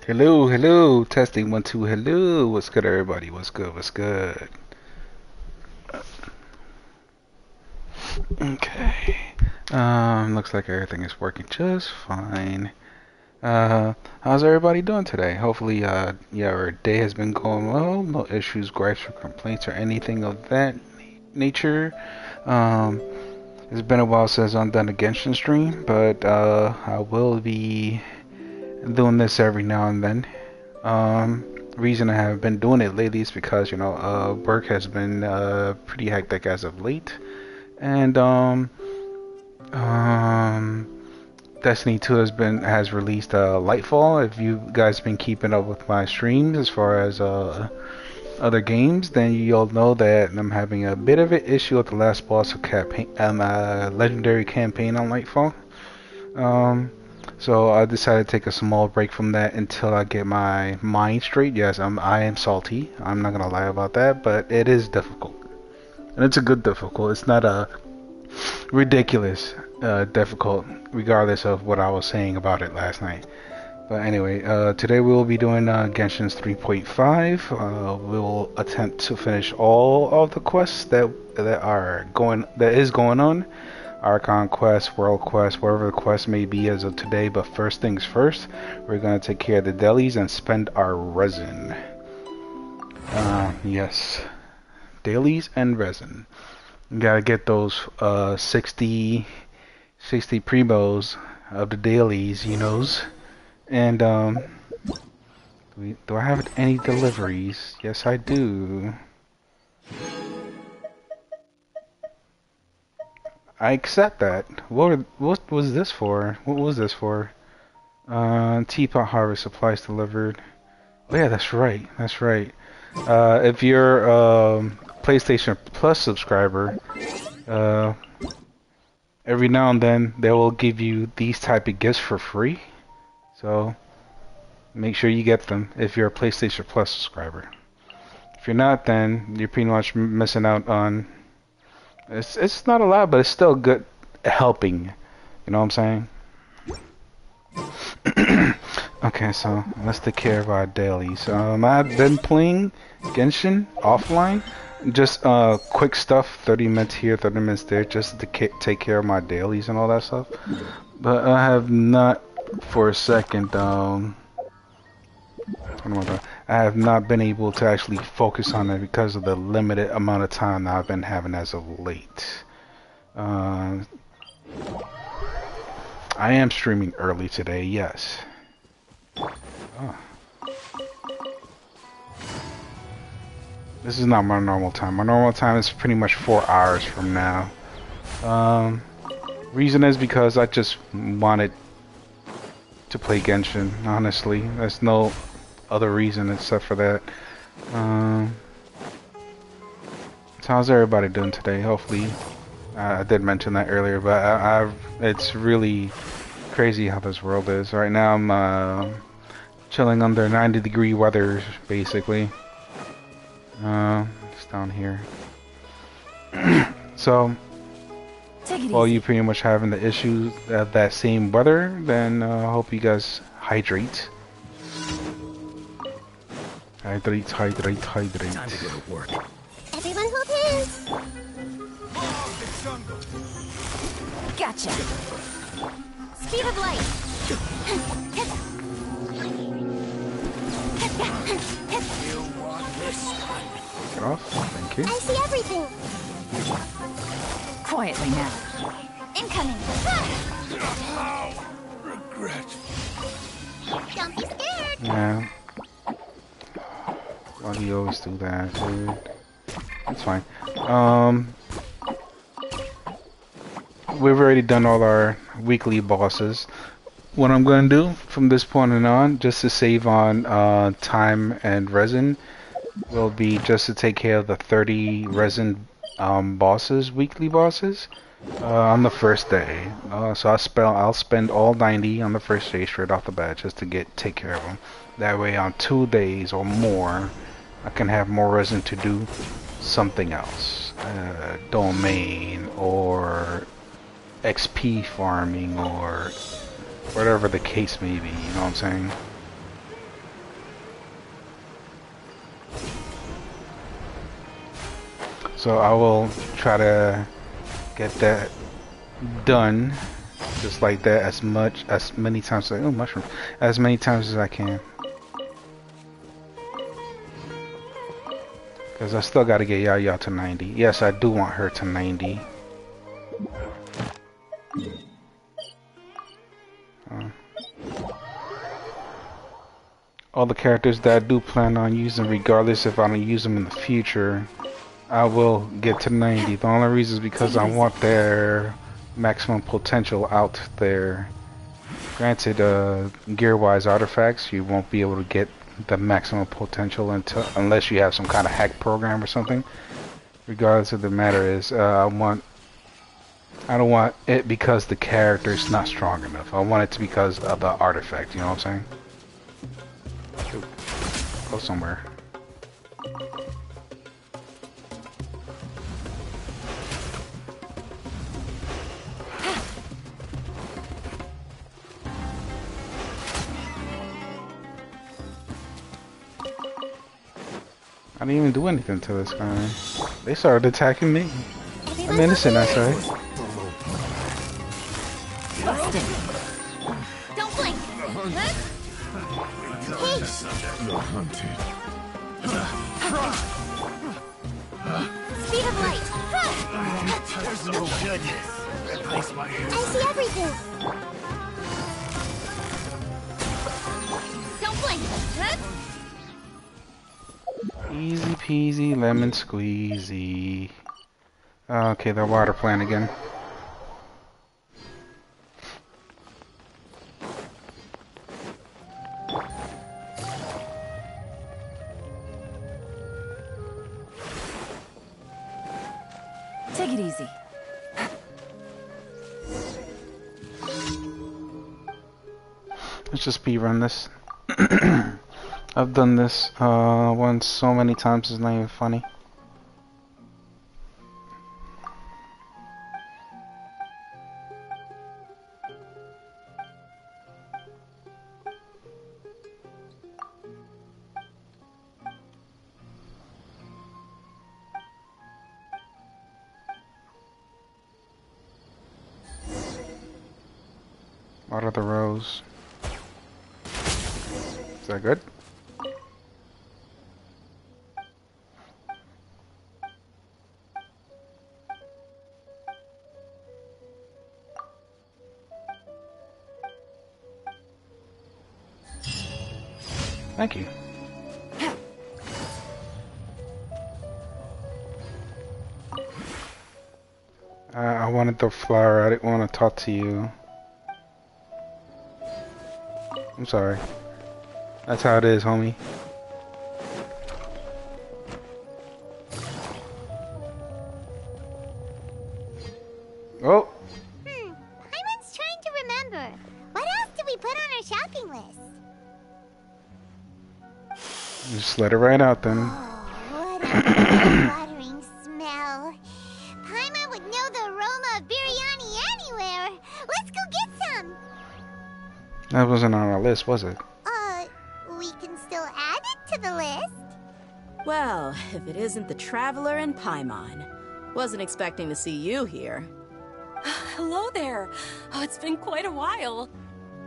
Hello, hello, testing 1 2. Hello, what's good, everybody? What's good? What's good? Okay. Looks like everything is working just fine. How's everybody doing today? Hopefully, yeah, our day has been going well. No issues, gripes, or complaints, or anything of that nature. Um, it's been a while since I've done a Genshin stream, but I will be doing this every now and then. Reason I have been doing it lately is because work has been pretty hectic as of late, and um, Destiny 2 has released Lightfall. If you guys been keeping up with my streams as far as other games, then you'll know that I'm having a bit of an issue with the last boss of campaign, legendary campaign on Lightfall. Um, so I decided to take a small break from that until I get my mind straight. Yes, I am salty. I'm not gonna lie about that, but it is difficult, and it's a good difficult. It's not a ridiculous difficult, regardless of what I was saying about it last night. But anyway, today we will be doing Genshin's 3.5. We will attempt to finish all of the quests that is going on. Archon quest, world quest, whatever the quest may be as of today. But first things first, we're gonna take care of the dailies and spend our resin. Yes, dailies and resin. We gotta get those 60 primos of the dailies, you knows. And do I have any deliveries? Yes, I do. I accept that. What was this for? What was this for? Teapot harvest supplies delivered. Oh yeah, that's right. That's right. If you're PlayStation Plus subscriber, uh, every now and then they will give you these type of gifts for free. So make sure you get them if you're a PlayStation Plus subscriber. If you're not, then you're pretty much missing out on. It's not a lot, but it's still good helping. You know what I'm saying? Okay, so let's take care of our dailies. I've been playing Genshin offline, just quick stuff, 30 minutes here, 30 minutes there, just to take care of my dailies and all that stuff. But I have not, for a second, I have not been able to actually focus on it because of the limited amount of time that I've been having as of late. I am streaming early today, yes. Oh. This is not my normal time. My normal time is pretty much 4 hours from now. Reason is because I just wanted to play Genshin, honestly. There's no other reason except for that. So how's everybody doing today? Hopefully, I did mention that earlier, but it's really crazy how this world is. Right now I'm chilling under 90-degree weather, basically. It's down here. So, while you pretty much having the issues of that same weather, then I hope you guys hydrate. Hydrate. Time to go to work. Everyone hold hands. Gotcha. Speed of light. Get off. Thank you. I see everything. Quietly now. Incoming. Regret. Don't be scared. Yeah. Why do you always do that, dude? That's fine. We've already done all our weekly bosses. What I'm going to do from this point on, just to save on time and resin, will be just to take care of the 30 resin bosses, weekly bosses, on the first day. So I'll spend all 90 on the first day straight off the bat just to take care of them. That way, on 2 days or more, I can have more resin to do something else, domain or XP farming or whatever the case may be. You know what I'm saying? So I will try to get that done just like that as many times as mushrooms as many times as I can. Because I still got to get Yaya to 90. Yes, I do want her to 90. All the characters that I do plan on using, regardless if I don't use them in the future, I will get to 90. The only reason is because I want their maximum potential out there. Granted, gear-wise artifacts, you won't be able to get the maximum potential unless you have some kind of hack program or something. Regardless of the matter is, I don't want it because the character is not strong enough. I want it to because of the artifact. You know what I'm saying? Go somewhere. I didn't even do anything to this guy. They started attacking me. I'm innocent, I say. Don't blink. Hey. You're hunted. Speed of light. There's no goodness. Replace my hands. I see everything. Don't blink. Easy peasy lemon squeezy. Okay, the water plant again. Take it easy. Let's just speedrun this. I've done this once so many times it's not even funny. Water the rose. Is that good? Thank you. I wanted the flower. I didn't want to talk to you. I'm sorry. That's how it is, homie. Oh! Paimon's trying to remember. What else did we put on our shopping list? Just let it right out then. Oh, what a flattering smell. Paimon would know the aroma of biryani anywhere. Let's go get some. That wasn't on our list, was it? We can still add it to the list. Well, if it isn't the Traveler and Paimon. Wasn't expecting to see you here. Hello there. Oh, it's been quite a while.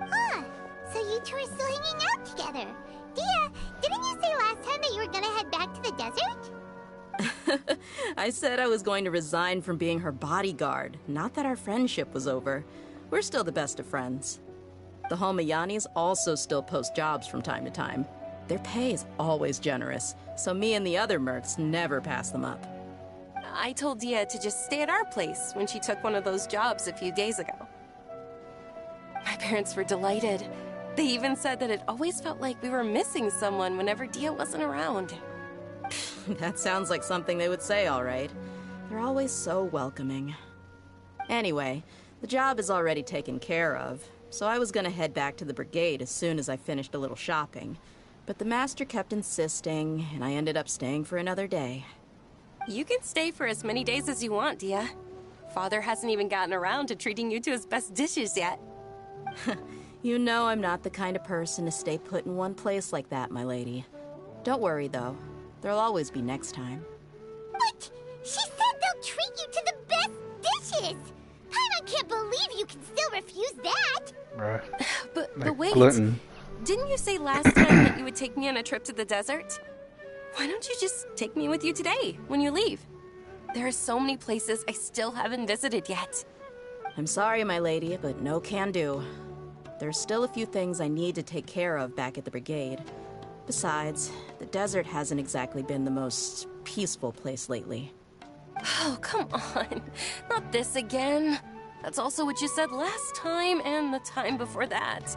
Huh. So you two are still hanging out together. Dia, didn't you say last time that you were gonna head back to the desert? I said I was going to resign from being her bodyguard, not that our friendship was over. We're still the best of friends. The Homayanis also still post jobs from time to time. Their pay is always generous, so me and the other mercs never pass them up. I told Dia to just stay at our place when she took one of those jobs a few days ago. My parents were delighted. They even said that it always felt like we were missing someone whenever Dia wasn't around. That sounds like something they would say, all right. They're always so welcoming. Anyway, the job is already taken care of, so I was gonna head back to the brigade as soon as I finished a little shopping. But the master kept insisting, and I ended up staying for another day. You can stay for as many days as you want, Dia. Father hasn't even gotten around to treating you to his best dishes yet. You know I'm not the kind of person to stay put in one place like that, my lady. Don't worry, though. There'll always be next time. But she can't believe you can still refuse that! Bruh. But Like wait, gluten. didn't you say last time that you would take me on a trip to the desert? Why don't you just take me with you today, when you leave? There are so many places I still haven't visited yet. I'm sorry, my lady, but no can do. There's still a few things I need to take care of back at the brigade. Besides, the desert hasn't exactly been the most peaceful place lately. Oh, come on. Not this again. That's also what you said last time and the time before that.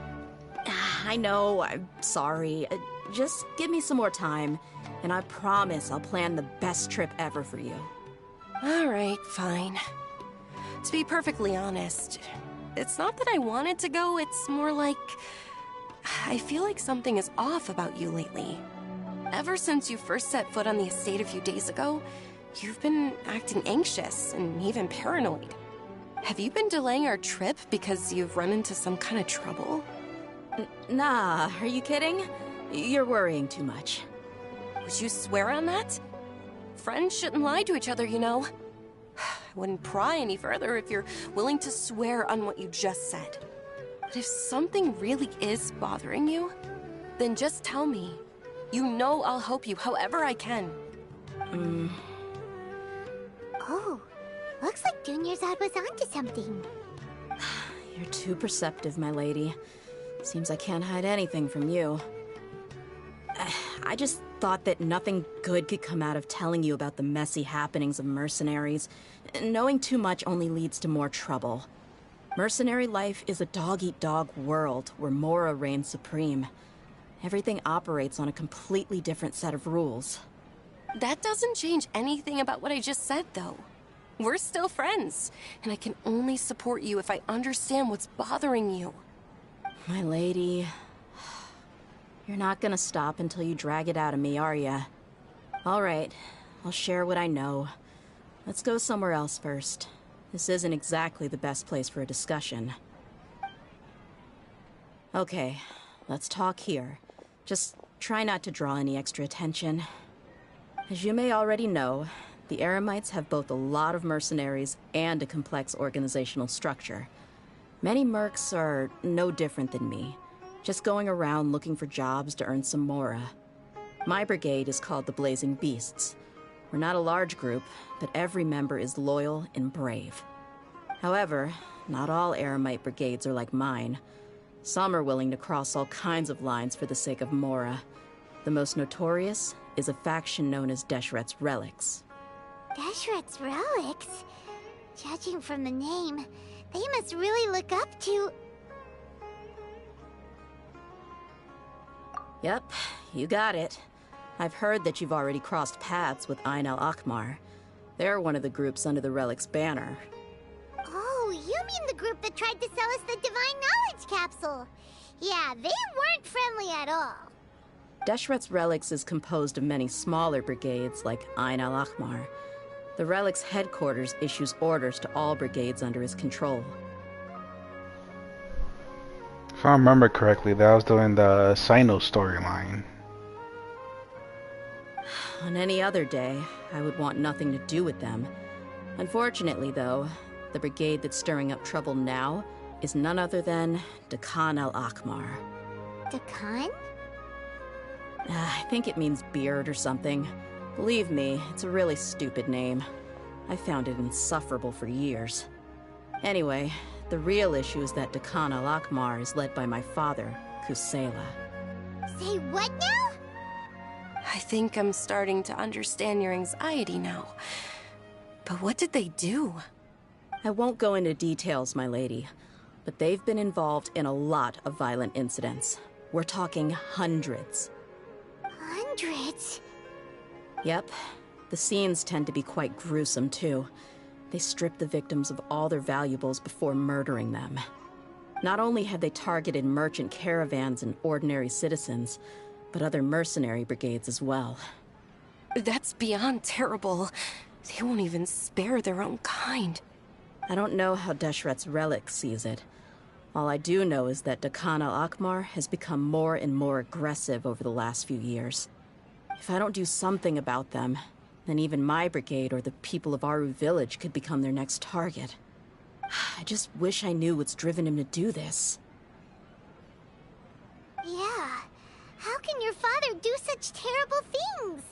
I know, I'm sorry. Just give me some more time, and I promise I'll plan the best trip ever for you. All right, fine. To be perfectly honest, it's not that I wanted to go, it's more like I feel like something is off about you lately. Ever since you first set foot on the estate a few days ago, you've been acting anxious and even paranoid. Have you been delaying our trip because you've run into some kind of trouble? Nah, are you kidding? You're worrying too much. Would you swear on that? Friends shouldn't lie to each other, you know. I wouldn't pry any further if you're willing to swear on what you just said. But if something really is bothering you, then just tell me. You know I'll help you however I can. Oh, looks like Junior's was onto something. You're too perceptive, my lady. Seems I can't hide anything from you. I just thought that nothing good could come out of telling you about the messy happenings of mercenaries. Knowing too much only leads to more trouble. Mercenary life is a dog-eat-dog world where Mora reigns supreme. Everything operates on a completely different set of rules. That doesn't change anything about what I just said, though. We're still friends, and I can only support you if I understand what's bothering you. My lady, you're not gonna stop until you drag it out of me, are ya? All right, I'll share what I know. Let's go somewhere else first. This isn't exactly the best place for a discussion. Okay, let's talk here. Just try not to draw any extra attention. As you may already know, the Eremites have both a lot of mercenaries and a complex organizational structure. Many mercs are no different than me, just going around looking for jobs to earn some mora. My brigade is called the Blazing Beasts. We're not a large group, but every member is loyal and brave. However, not all Eremite brigades are like mine. Some are willing to cross all kinds of lines for the sake of mora. The most notorious is a faction known as Deshret's Relics. Deshret's Relics? Judging from the name, they must really look up to... Yep, you got it. I've heard that you've already crossed paths with Ain al-Akmar. They're one of the groups under the Relic's banner. Oh, you mean the group that tried to sell us the Divine Knowledge Capsule? Yeah, they weren't friendly at all. Deshret's Relics is composed of many smaller brigades like Ain al-Akmar. The Relic's headquarters issues orders to all brigades under his control. If I remember correctly, that was during the Sino storyline. On any other day, I would want nothing to do with them. Unfortunately, though, the brigade that's stirring up trouble now is none other than Dakan al-Akmar. Dakan? I think it means beard or something. Believe me, it's a really stupid name. I found it insufferable for years. Anyway, the real issue is that Dakan al-Akmar is led by my father, Kusela. Say what now? I think I'm starting to understand your anxiety now. But what did they do? I won't go into details, my lady, but they've been involved in a lot of violent incidents. We're talking hundreds. Hundreds? Yep. The scenes tend to be quite gruesome, too. They strip the victims of all their valuables before murdering them. Not only have they targeted merchant caravans and ordinary citizens, but other mercenary brigades as well. That's beyond terrible. They won't even spare their own kind. I don't know how Deshret's Relic sees it. All I do know is that Dakan al-Akmar has become more and more aggressive over the last few years. If I don't do something about them, then even my brigade or the people of Aru village could become their next target. I just wish I knew what's driven him to do this. Yeah. How can your father do such terrible things?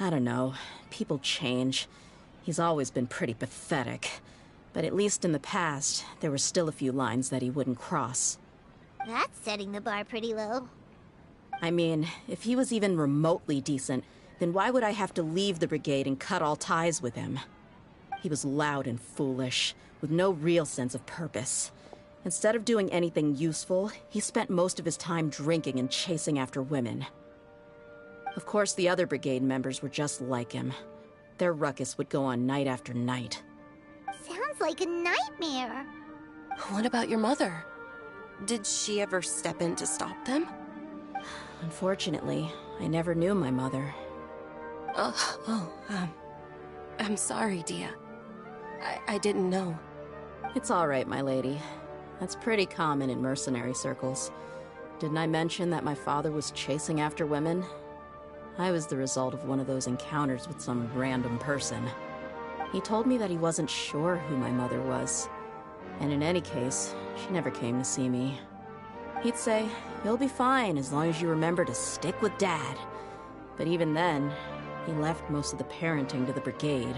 I don't know. People change. He's always been pretty pathetic. But at least in the past, there were still a few lines that he wouldn't cross. That's setting the bar pretty low. I mean, if he was even remotely decent, then why would I have to leave the brigade and cut all ties with him? He was loud and foolish, with no real sense of purpose. Instead of doing anything useful, he spent most of his time drinking and chasing after women. Of course, the other brigade members were just like him. Their ruckus would go on night after night. Sounds like a nightmare. What about your mother? Did she ever step in to stop them? Unfortunately, I never knew my mother. I'm sorry, Dia. I didn't know. It's all right, my lady. That's pretty common in mercenary circles. Didn't I mention that my father was chasing after women? I was the result of one of those encounters with some random person. He told me that he wasn't sure who my mother was. And in any case, she never came to see me. He'd say, "You'll be fine as long as you remember to stick with Dad." But even then, he left most of the parenting to the brigade.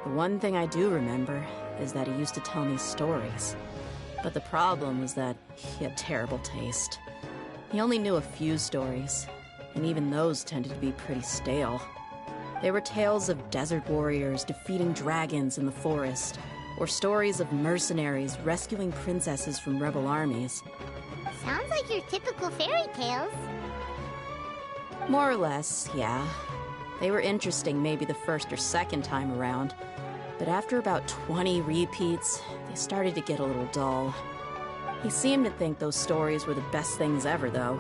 The one thing I do remember is that he used to tell me stories. But the problem was that he had terrible taste. He only knew a few stories, and even those tended to be pretty stale. They were tales of desert warriors defeating dragons in the forest, or stories of mercenaries rescuing princesses from rebel armies. Sounds like your typical fairy tales. More or less, yeah. They were interesting maybe the first or second time around, but after about 20 repeats, they started to get a little dull. He seemed to think those stories were the best things ever, though.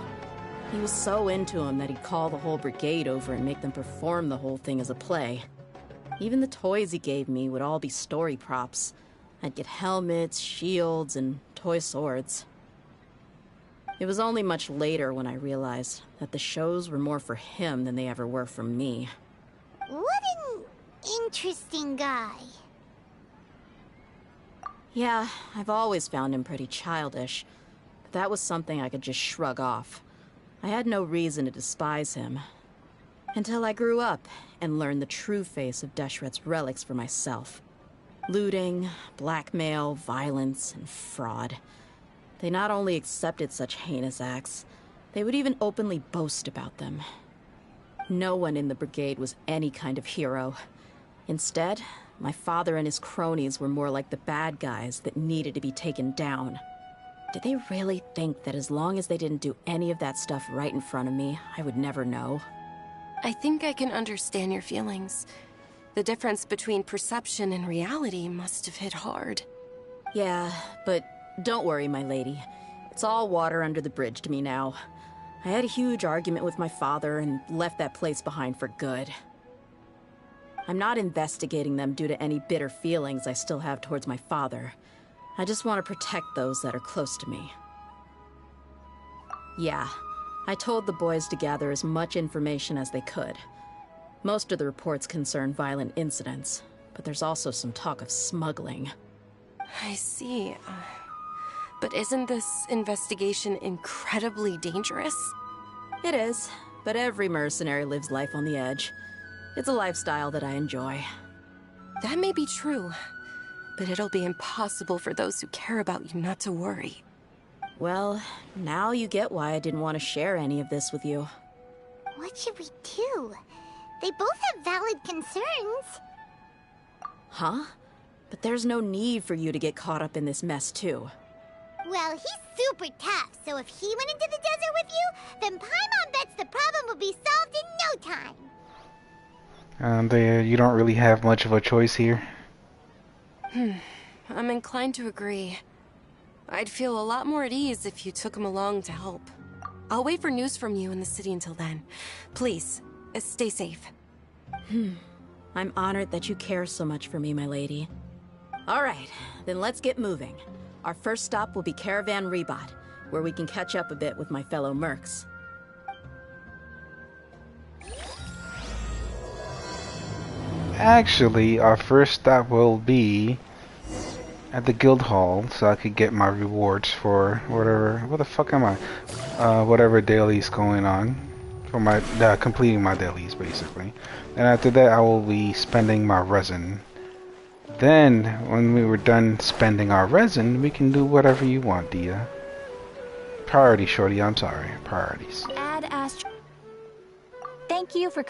He was so into them that he'd call the whole brigade over and make them perform the whole thing as a play. Even the toys he gave me would all be story props. I'd get helmets, shields, and toy swords. It was only much later when I realized that the shows were more for him than they ever were for me. What an interesting guy. Yeah, I've always found him pretty childish, but that was something I could just shrug off. I had no reason to despise him. Until I grew up and learned the true face of Deshret's relics for myself. Looting, blackmail, violence, and fraud. They not only accepted such heinous acts, they would even openly boast about them. No one in the brigade was any kind of hero. Instead, my father and his cronies were more like the bad guys that needed to be taken down. Did they really think that as long as they didn't do any of that stuff right in front of me, I would never know? I think I can understand your feelings. The difference between perception and reality must have hit hard. Yeah, but don't worry, my lady. It's all water under the bridge to me now. I had a huge argument with my father and left that place behind for good. I'm not investigating them due to any bitter feelings I still have towards my father. I just want to protect those that are close to me. Yeah, I told the boys to gather as much information as they could. Most of the reports concern violent incidents, but there's also some talk of smuggling. I see. But isn't this investigation incredibly dangerous? It is, but every mercenary lives life on the edge. It's a lifestyle that I enjoy. That may be true, but it'll be impossible for those who care about you not to worry. Well, now you get why I didn't want to share any of this with you. What should we do? They both have valid concerns. Huh? But there's no need for you to get caught up in this mess, too. Well, he's super tough, so if he went into the desert with you, then Paimon bets the problem would be solved in no time. You don't really have much of a choice here. I'm inclined to agree. I'd feel a lot more at ease if you took him along to help. I'll wait for news from you in the city until then. Please, stay safe. I'm honored that you care so much for me, my lady. All right, then let's get moving. Our first stop will be Caravan Rebot, where we can catch up a bit with my fellow mercs. Actually, our first stop will be at the guild hall so I could get my rewards for whatever. What the fuck am I? Whatever dailies going on for my completing my dailies basically. And after that, I will be spending my resin. Then, when we were done spending our resin, we can do whatever you want, Dia. Priority, shorty. I'm sorry. Priorities. Add Astro. Thank you for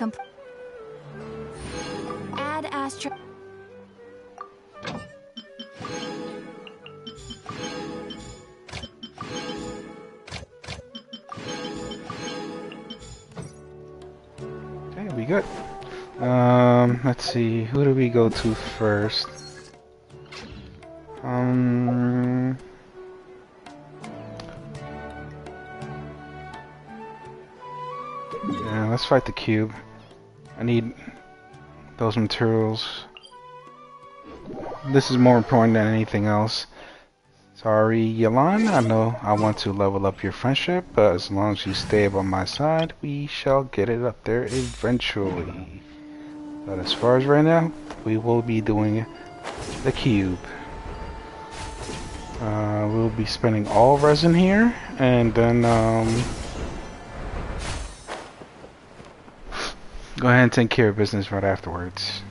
Add Astro. Okay, we good. Let's see. Who do we go to first? Yeah, let's fight the cube. I need those materials. This is more important than anything else. Sorry, Yolanda, I know I want to level up your friendship, but as long as you stay by my side, we shall get it up there eventually. But as far as right now, we will be doing the cube. We'll be spending all resin here, and then go ahead and take care of business right afterwards.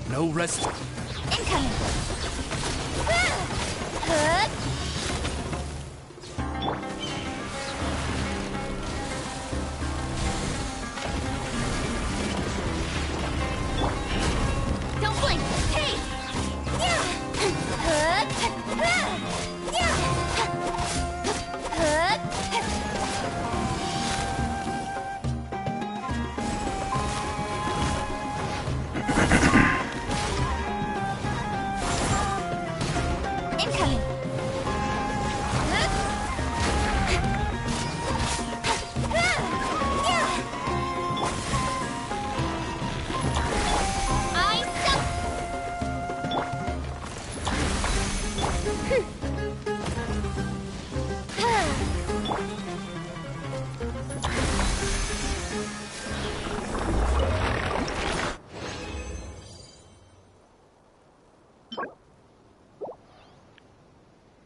No rest. Incoming. Don't blink. Hey. Incoming.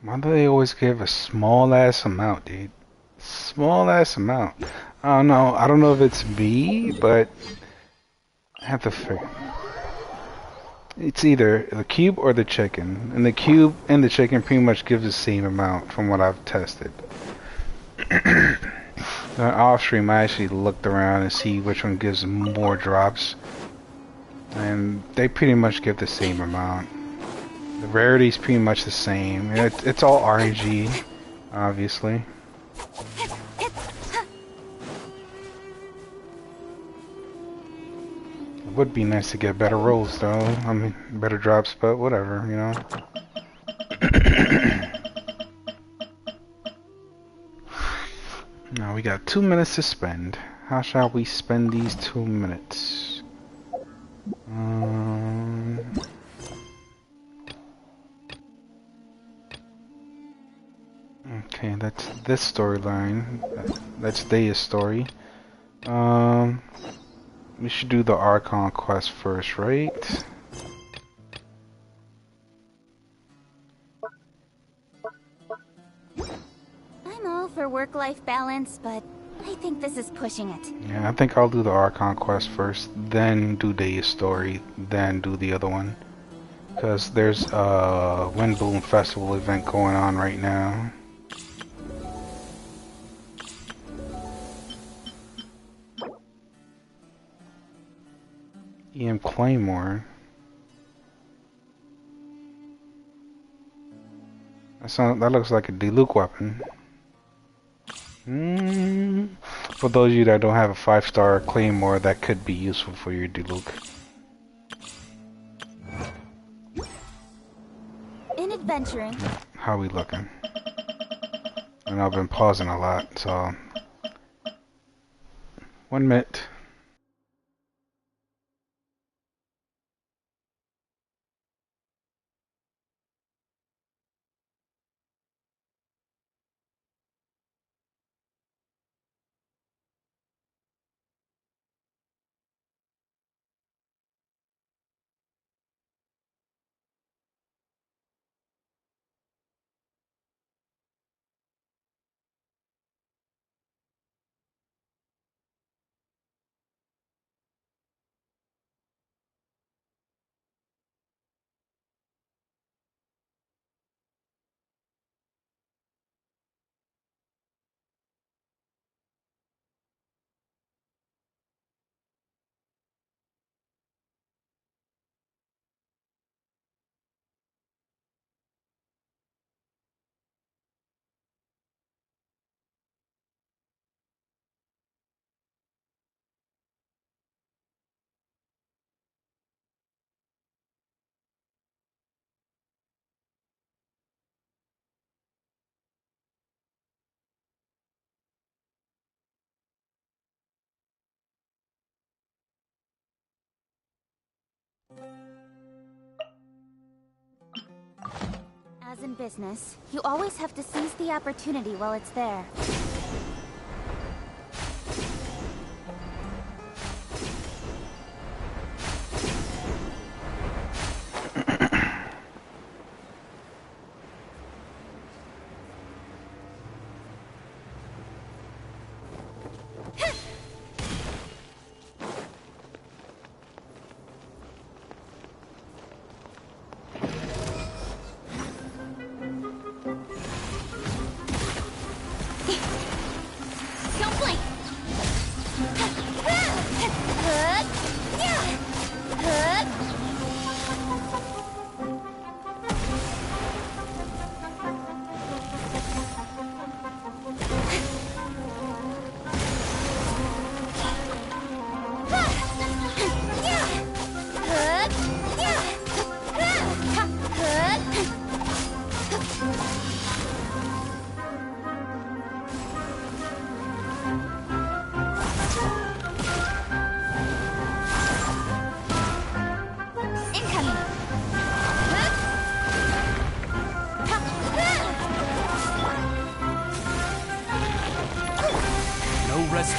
I Why do they always give a small ass amount, dude? Small ass amount. I don't know. I don't know if it's me, but I have to figure. It's either the cube or the chicken, and the cube and the chicken pretty much give the same amount from what I've tested. Off stream, I actually looked around and see which one gives more drops, and they pretty much give the same amount. The rarity is pretty much the same. It's all RNG, obviously. It would be nice to get better rolls, though. I mean, better drops, but whatever, you know. Now we got 2 minutes to spend. How shall we spend these 2 minutes? Okay, that's this storyline. That's Daya's story. We should do the Archon quest first, right? I'm all for work-life balance, but I think this is pushing it. Yeah, I think I'll do the Archon quest first, then do Daya's story, then do the other one. Because there's a Wind Boom Festival event going on right now. EM Claymore. That looks like a Diluc weapon. For those of you that don't have a 5-star Claymore, that could be useful for your Diluc. In adventuring. How we looking? And I've been pausing a lot, so 1 minute. as in business, you always have to seize the opportunity while it's there. Don't blink! No rest.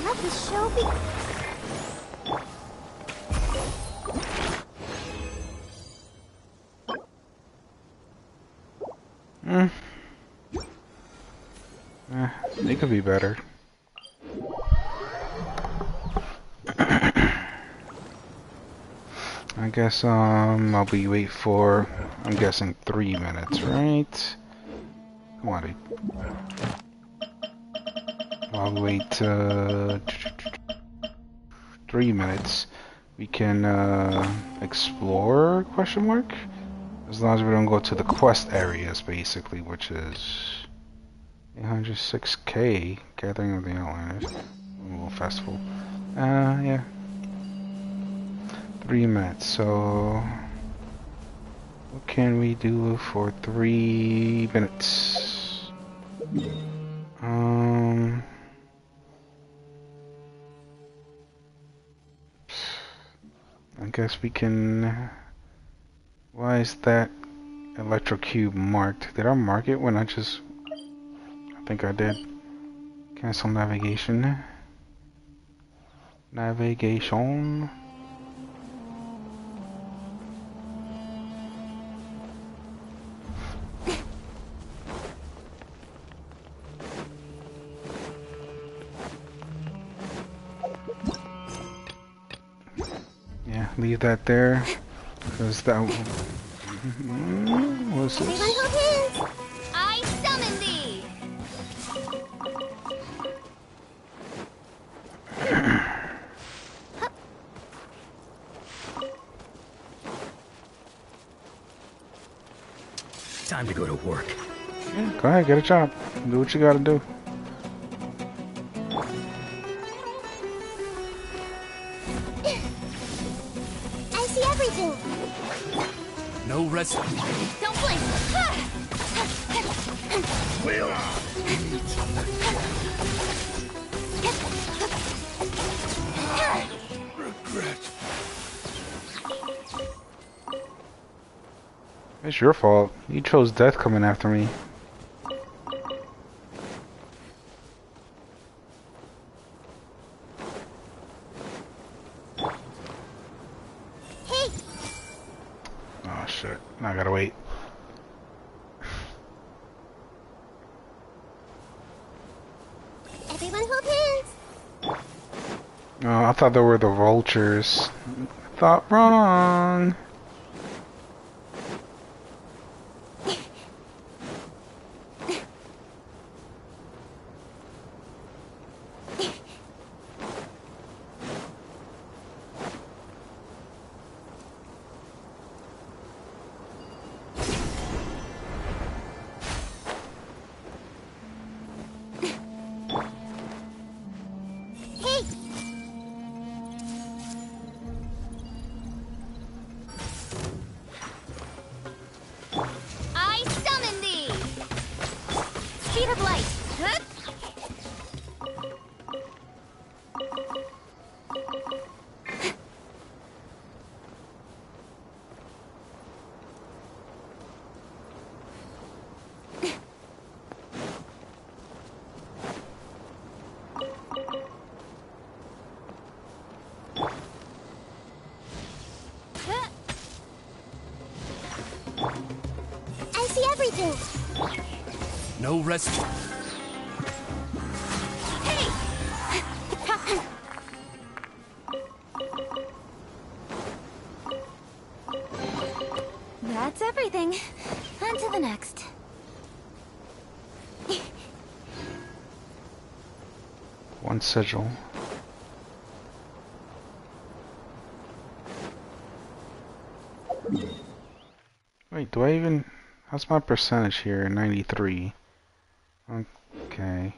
Let the show be. They could be better. I guess I'll be wait for, I'm guessing 3 minutes, right? Come on, dude. While we wait 3 minutes, we can explore, question mark? As long as we don't go to the quest areas, basically, which is 806k, Gathering of the Outliners, a little festival. Yeah. 3 minutes, so what can we do for 3 minutes? I guess we can. Why is that electro cube marked? Did I mark it when I just? I think I did. Cancel navigation. Navigation. Yeah, leave that there. Because that. What's Everyone this? hold hands! I summon thee! Time to go to work. Yeah, go ahead, get a job. Do what you gotta do. I see everything! No rest. Don't blink! Will. Regret. It's your fault. You chose death coming after me. Hey! Oh shit. Now I gotta wait. Everyone hold hands! Oh, I thought they were the vultures. Thought wrong. Hey! I summon thee! Speed of light! Huh? everything. No rest. Hey! That's everything. On to the next. One sigil. Wait, do I even... How's my percentage here? 93. Okay.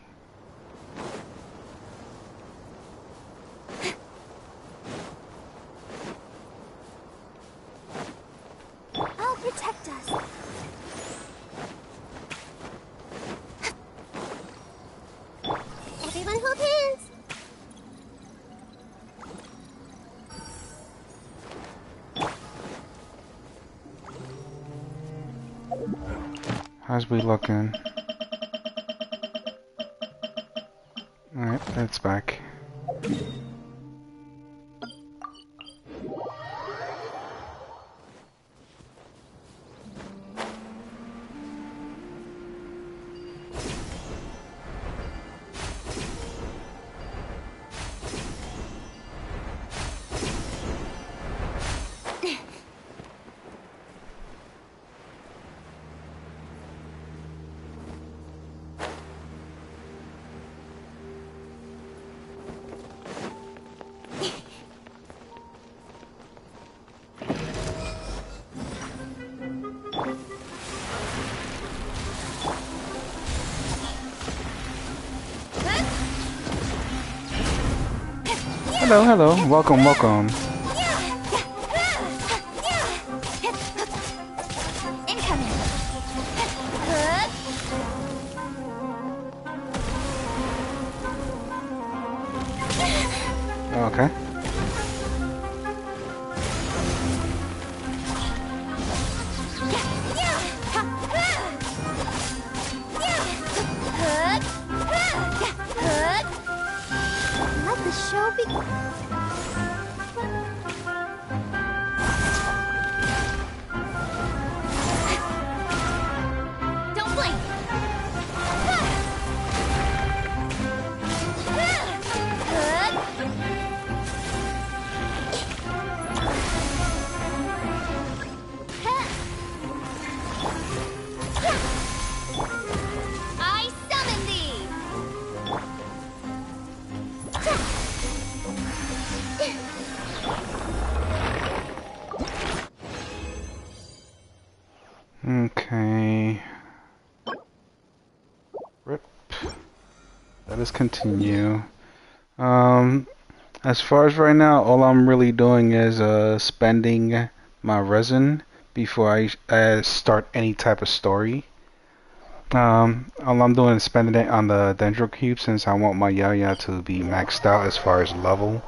I'll protect us. Everyone hold hands. How's we looking? Alright, it's back. Hello, hello. Welcome, welcome. Incoming. Okay. Let the show begin. Don't blink. I summon thee. Okay. Rip. Let us continue. As far as right now, all I'm really doing is spending my resin before I start any type of story. All I'm doing is spending it on the Dendro Cube since I want my Yaya to be maxed out as far as level.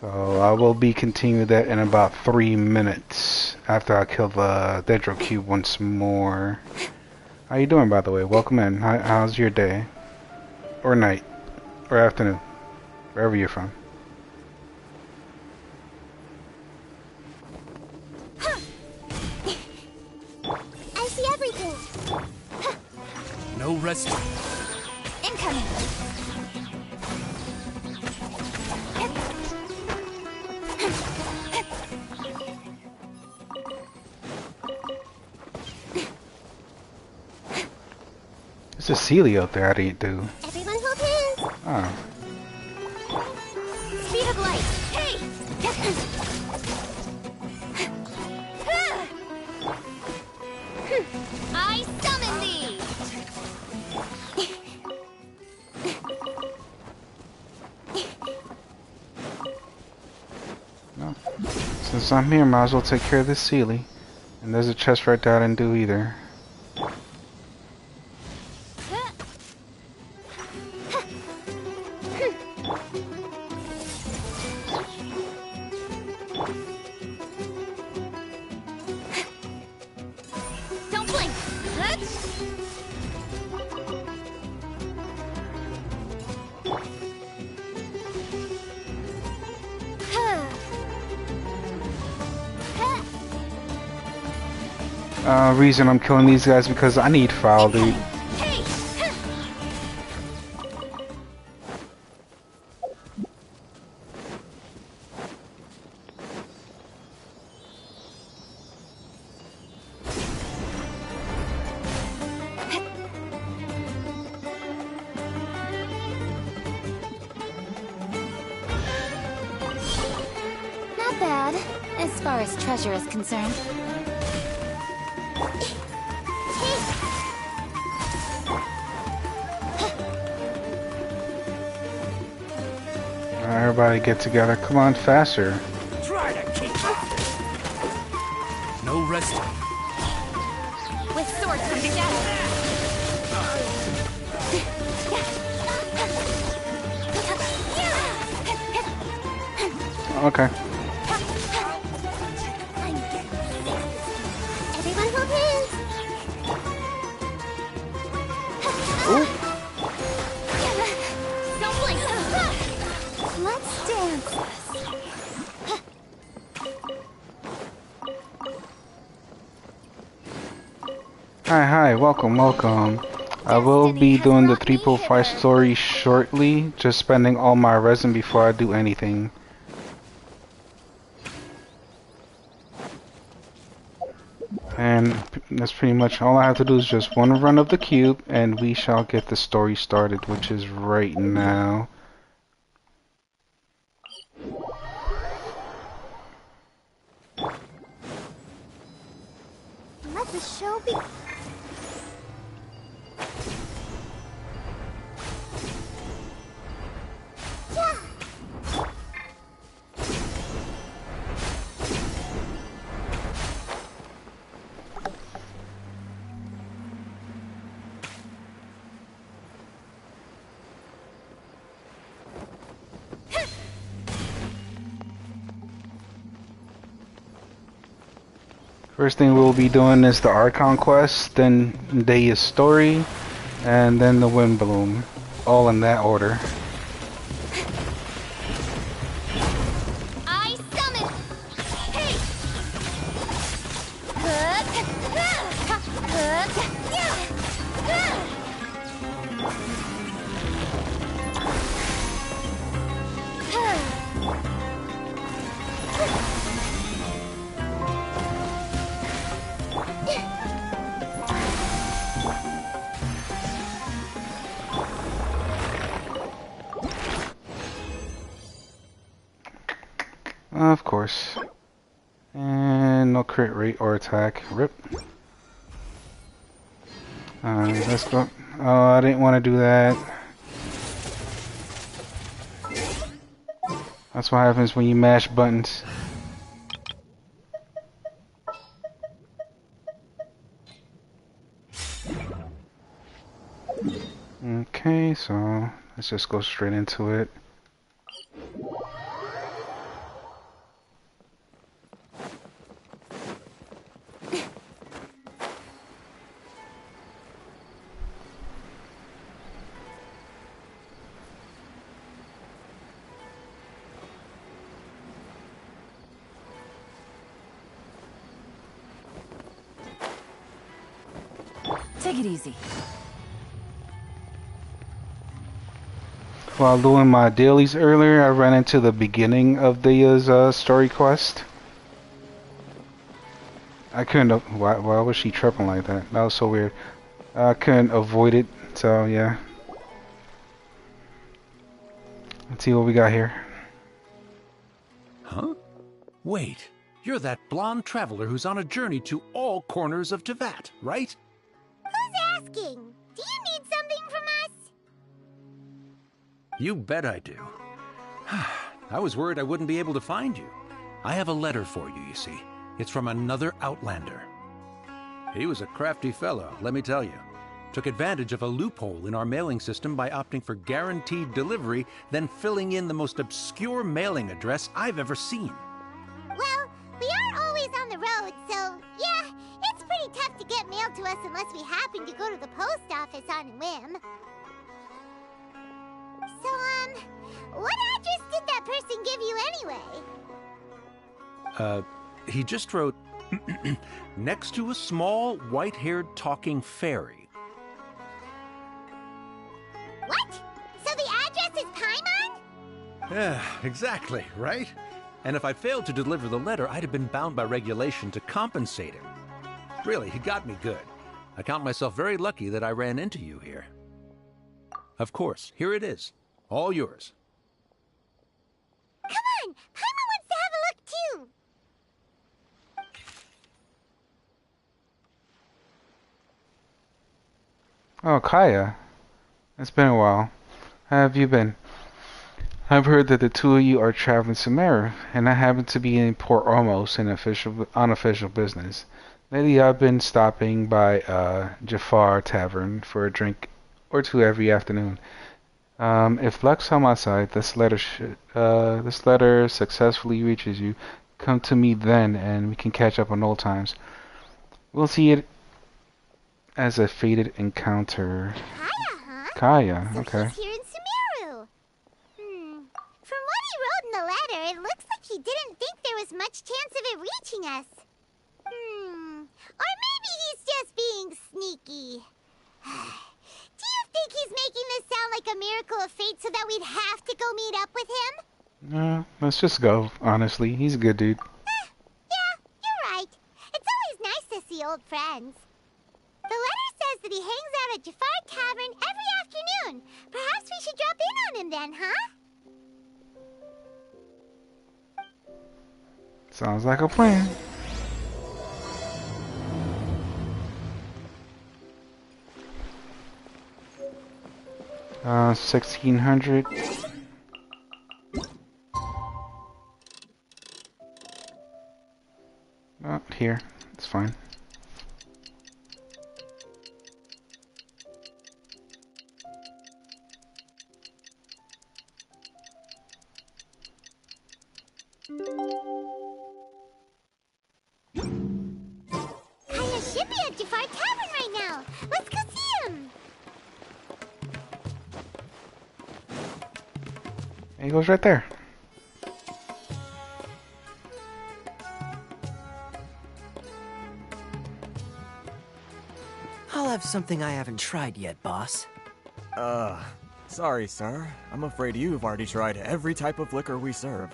So I will be continuing that in about 3 minutes after I kill the Dendro Cube once more. How you doing, by the way? Welcome in. How's your day? Or night? Or afternoon? Wherever you're from. I see everything. No rest. Incoming. There's a Sealy out there. How do you do? Everyone hold hands. Oh. Speed of light. Hey! I summon thee. No. Since I'm here, might as well take care of this Sealy. And there's a chest right there I didn't do either. Don't blink. Reason I'm killing these guys because I need file, dude. Not bad, as far as treasure is concerned. Everybody get together. Come on, faster. Try to keep up. No resting. With swords from together. Okay. Everyone hold hands. Ooh. Don't blink. Let's dance. Hi, welcome. I will be doing the 3.5 story shortly, just spending all my resin before I do anything. And that's pretty much all I have to do is just one run of the cube, and we shall get the story started, which is right now. Let the show be. Yeah. First thing we'll be doing is the Archon quest, then Daya's story, and then the Wind Bloom. All in that order. I summon. Hey. Of course. And no crit rate or attack. Rip. Let's go. Oh, I didn't want to do that. That's what happens when you mash buttons. Okay, so let's just go straight into it. Take it easy. While doing my dailies earlier, I ran into the beginning of the story quest. I couldn't. Why was she tripping like that? That was so weird. I couldn't avoid it. So yeah. Let's see what we got here. Huh? Wait, you're that blonde traveler who's on a journey to all corners of Tevat, right? Who's asking? Do you need something from us? You bet I do. I was worried I wouldn't be able to find you. I have a letter for you, you see. It's from another Outlander. He was a crafty fellow, let me tell you. Took advantage of a loophole in our mailing system by opting for guaranteed delivery, then filling in the most obscure mailing address I've ever seen. Well, we are always on the road, so yeah, it's pretty tough to get mail to us unless we happen to go to the post office on a whim. So, what address did that person give you anyway? He just wrote Next to a small, white-haired talking fairy. What? So the address is Paimon? Yeah, exactly, right? And if I failed to deliver the letter, I'd have been bound by regulation to compensate him. Really, he got me good. I count myself very lucky that I ran into you here. Of course, here it is. All yours. Come on! Paimon wants to have a look too! Oh, Kaya. It's been a while. How have you been? I've heard that the two of you are traveling to Meru, and I happen to be in Port Ormos in unofficial business. Lately, I've been stopping by Jafar Tavern for a drink or two every afternoon. If luck's on my side, this letter successfully reaches you. Come to me then, and we can catch up on old times. We'll see it as a fated encounter. Kaya, huh? Kaya, So okay. he's here in Sumeru. From what he wrote in the letter, it looks like he didn't think there was much chance of it reaching us. Or maybe he's just being sneaky. Do you think he's making this sound like a miracle of fate so that we'd have to go meet up with him? Let's just go, honestly. He's a good dude. Yeah, you're right. It's always nice to see old friends. The letter says that he hangs out at Jafar Tavern every afternoon. Perhaps we should drop in on him then, huh? Sounds like a plan. Uh, 1600. Oh, here. It's fine. Kaya should be at Jafar Tavern right now. Let's go see him. He goes right there. I'll have something I haven't tried yet, boss. Sorry, sir. I'm afraid you've already tried every type of liquor we serve.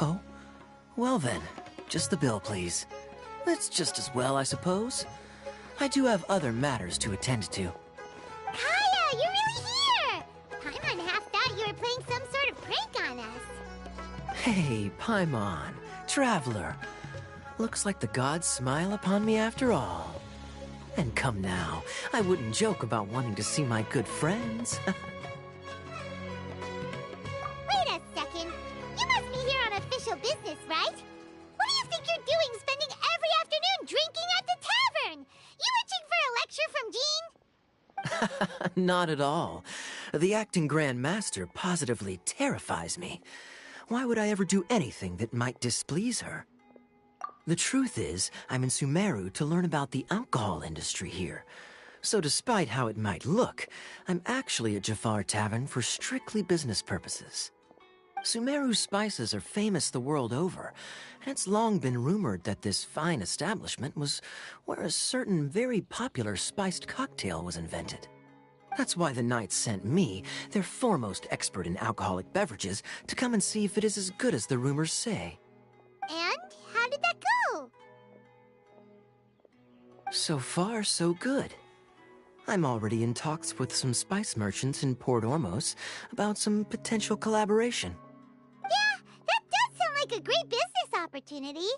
Oh? Well then, just the bill, please. That's just as well, I suppose. I do have other matters to attend to. Kaya, you're really here! Paimon half thought you were playing some sort of prank on us. Hey, Paimon, traveler. Looks like the gods smile upon me after all. And come now, I wouldn't joke about wanting to see my good friends. Wait a second. You must be here on official business, right? What do you think you're doing spending every afternoon drinking at the tavern? You itching for a lecture from Jean? Not at all. The acting Grand Master positively terrifies me. Why would I ever do anything that might displease her? The truth is, I'm in Sumeru to learn about the alcohol industry here. So despite how it might look, I'm actually at Jafar Tavern for strictly business purposes. Sumeru's spices are famous the world over, and it's long been rumored that this fine establishment was where a certain very popular spiced cocktail was invented. That's why the Knights sent me, their foremost expert in alcoholic beverages, to come and see if it is as good as the rumors say. And how did that go? So far, so good. I'm already in talks with some spice merchants in Port Ormos about some potential collaboration. Yeah, that does sound like a great business opportunity.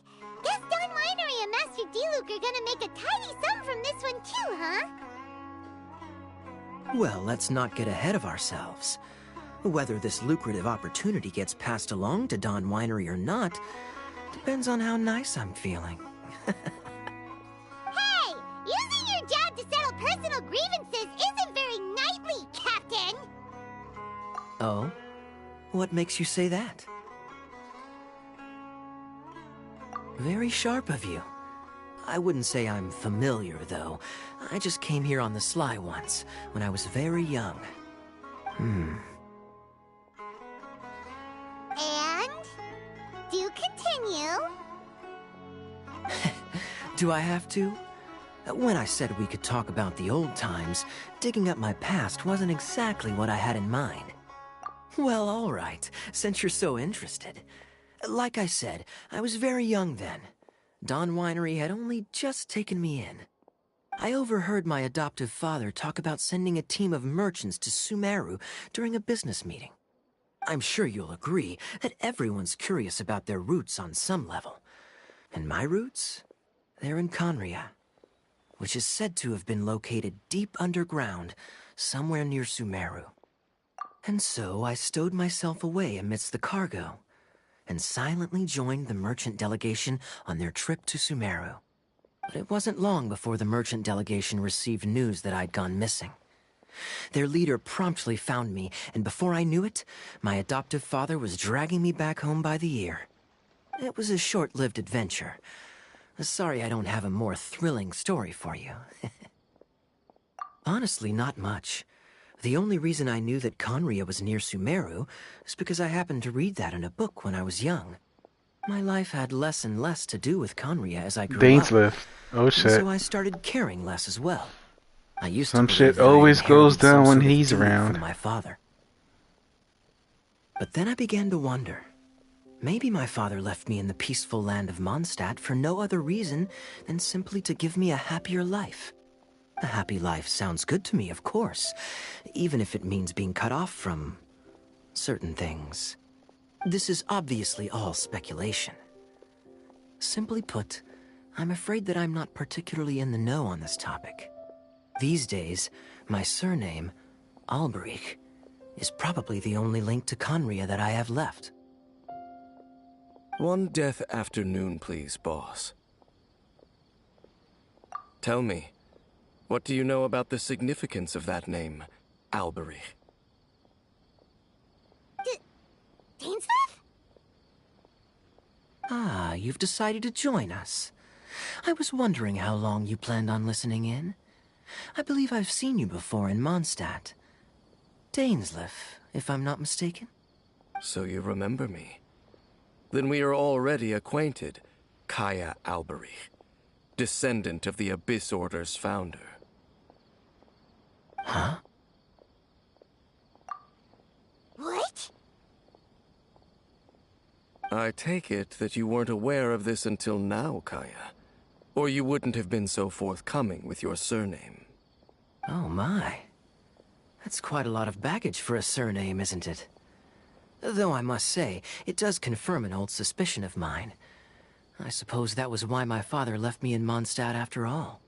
Guess Don Winery and Master D-Luke are gonna make a tidy sum from this one too, huh? Well, let's not get ahead of ourselves. Whether this lucrative opportunity gets passed along to Don Winery or not depends on how nice I'm feeling. Hey! Using your job to settle personal grievances isn't very knightly, Captain! Oh? What makes you say that? Very sharp of you. I wouldn't say I'm familiar, though. I just came here on the sly once, when I was very young. And? Duke Do I have to? When I said we could talk about the old times, digging up my past wasn't exactly what I had in mind. Well, all right, since you're so interested. Like I said, I was very young then. Dawn Winery had only just taken me in. I overheard my adoptive father talk about sending a team of merchants to Sumeru during a business meeting. I'm sure you'll agree that everyone's curious about their roots on some level. And my roots? They're in Conria, which is said to have been located deep underground, somewhere near Sumeru. And so I stowed myself away amidst the cargo, and silently joined the merchant delegation on their trip to Sumeru. But it wasn't long before the merchant delegation received news that I'd gone missing. Their leader promptly found me, and before I knew it, my adoptive father was dragging me back home by the ear. It was a short-lived adventure. Sorry I don't have a more thrilling story for you. Honestly, not much. The only reason I knew that Conria was near Sumeru is because I happened to read that in a book when I was young. My life had less and less to do with Conria as I grew up. Dainsliff. Oh shit. So I started caring less as well. I used Some to shit believe that I always goes inherited down some when sort of he's duty around. from my father. But then I began to wonder. Maybe my father left me in the peaceful land of Mondstadt for no other reason than simply to give me a happier life. A happy life sounds good to me, of course, even if it means being cut off from certain things. This is obviously all speculation. Simply put, I'm afraid that I'm not particularly in the know on this topic. These days, my surname, Alberich, is probably the only link to Conria that I have left. One death afternoon, please, boss. Tell me, what do you know about the significance of that name, Alberich? Dainsliff? Ah, you've decided to join us. I was wondering how long you planned on listening in. I believe I've seen you before in Mondstadt. Dainsliff, if I'm not mistaken. So you remember me. Then we are already acquainted, Kaya Alberich, descendant of the Abyss Order's founder. Huh? What? I take it that you weren't aware of this until now, Kaya. Or you wouldn't have been so forthcoming with your surname. Oh my. That's quite a lot of baggage for a surname, isn't it? Though I must say, it does confirm an old suspicion of mine. I suppose that was why my father left me in Mondstadt after all.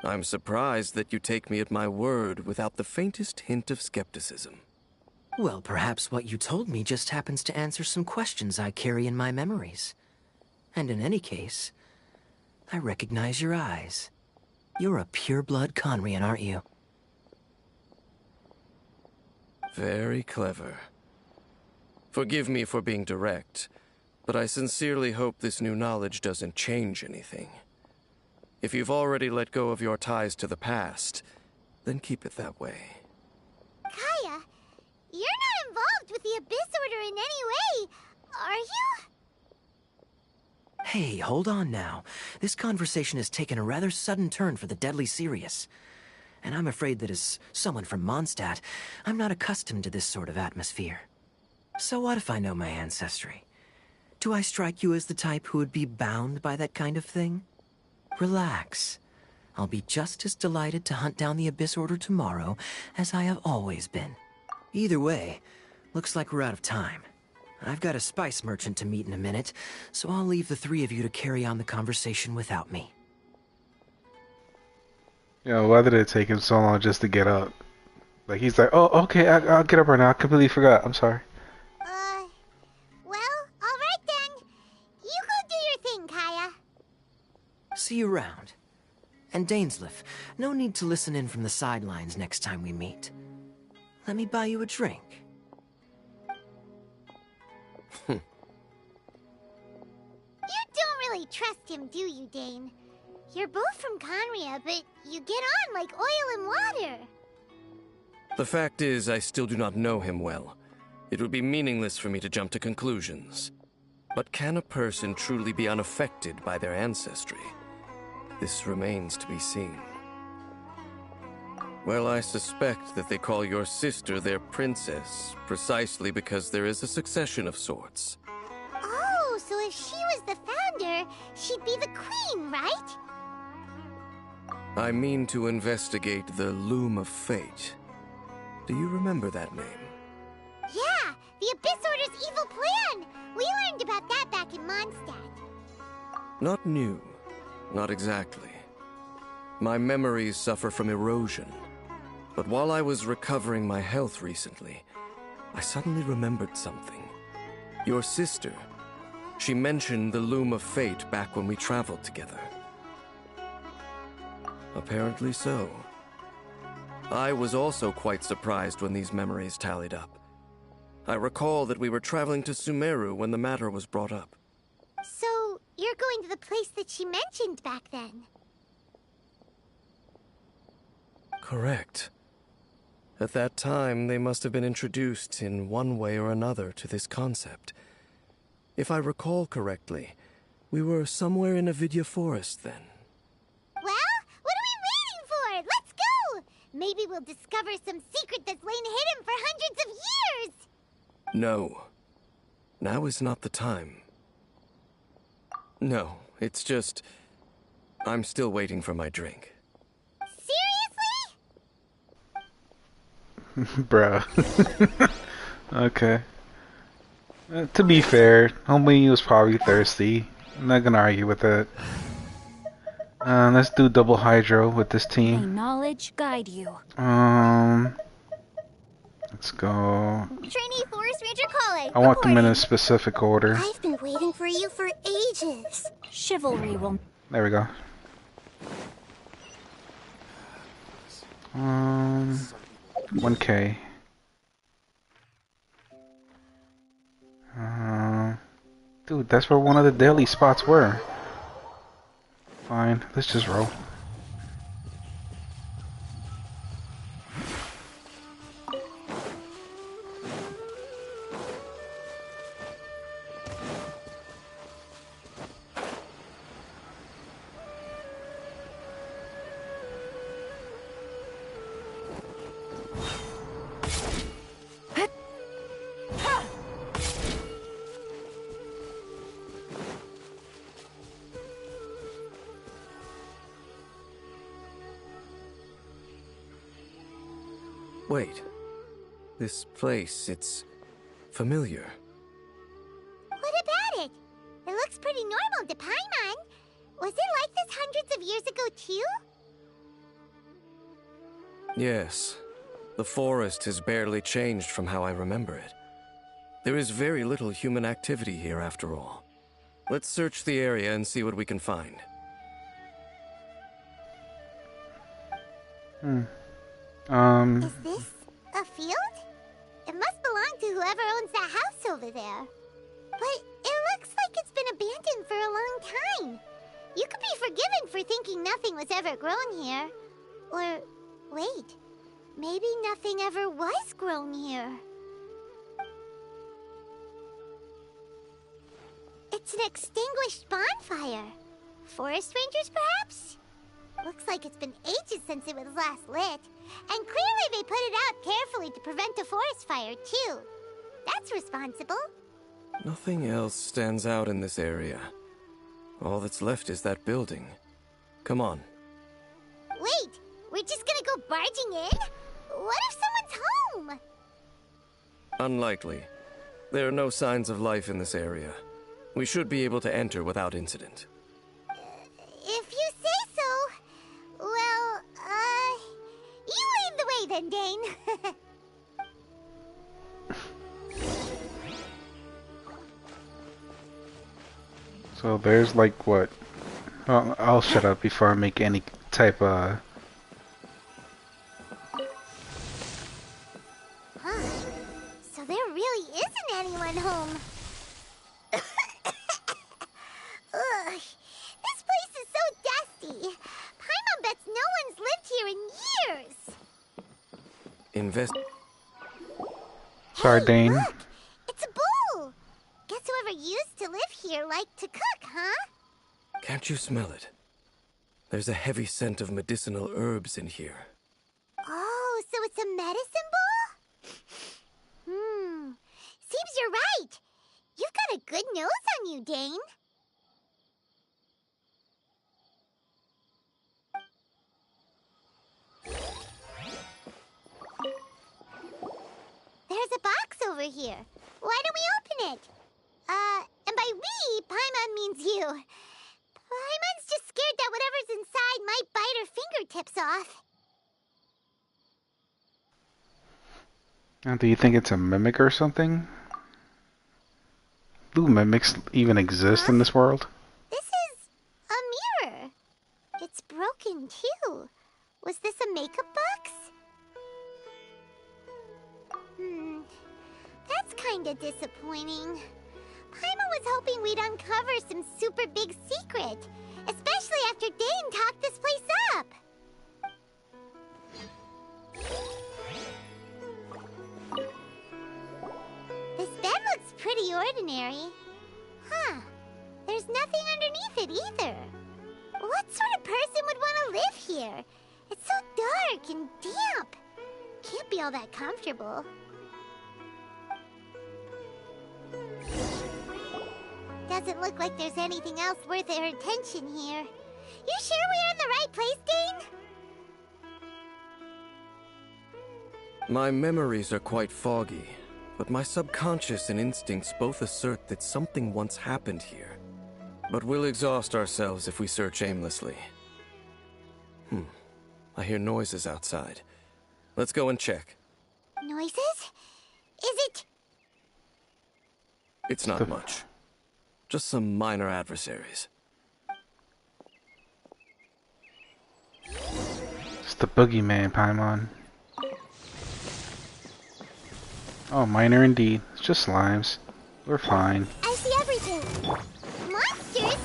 I'm surprised that you take me at my word without the faintest hint of skepticism. Well, perhaps what you told me just happens to answer some questions I carry in my memories. And in any case, I recognize your eyes. You're a pure-blood Conrian, aren't you? Very clever. Forgive me for being direct, but I sincerely hope this new knowledge doesn't change anything. If you've already let go of your ties to the past, then keep it that way. Kaya, you're not involved with the Abyss Order in any way, are you? Hey, hold on now. This conversation has taken a rather sudden turn for the deadly serious. And I'm afraid that as someone from Mondstadt, I'm not accustomed to this sort of atmosphere. So what if I know my ancestry? Do I strike you as the type who would be bound by that kind of thing? Relax. I'll be just as delighted to hunt down the Abyss Order tomorrow as I have always been. Either way, looks like we're out of time. I've got a spice merchant to meet in a minute, so I'll leave the three of you to carry on the conversation without me. Yo, why did it take him so long just to get up? Like, he's like, oh, okay, I'll get up right now. I completely forgot. I'm sorry. Well, alright then. You go do your thing, Kaya. See you around. And Dainsliff, no need to listen in from the sidelines next time we meet. Let me buy you a drink. You don't really trust him, do you, Dane? You're both from Conria, but you get on like oil and water. The fact is, I still do not know him well. It would be meaningless for me to jump to conclusions. But can a person truly be unaffected by their ancestry? This remains to be seen. Well, I suspect that they call your sister their princess precisely because there is a succession of sorts. Oh, so if she was the founder, she'd be the queen, right? I mean to investigate the Loom of Fate. Do you remember that name? Yeah, the Abyss Order's evil plan! We learned about that back in Mondstadt. Not new. Not exactly. My memories suffer from erosion. But while I was recovering my health recently, I suddenly remembered something. Your sister. She mentioned the Loom of Fate back when we traveled together. Apparently so. I was also quite surprised when these memories tallied up. I recall that we were traveling to Sumeru when the matter was brought up. So, you're going to the place that she mentioned back then? Correct. At that time, they must have been introduced in one way or another to this concept. If I recall correctly, we were somewhere in Avidya Forest then. Well, what are we waiting for? Let's go! Maybe we'll discover some secret that's lain hidden for hundreds of years! No. Now is not the time. No, it's just... I'm still waiting for my drink. Seriously? Bruh. Okay. To be fair, homie was probably thirsty. I'm not gonna argue with that. Let's do double hydro with this May team. knowledge guide you. Let's go. Trainee Forest Ranger calling. I want them in a Reporting. specific order. I've been waiting for you for ages. Chivalry will. There we go. 1K. Dude, that's where one of the daily spots were. Fine, let's just roll. Wait. This place, it's familiar. What about it? It looks pretty normal to Paimon. Was it like this hundreds of years ago, too? Yes. The forest has barely changed from how I remember it. There is very little human activity here after all. Let's search the area and see what we can find. Is this a field? It must belong to whoever owns that house over there. But it looks like it's been abandoned for a long time. You could be forgiven for thinking nothing was ever grown here. Or, wait, maybe nothing ever was grown here. It's an extinguished bonfire. Forest rangers, perhaps? Looks like it's been ages since it was last lit. And clearly they put it out carefully to prevent a forest fire, too. That's responsible. Nothing else stands out in this area. All that's left is that building. Come on. Wait, we're just gonna go barging in? What if someone's home? Unlikely. There are no signs of life in this area. We should be able to enter without incident. If you say so. Well, you lead the way then, Dane. So there's like what? I'll shut up before I make any type of... Huh. So there really isn't anyone home. Ugh. This place is so dusty. Paimon bets no one's lived here in years. Sorry, Hey, Dane. look! It's a bull! Guess whoever used to live here liked to cook, huh? Can't you smell it? There's a heavy scent of medicinal herbs in here. Oh, so it's a medicine ball? Seems you're right. You've got a good nose on you, Dane. There's a box over here. Why don't we open it? And by we, Paimon means you. Paimon's just scared that whatever's inside might bite her fingertips off. Now, do you think it's a mimic or something? Do mimics even exist in this world? This is a mirror. It's broken, too. Was this a makeup box? That's kinda disappointing. Paimon was hoping we'd uncover some super big secret, especially after Dane talked this place up. This bed looks pretty ordinary. Huh. There's nothing underneath it either. What sort of person would want to live here? It's so dark and damp. Can't be all that comfortable. Doesn't look like there's anything else worth our attention here. You sure we're in the right place, Dane? My memories are quite foggy, but my subconscious and instincts both assert that something once happened here. But we'll exhaust ourselves if we search aimlessly. I hear noises outside. Let's go and check. Noises? Is it? It's not much. Just some minor adversaries. It's the boogeyman, Paimon. Oh, minor indeed. It's just slimes. We're fine. I see everything. Monsters?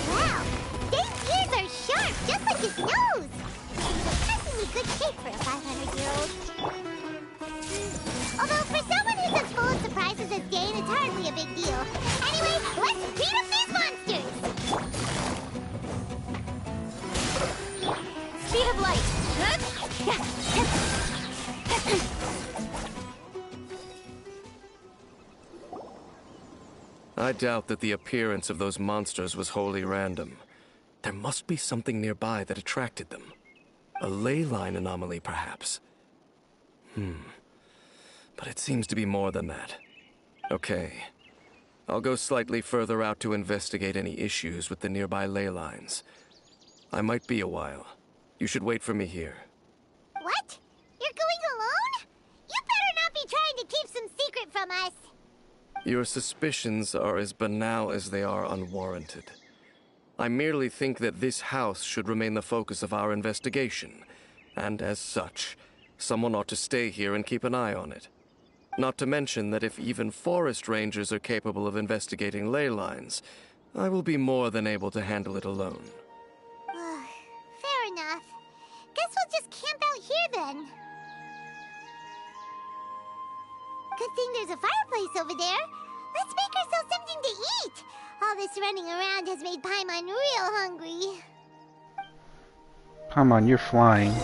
Wow, Dane's ears are sharp, just like his nose. Surprisingly good shape for a 500-year-old. Although for someone who's as full of surprises as Dane, it's hardly a big deal. Anyway, let's beat up these monsters! Speed of light! I doubt that the appearance of those monsters was wholly random. There must be something nearby that attracted them. A ley line anomaly, perhaps. But it seems to be more than that. Okay. I'll go slightly further out to investigate any issues with the nearby ley lines. I might be a while. You should wait for me here. What? You're going alone? You better not be trying to keep some secret from us. Your suspicions are as banal as they are unwarranted. I merely think that this house should remain the focus of our investigation, and as such, someone ought to stay here and keep an eye on it. Not to mention that if even forest rangers are capable of investigating ley lines, I will be more than able to handle it alone. Fair enough. Guess we'll just camp out here then. Good thing there's a fireplace over there. Let's make ourselves something to eat. All this running around has made Paimon real hungry. Paimon, you're flying.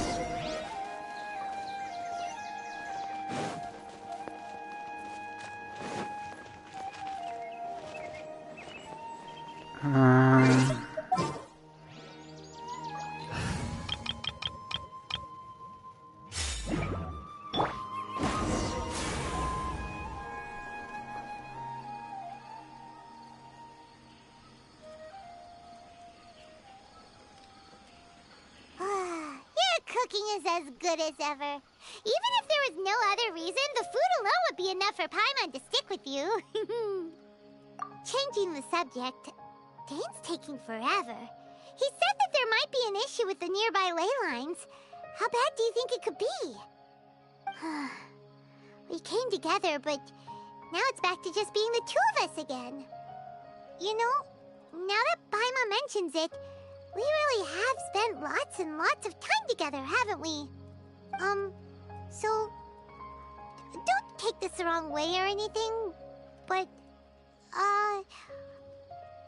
Your cooking is as good as ever. Even if there was no other reason, the food alone would be enough for Paimon to stick with you. Changing the subject, Dane's taking forever. He said that there might be an issue with the nearby ley lines. How bad do you think it could be? We came together, but now it's back to just being the two of us again. You know, now that Paimon mentions it, we really have spent lots and lots of time together, haven't we? So, don't take this the wrong way or anything, but,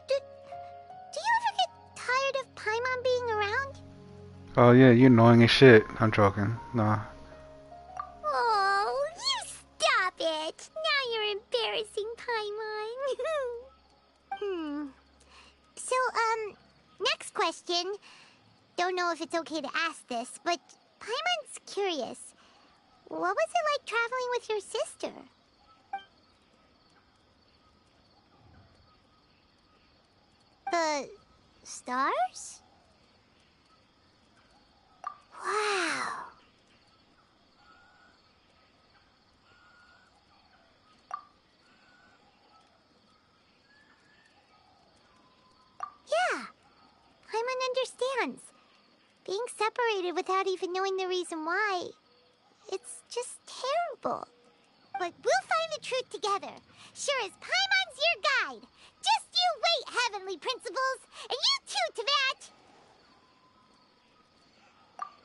do you ever get tired of Paimon being around? Oh yeah, you're annoying as shit. I'm joking. Nah. Oh, you stop it! Now you're embarrassing, Paimon. So, next question. Don't know if it's okay to ask this, but Paimon's curious. What was it like traveling with your sister? The stars? Wow. Yeah, Paimon understands. Being separated without even knowing the reason why, it's just terrible. But we'll find the truth together. Sure as Paimon's your guide. Just you wait, Heavenly Principles! And you too, Tavat!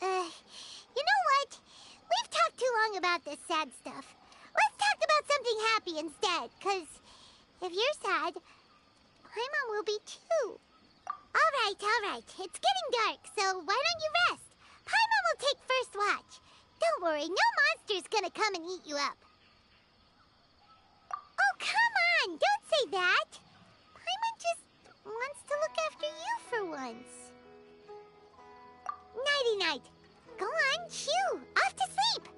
You know what? We've talked too long about this sad stuff. Let's talk about something happy instead, 'cause if you're sad, Paimon will be too. Alright. It's getting dark, so why don't you rest? Paimon will take first watch. Don't worry, no monster's gonna come and eat you up. Oh, come on! Don't say that! Paimon just wants to look after you for once. Nighty-night. Go on, shoo! Off to sleep!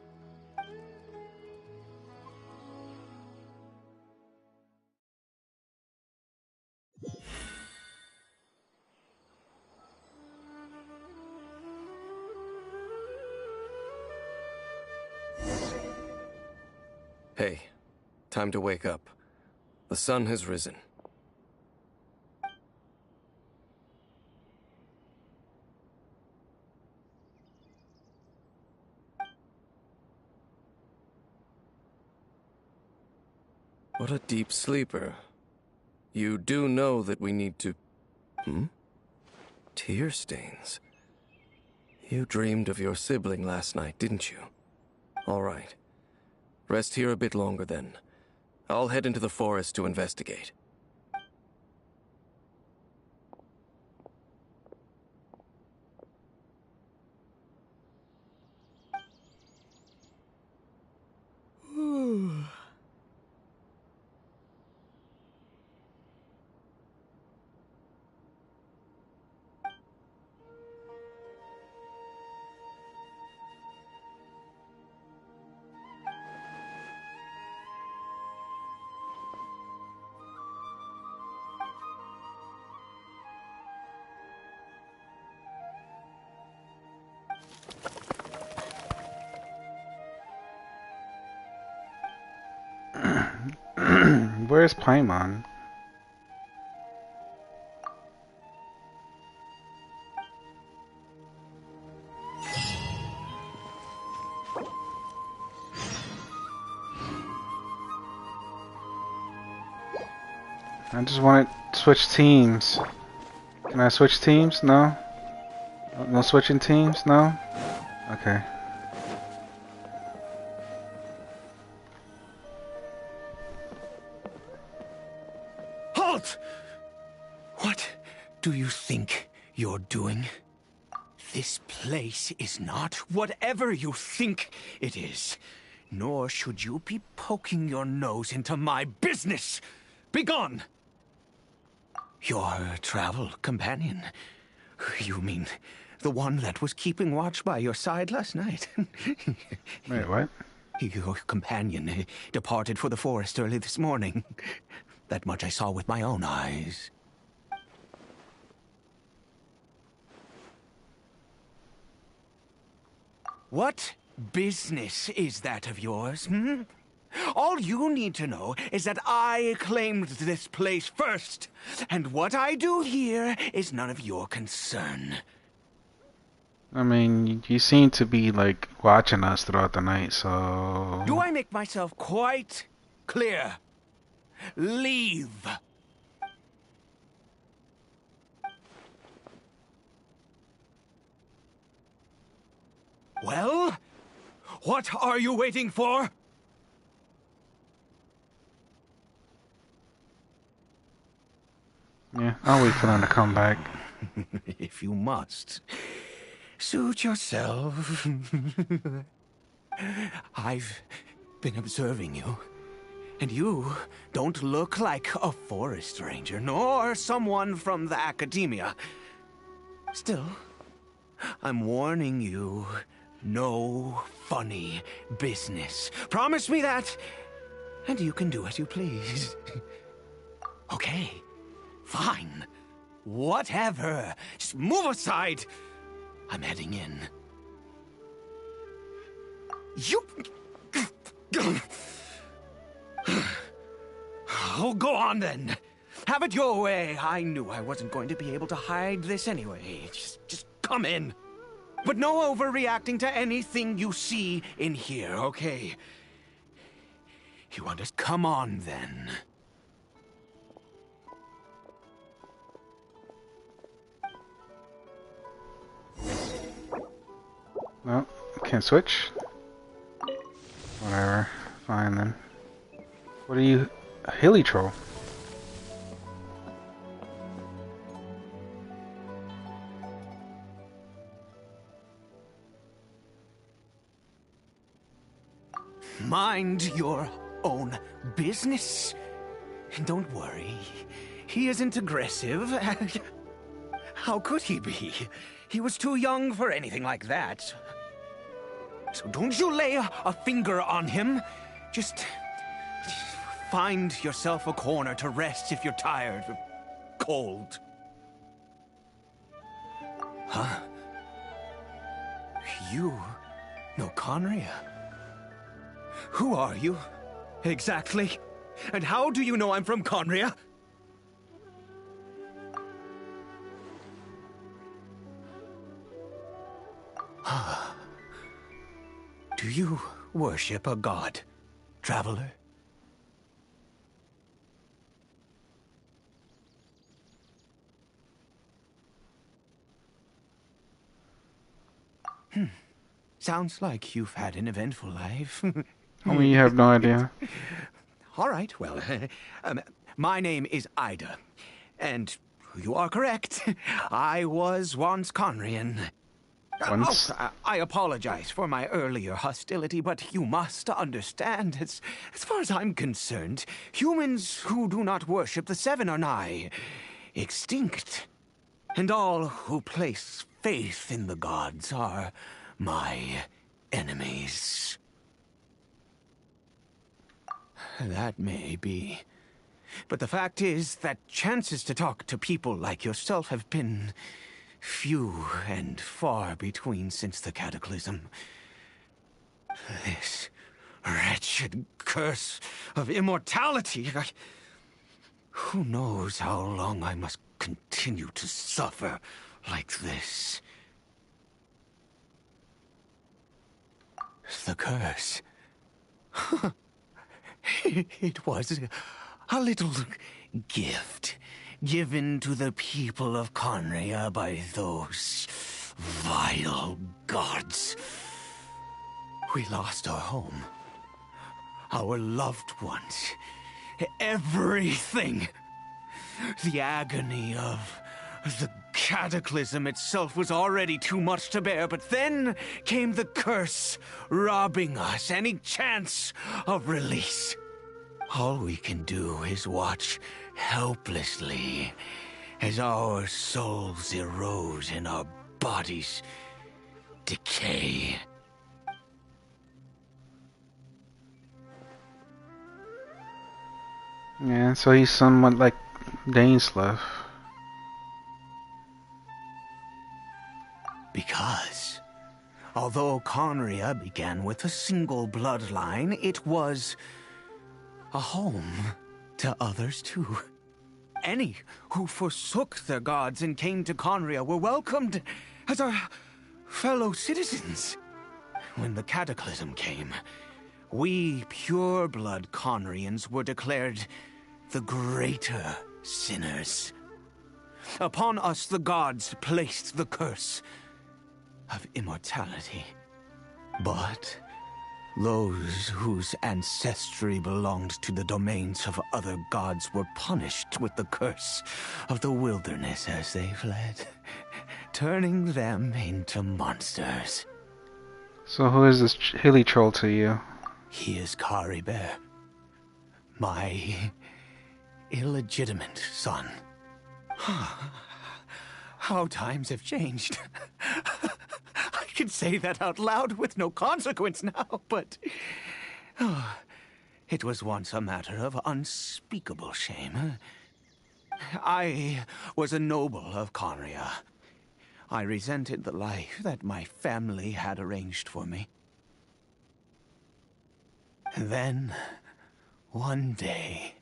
Hey, time to wake up. The sun has risen. What a deep sleeper. You do know that we need to... Tear stains. You dreamed of your sibling last night, didn't you? All right. Rest here a bit longer then. I'll head into the forest to investigate. Where's Paimon? I just want to switch teams. Can I switch teams? No? No switching teams? No? Okay. Halt! What do you think you're doing? This place is not whatever you think it is. Nor should you be poking your nose into my business. Begone! Your travel companion. You mean the one that was keeping watch by your side last night? Wait, what? Your companion departed for the forest early this morning. That much I saw with my own eyes. What business is that of yours, hmm? All you need to know is that I claimed this place first, and what I do here is none of your concern. I mean, you seem to be, like, watching us throughout the night, so... Do I make myself quite clear? Leave! Well, what are you waiting for? Yeah, I'll wait for them to come back. If you must. Suit yourself. I've been observing you, and you don't look like a forest ranger, nor someone from the academia. Still, I'm warning you, no funny business. Promise me that, and you can do as you please. Okay, fine. Whatever. Just move aside. I'm heading in. You... Oh, go on then. Have it your way. I knew I wasn't going to be able to hide this anyway. Just come in. But no overreacting to anything you see in here, okay? You want us? Come on then. No, can't switch. Whatever. Fine then. What are you? A hilly troll? Mind your own business. And don't worry, he isn't aggressive. How could he be? He was too young for anything like that. So don't you lay a finger on him. Just find yourself a corner to rest if you're tired or cold. Huh? You know Conria? Who are you, exactly? And how do you know I'm from Conria? Do you worship a god, traveler? Sounds like you've had an eventful life. I mean, you have no idea. All right, well, my name is Ida, and you are correct. I was once Conrian. Once? I apologize for my earlier hostility, but you must understand, as far as I'm concerned, humans who do not worship the Seven are nigh extinct. And all who place faith in the gods are my enemies. That may be. But the fact is that chances to talk to people like yourself have been few and far between since the cataclysm. This wretched curse of immortality. Who knows how long I must continue to suffer like this? The curse. It was a little gift given to the people of Conria by those vile gods. We lost our home, our loved ones, everything. The agony of the cataclysm itself was already too much to bear, but then came the curse, robbing us any chance of release. All we can do is watch helplessly as our souls erode and our bodies decay. Yeah, so he's somewhat like Dainsleif. Because, although Conria began with a single bloodline, it was a home to others too. Any who forsook their gods and came to Conria were welcomed as our fellow citizens. When the cataclysm came, we pure-blood Conrians were declared the greater sinners. Upon us the gods placed the curse of immortality. But those whose ancestry belonged to the domains of other gods were punished with the curse of the wilderness as they fled turning them into monsters. So who is this hilly troll to you? He is Kari Bear, my illegitimate son. How times have changed. I can say that out loud with no consequence now, but it was once a matter of unspeakable shame. I was a noble of Conria. I resented the life that my family had arranged for me. And then, one day,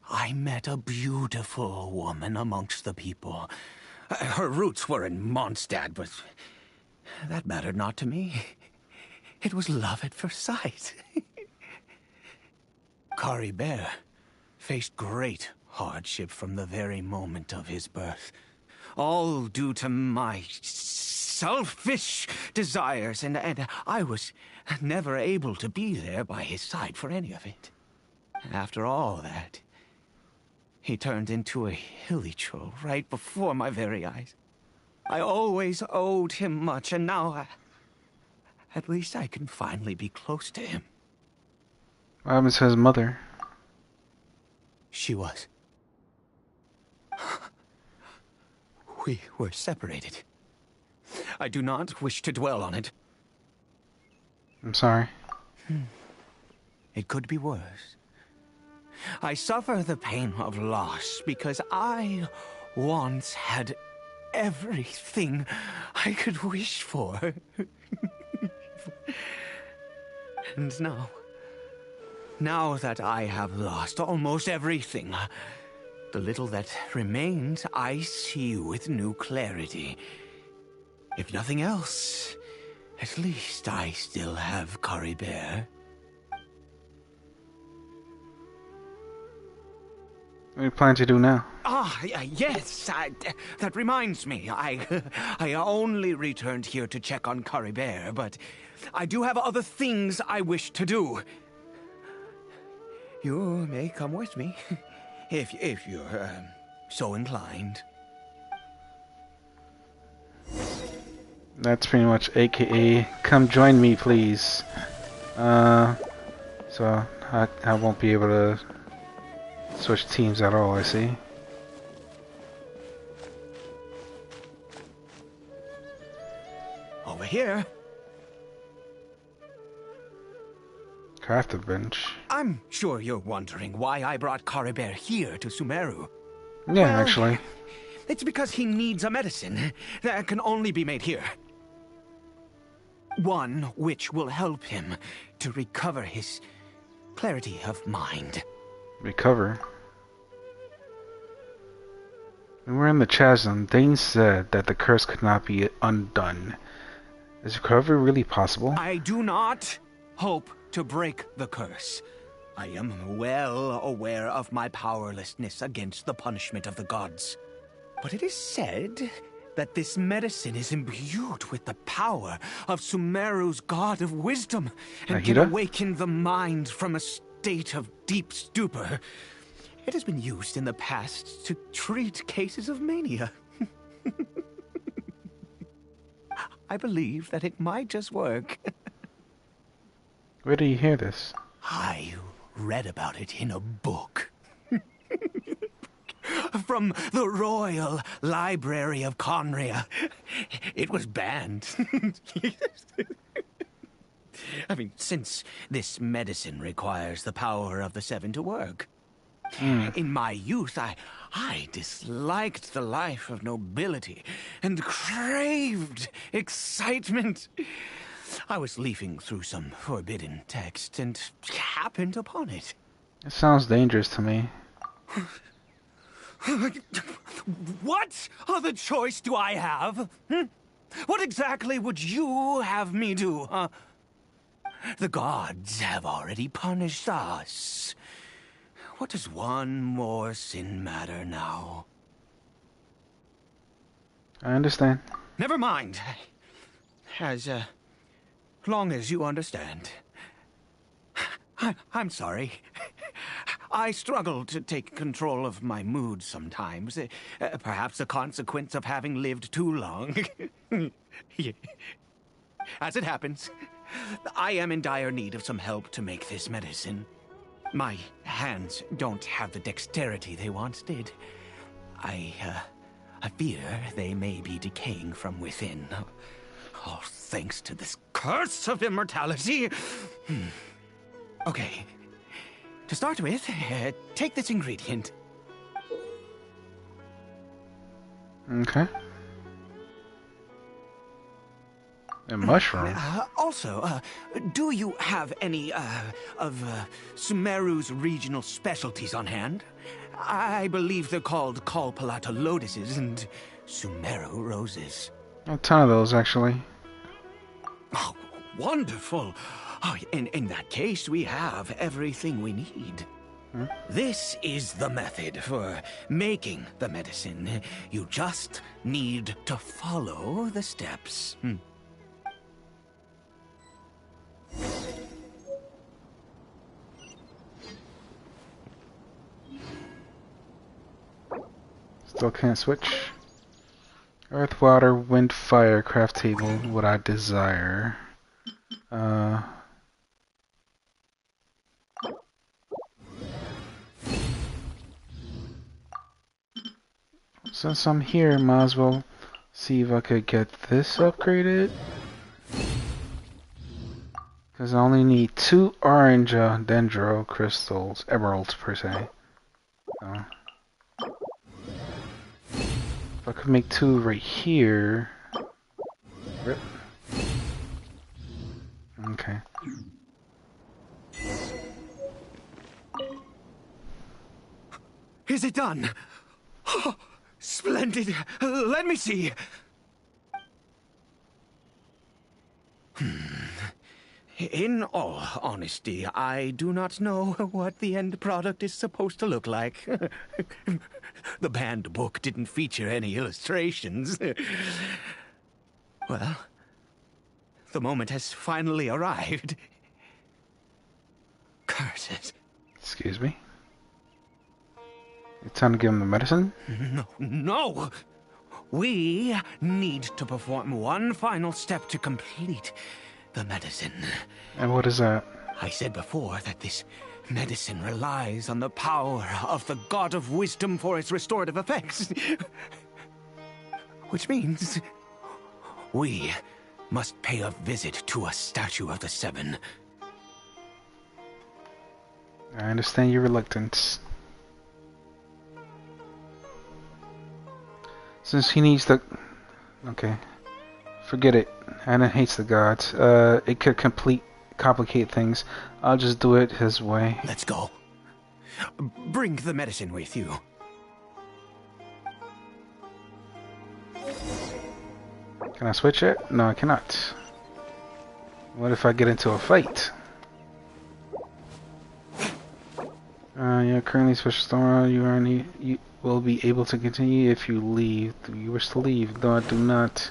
I met a beautiful woman amongst the people. Her roots were in Mondstadt, but that mattered not to me. It was love at first sight. Kari Bear faced great hardship from the very moment of his birth. All due to my selfish desires, and I was never able to be there by his side for any of it. After all that, he turned into a hilly troll right before my very eyes. I always owed him much, and now at least I can finally be close to him. What happened to his mother? She was. We were separated. I do not wish to dwell on it. I'm sorry. It could be worse. I suffer the pain of loss because I once had everything I could wish for. And now that I have lost almost everything, the little that remains I see with new clarity. If nothing else, at least I still have Kari Bear. What do you plan to do now? Yes, that reminds me. I only returned here to check on Kari Bear, but I do have other things I wish to do. You may come with me, if you're so inclined. That's pretty much AKA, come join me please. So I won't be able to switch teams at all, I see. Over here. Crafted bench. I'm sure you're wondering why I brought Kari Bear here to Sumeru. Yeah, Well, actually. It's because he needs a medicine that can only be made here. One which will help him to recover his clarity of mind. Recover? When we were in the chasm, Dane said that the curse could not be undone. Is recovery really possible? I do not hope to break the curse. I am well aware of my powerlessness against the punishment of the gods. But it is said that this medicine is imbued with the power of Sumeru's god of wisdom and can Nahida? awaken the mind from a state of deep stupor. It has been used in the past to treat cases of mania. I believe that it might just work. Where do you hear this? I read about it in a book. From the Royal Library of Conria. It was banned. I mean, since this medicine requires the power of the Seven to work. In my youth, I disliked the life of nobility and craved excitement. I was leafing through some forbidden text and happened upon it. It sounds dangerous to me. What other choice do I have? What exactly would you have me do? The gods have already punished us. What does one more sin matter now? I understand. Never mind. As long as you understand. I'm sorry. I struggle to take control of my mood sometimes. Perhaps a consequence of having lived too long. As it happens, I am in dire need of some help to make this medicine. My hands don't have the dexterity they once did. I fear they may be decaying from within. All thanks to this curse of immortality. Okay. To start with, take this ingredient. Okay. A mushroom. Also, do you have any of Sumeru's regional specialties on hand? I believe they're called Kalpalata lotuses and Sumeru roses. A ton of those, actually. Oh, wonderful. Oh, in that case, we have everything we need. This is the method for making the medicine. You just need to follow the steps. Still can't switch. Earth, water, wind, fire, craft table, what I desire. Since I'm here, might as well see if I could get this upgraded. Because I only need 2 orange dendro crystals, emeralds per se. So. If I could make 2 right here. Rip. Okay. Is it done? Oh, splendid. Let me see. In all honesty, I do not know what the end product is supposed to look like. The banned book didn't feature any illustrations. Well, the moment has finally arrived. Curses. Excuse me? It's time to give him the medicine? No! We need to perform one final step to complete the medicine. And what is that? I said before that this medicine relies on the power of the God of Wisdom for its restorative effects. Which means we must pay a visit to a statue of the Seven. I understand your reluctance. Since he needs the... Okay. Forget it. Anna hates the gods. It could complicate things. I'll just do it his way. Let's go. Bring the medicine with you. Can I switch it? No, I cannot. What if I get into a fight? You're currently special store. You will be able to continue if you leave. You wish to leave, though I do not.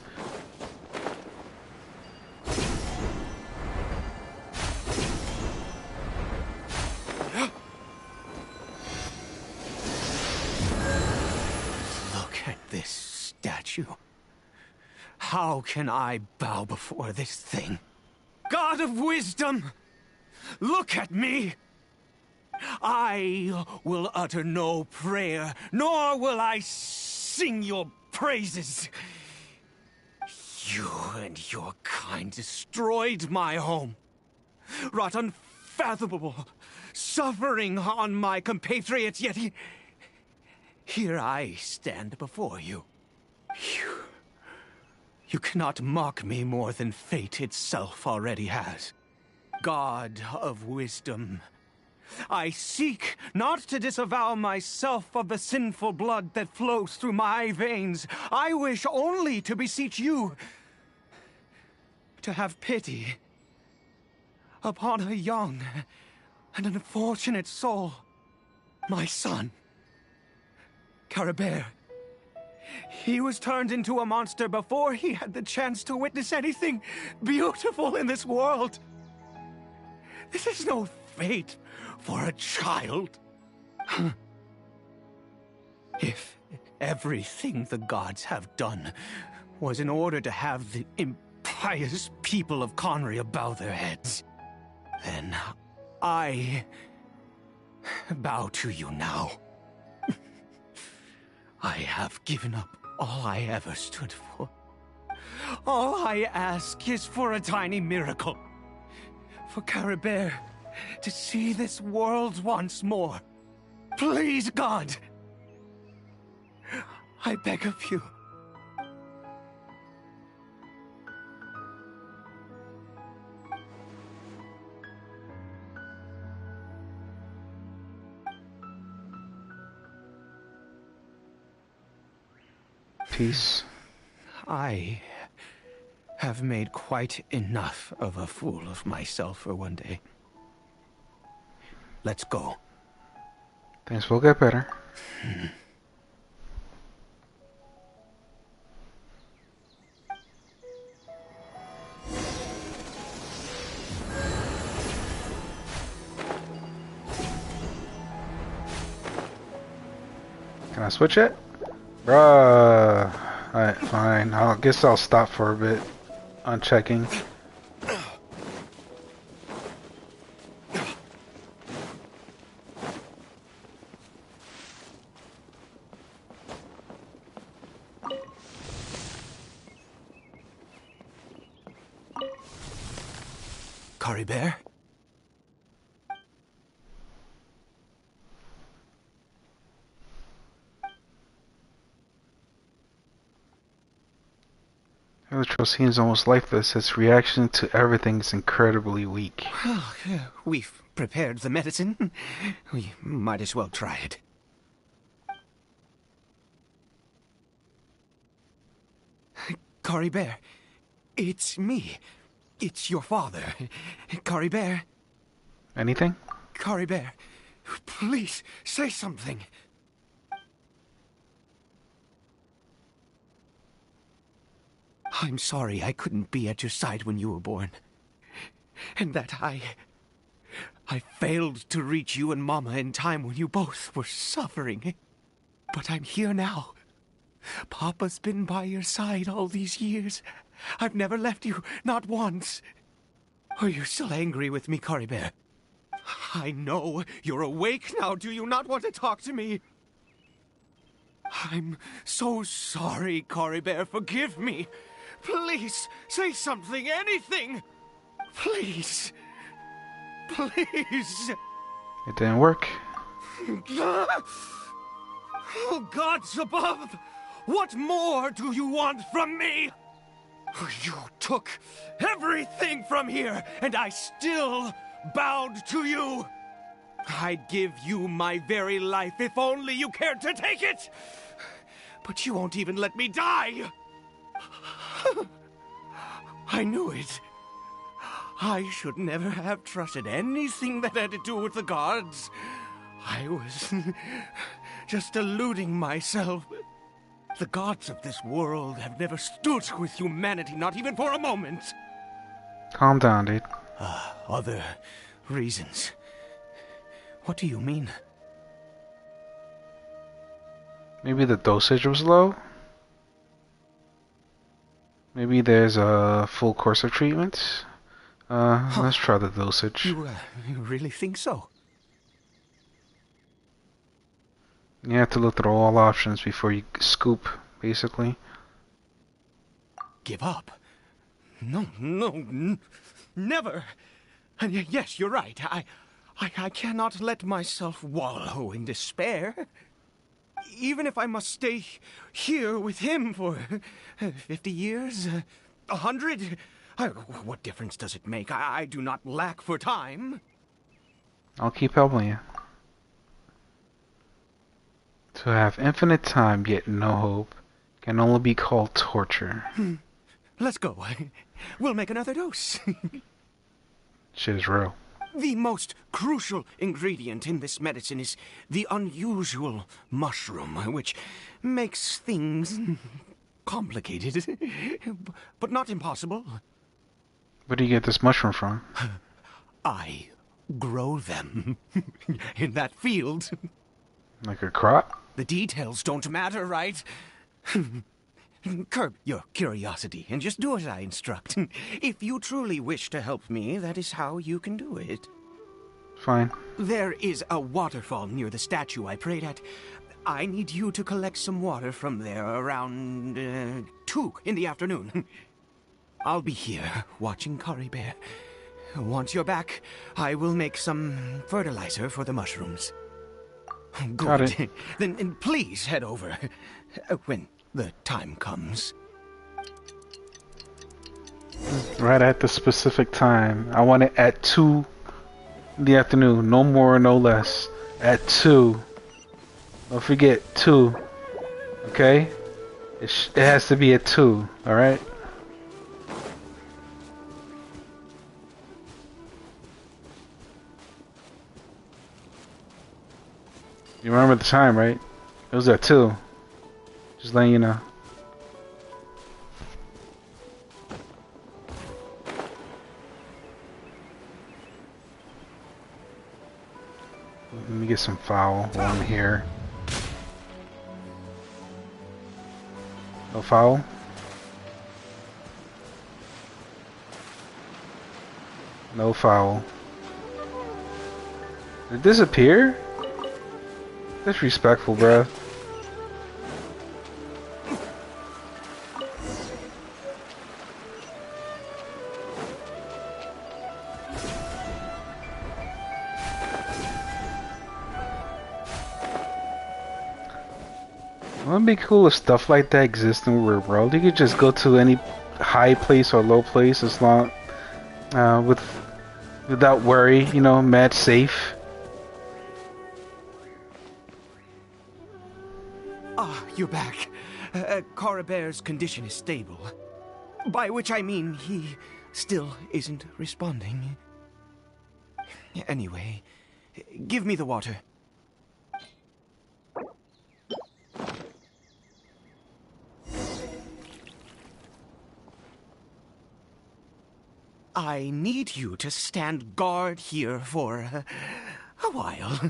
Look at this statue. How can I bow before this thing? God of Wisdom! Look at me! I will utter no prayer, nor will I sing your praises. You and your kind destroyed my home, wrought unfathomable suffering on my compatriots, yet here I stand before you. You cannot mock me more than fate itself already has. God of Wisdom, I seek not to disavow myself of the sinful blood that flows through my veins. I wish only to beseech you to have pity upon a young and unfortunate soul, my son, Carabert. He was turned into a monster before he had the chance to witness anything beautiful in this world. This is no fate for a child. If everything the gods have done was in order to have the impious people of Conria bow their heads, then I bow to you now. I have given up all I ever stood for. All I ask is for a tiny miracle. For Caribert to see this world once more. Please, God! I beg of you. Peace. I have made quite enough of a fool of myself for one day. Let's go. Things will get better. Can I switch it? Bruh. Alright, fine. I guess I'll stop for a bit on checking. Caribert? Electro seems almost lifeless. Its reaction to everything is incredibly weak. We've prepared the medicine. We might as well try it. Caribert, it's me. It's your father. Caribert. Anything? Caribert, please say something. I'm sorry I couldn't be at your side when you were born. And that I failed to reach you and Mama in time when you both were suffering. But I'm here now. Papa's been by your side all these years. I've never left you, not once. Are you still angry with me, Caribert? I know you're awake now. Do you not want to talk to me? I'm so sorry, Caribert. Forgive me. Please, say something, anything. Please. Please. It didn't work. Oh, gods above! What more do you want from me? You took everything from here, and I still bowed to you. I'd give you my very life if only you cared to take it. But you won't even let me die. I knew it. I should never have trusted anything that had to do with the gods. I was just deluding myself. The gods of this world have never stood with humanity, not even for a moment. Calm down, dude. Other reasons. What do you mean? Maybe the dosage was low? Maybe there's a full course of treatment? Let's try the dosage. You really think so? You have to look through all options before you scoop, basically. Give up? No, never. And yes, you're right. I cannot let myself wallow in despair. Even if I must stay here with him for 50 years, 100, what difference does it make? I do not lack for time. I'll keep helping you. To have infinite time yet no hope can only be called torture. Let's go. We'll make another dose. Shit is real. The most crucial ingredient in this medicine is the unusual mushroom, which makes things complicated, but not impossible. Where do you get this mushroom from? I grow them in that field. Like a crop? The details don't matter, right? Curb your curiosity and just do as I instruct. If you truly wish to help me, that is how you can do it. Fine. There is a waterfall near the statue I prayed at. I need you to collect some water from there around 2 in the afternoon. I'll be here watching Kari Bear. Once you're back, I will make some fertilizer for the mushrooms. Good. Got it. Then please head over when the time comes. Right at the specific time. I want it at 2 in the afternoon. No more, no less. At 2. Don't forget 2. Okay? It has to be at 2. Alright? You remember the time, right? It was at 2. Just letting you know. Let me get some foul while I'm here. No foul? No foul. Did it disappear? Disrespectful, bruh. Wouldn't it be cool if stuff like that exists in the real world? You could just go to any high place or low place as long, without worry, you know, mad safe. You're back. Carabear's condition is stable. By which I mean he still isn't responding. Anyway, give me the water. I need you to stand guard here for a while.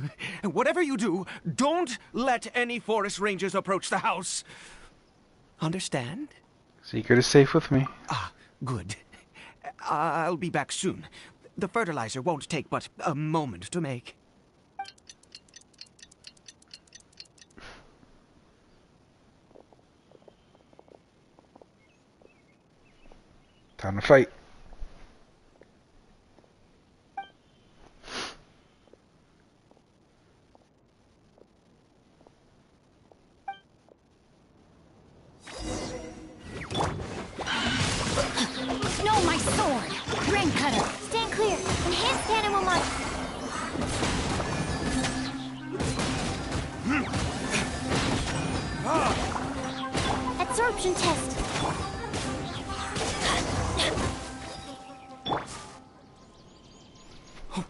Whatever you do, don't let any forest rangers approach the house. Understand? Secret is safe with me. Good. I'll be back soon. The fertilizer won't take but a moment to make. Time to fight. No, my sword! Rain cutter! Stand clear. Enhanced animal monster. Absorption test.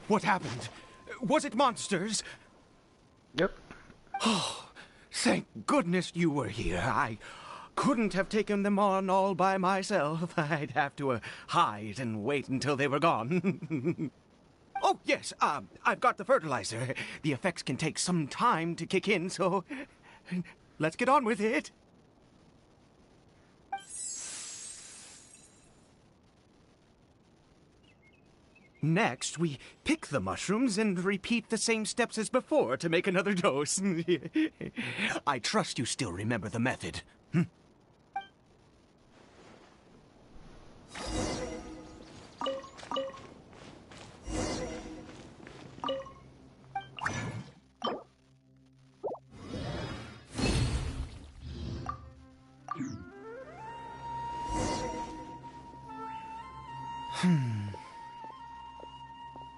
What happened? Was it monsters? Yep. Oh, thank goodness you were here. I couldn't have taken them on all by myself. I'd have to hide and wait until they were gone. Oh, yes, I've got the fertilizer. The effects can take some time to kick in, so let's get on with it. Next, we pick the mushrooms and repeat the same steps as before to make another dose. I trust you still remember the method.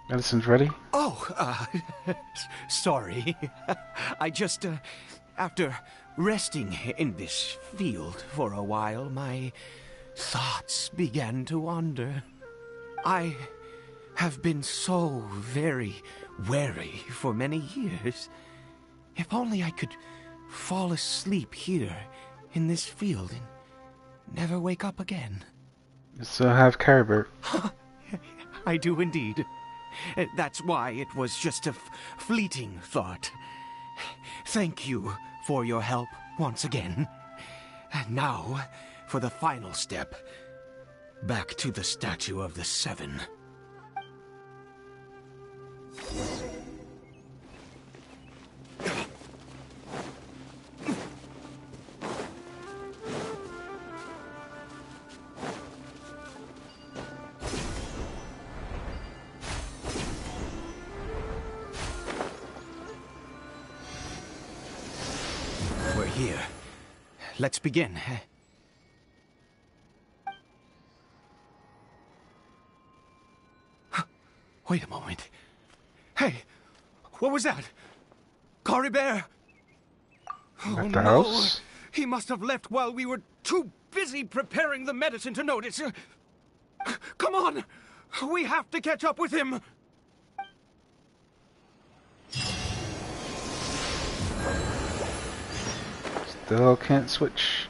Medicine's ready? Oh, sorry. I just, after resting in this field for a while, my thoughts began to wander. I have been so very wary for many years. If only I could fall asleep here in this field and never wake up again. You still have Caribert. I do indeed. That's why it was just a fleeting thought. thank you for your help once again. And now, for the final step. Back to the Statue of the Seven. We're here. Let's begin. Wait a moment. Hey, what was that? Cory Bear? At the house? He must have left while we were too busy preparing the medicine to notice. Come on! We have to catch up with him! Still can't switch.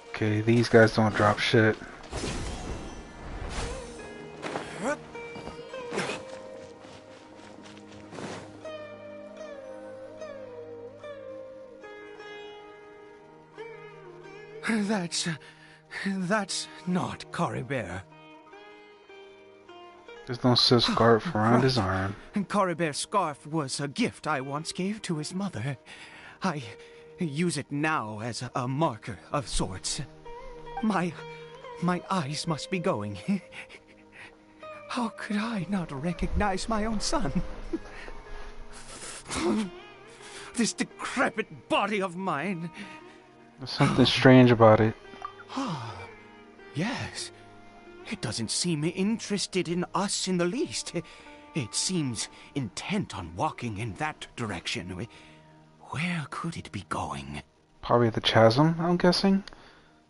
Okay, these guys don't drop shit. That's not Cory Bear. There's no silk scarf around his arm. Cory Bear's scarf was a gift I once gave to his mother. I use it now as a marker of sorts. My eyes must be going. How could I not recognize my own son? This decrepit body of mine. There's something strange about it. Yes. It doesn't seem interested in us in the least. It seems intent on walking in that direction. Where could it be going? Probably the chasm, I'm guessing.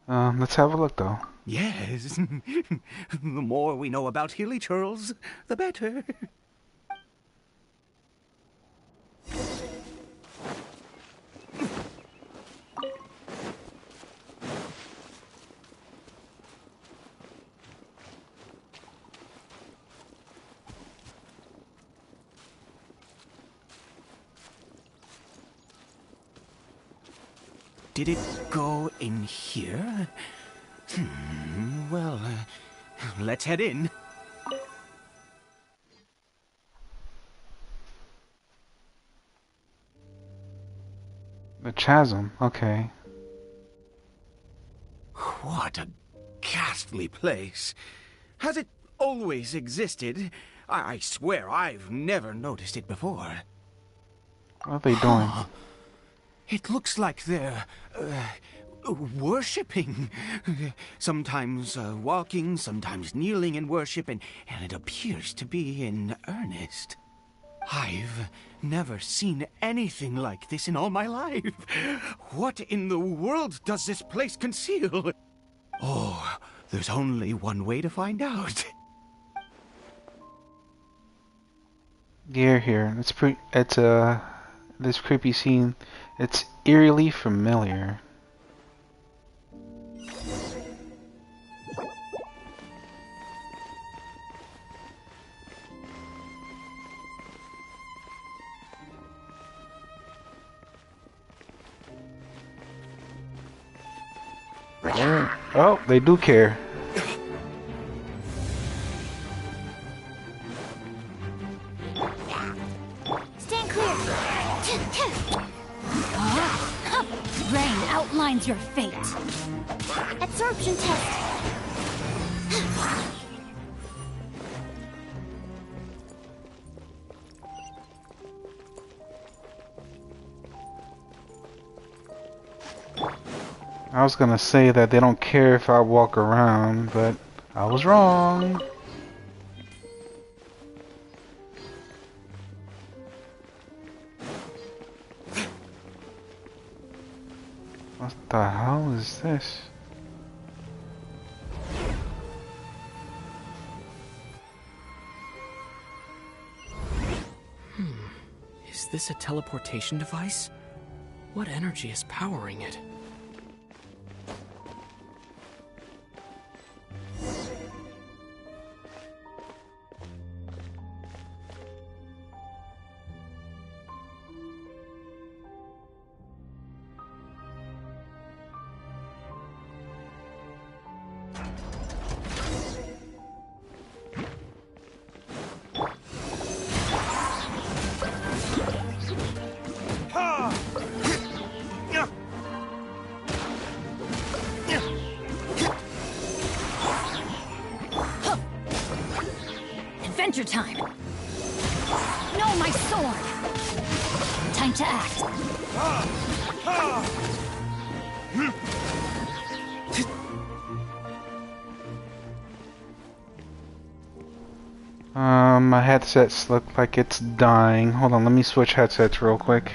Let's have a look, though. Yes. The more we know about Hilly Churls, the better. Did it go in here? Well, let's head in. The chasm, okay. What a ghastly place. Has it always existed? I swear I've never noticed it before. What are they doing? It looks like they're worshipping. Sometimes walking, sometimes kneeling in worship, and it appears to be in earnest. I've never seen anything like this in all my life. What in the world does this place conceal? Oh, there's only one way to find out. Here. It's this creepy scene. It's eerily familiar. Oh, they do care. Stand clear. Rain outlines your fate. Absorption test. I was gonna say that they don't care if I walk around, but I was wrong. What the hell is this? Is this a teleportation device? What energy is powering it? Adventure time! No, my sword! Time to act. My headsets look like it's dying. Hold on, let me switch headsets real quick.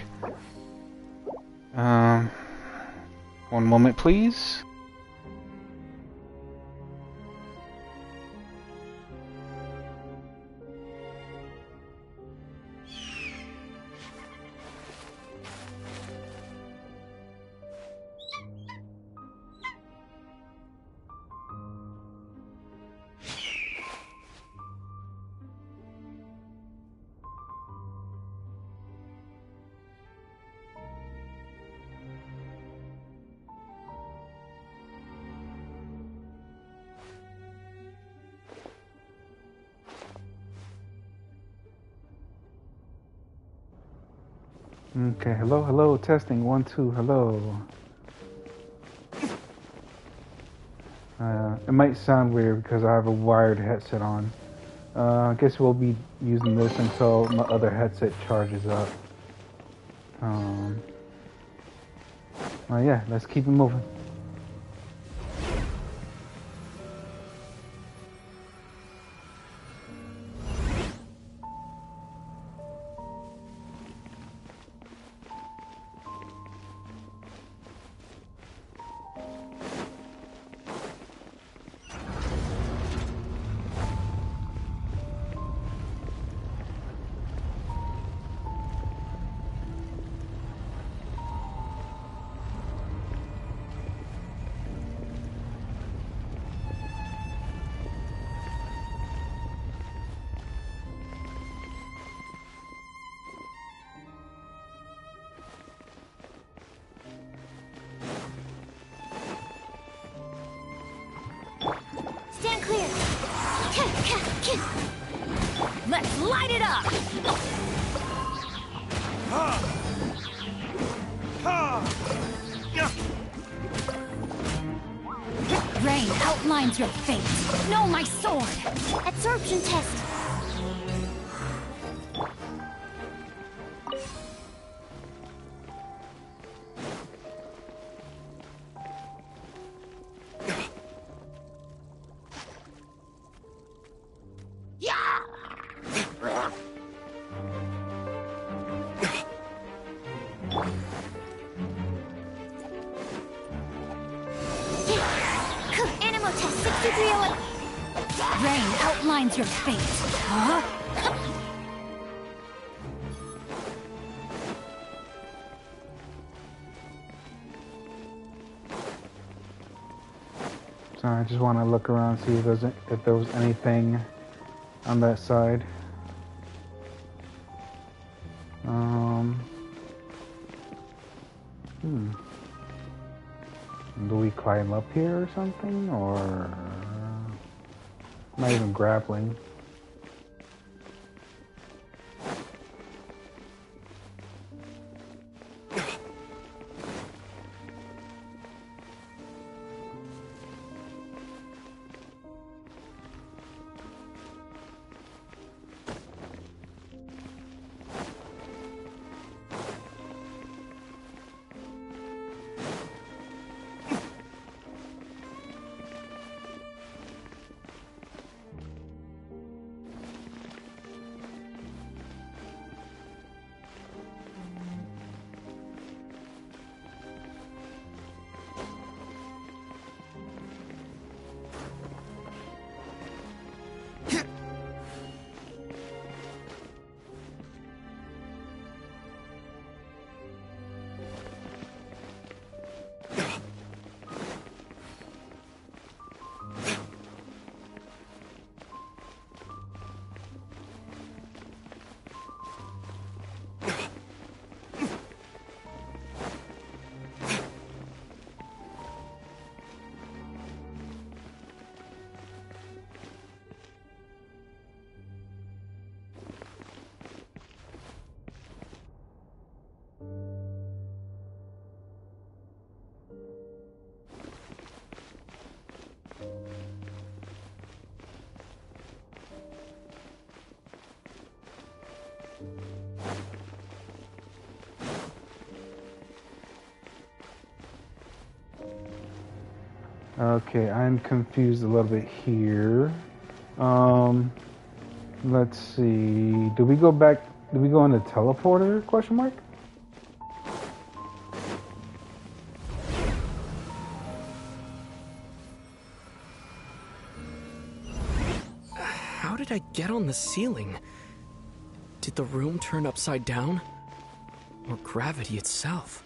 One moment, please. Okay, hello, hello, testing, 1, 2, hello. It might sound weird because I have a wired headset on. I guess we'll be using this until my other headset charges up. Yeah, let's keep it moving. Stand clear! Let's light it up! Rain outlines your fate. Know my sword! Absorption test. Animal test 6301. Rain outlines your fate. Huh? So I just want to look around, see if there was anything on that side. Do we climb up here or something, or not even grappling? Okay, I'm confused a little bit here. Let's see. Do we go back? Do we go in the teleporter? Question mark. How did I get on the ceiling? Did the room turn upside down? Or gravity itself?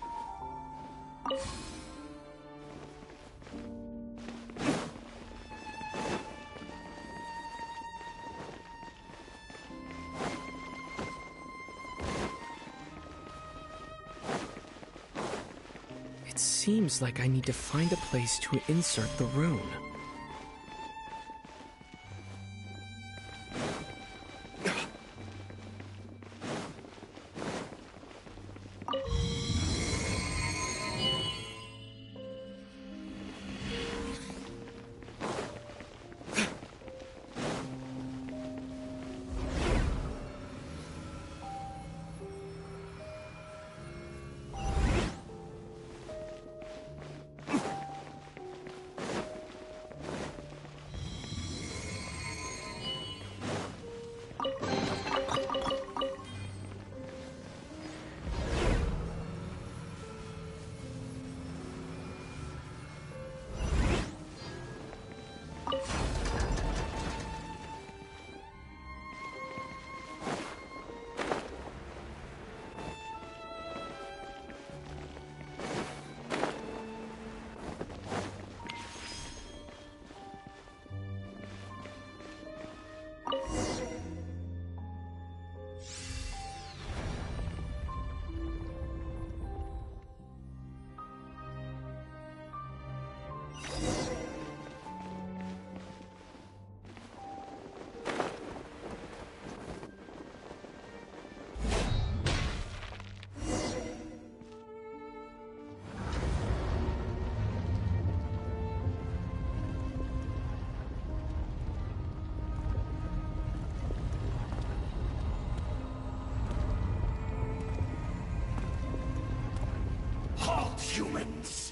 It seems like I need to find a place to insert the rune. Humans,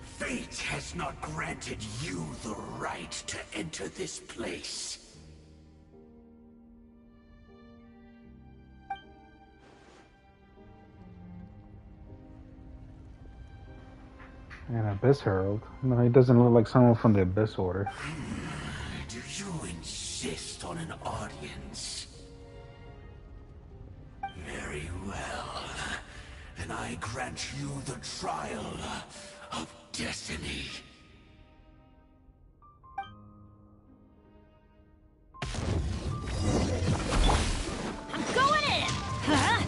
fate has not granted you the right to enter this place. An Abyss Herald? No, he doesn't look like someone from the Abyss Order. Do you insist on an audience? Very well. Then I grant you the trial of destiny. I'm going in! Huh?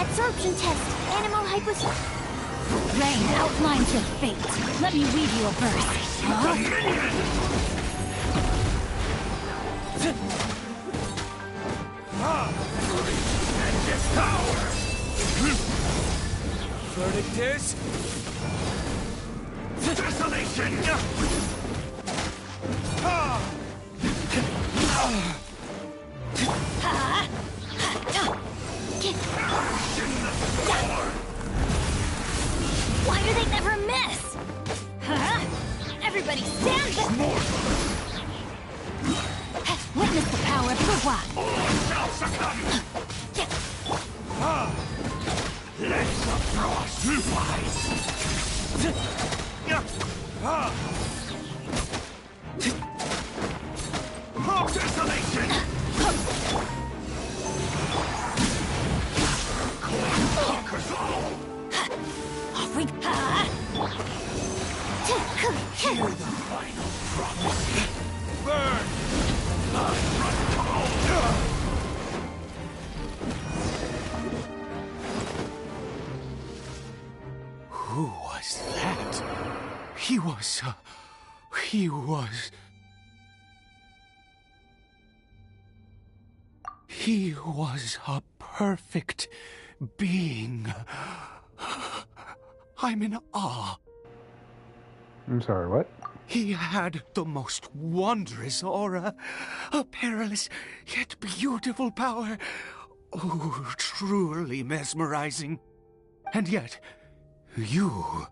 Absorption test. Animal hypos... Rain outlines your fate. Let me weave you a verse. Huh? And this power! Verdict is... Desolation! Why do they never miss? Huh? Everybody stand back! Witness the power of Purwa! Let the frost fly! Desolation! Conquers all! We... Hear the final prophecy. Burn! Who was that? He was a perfect being. I'm in awe. I'm sorry, what? He had the most wondrous aura, a perilous yet beautiful power. Oh, truly mesmerizing. And yet, you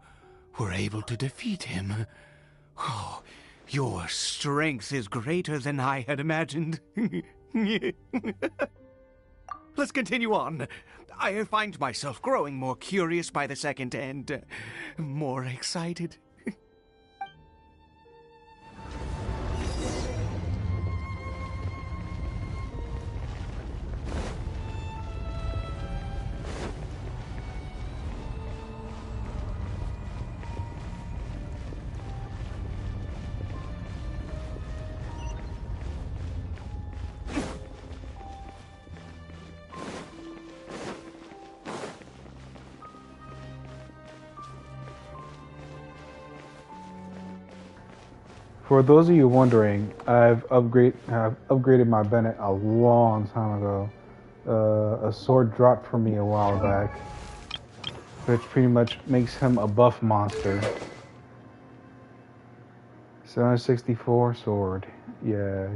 were able to defeat him. Oh, your strength is greater than I had imagined. Let's continue on. I find myself growing more curious by the second and more excited. For those of you wondering, I've upgraded my Bennett a long time ago. A sword dropped from me a while back, which pretty much makes him a buff monster. 764 sword. Yeah,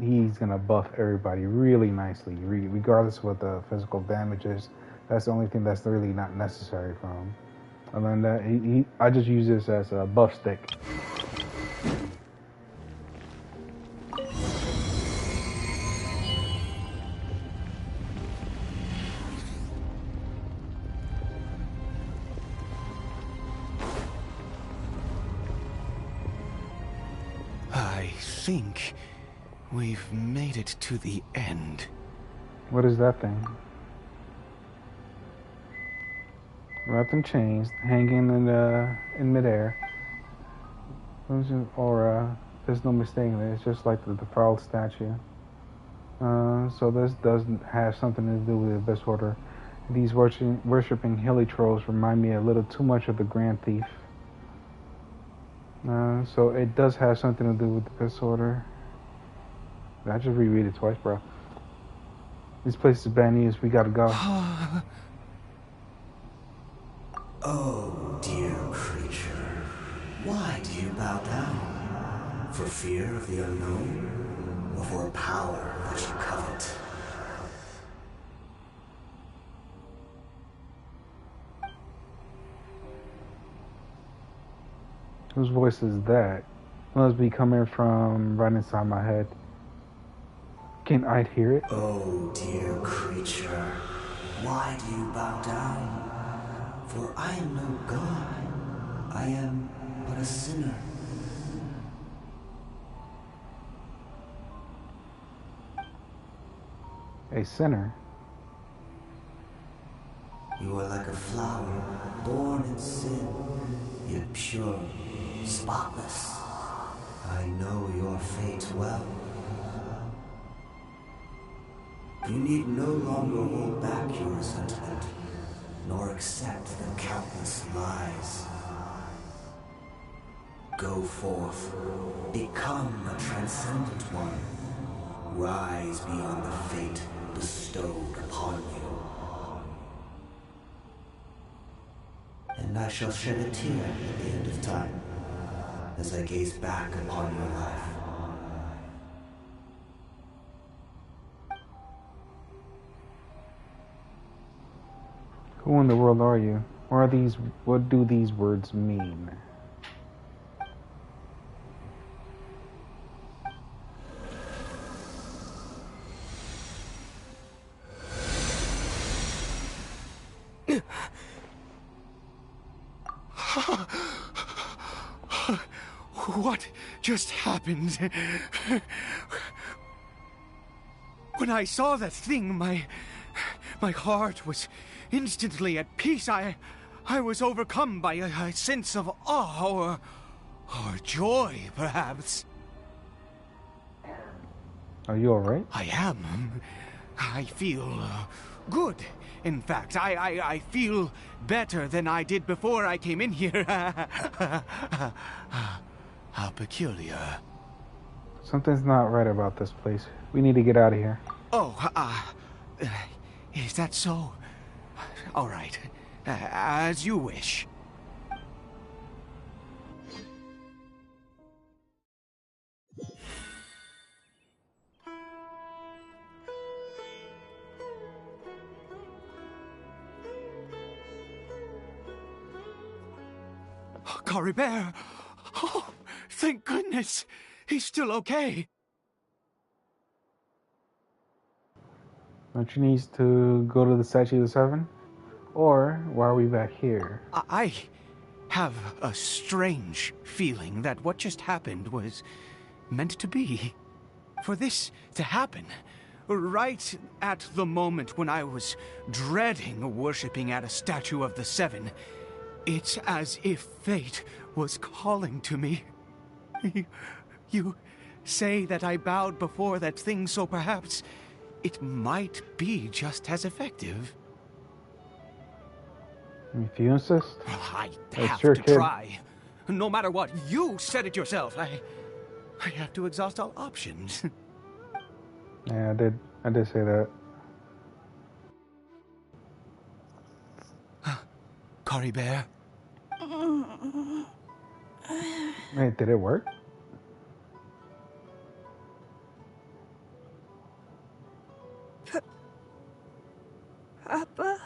he's gonna buff everybody really nicely, regardless of what the physical damage is. That's the only thing that's really not necessary for him. Other than that, I just use this as a buff stick. I think we've made it to the end. What is that thing? Wrapped in chains, hanging in midair. Or there's no mistaking it. It's just like the proud statue. So this doesn't have something to do with the Abyss Order. These worshipping heliotropes remind me a little too much of the Grand Thief. So it does have something to do with the Abyss Order. I just reread it twice, bro. This place is bad news. We gotta go. Oh, dear creature. Why do you bow down? For fear of the unknown? Or for power that you covet? Whose voice is that? It must be coming from right inside my head. Can I hear it? Oh, dear creature. Why do you bow down? For I am no god. I am but a sinner. A sinner? You are like a flower, born in sin, yet pure, spotless. I know your fate well. You need no longer hold back your resentment, nor accept the countless lies. Go forth, become a transcendent one. Rise beyond the fate bestowed upon you. And I shall shed a tear at the end of time, as I gaze back upon your life. Who in the world are you? What do these words mean? What just happened? When I saw that thing, my heart was instantly at peace. I was overcome by a sense of awe or joy, perhaps. Are you alright? I am. I feel good. In fact, I feel better than I did before I came in here. How peculiar. Something's not right about this place. We need to get out of here. Oh, is that so? All right. As you wish. Caribert! Oh, Thank goodness! He's still okay. Don't you need to go to the Statue of the Seven? Or why are we back here? I have a strange feeling that what just happened was meant to be. For this to happen, right at the moment when I was dreading worshipping at a statue of the Seven, it's as if fate was calling to me. You say that I bowed before that thing, so perhaps it might be just as effective. If you insist. I That's have your to kid. try. No matter what, you said it yourself. I have to exhaust all options. Yeah, I did say that. Cory Bear? Wait, did it work? Papa?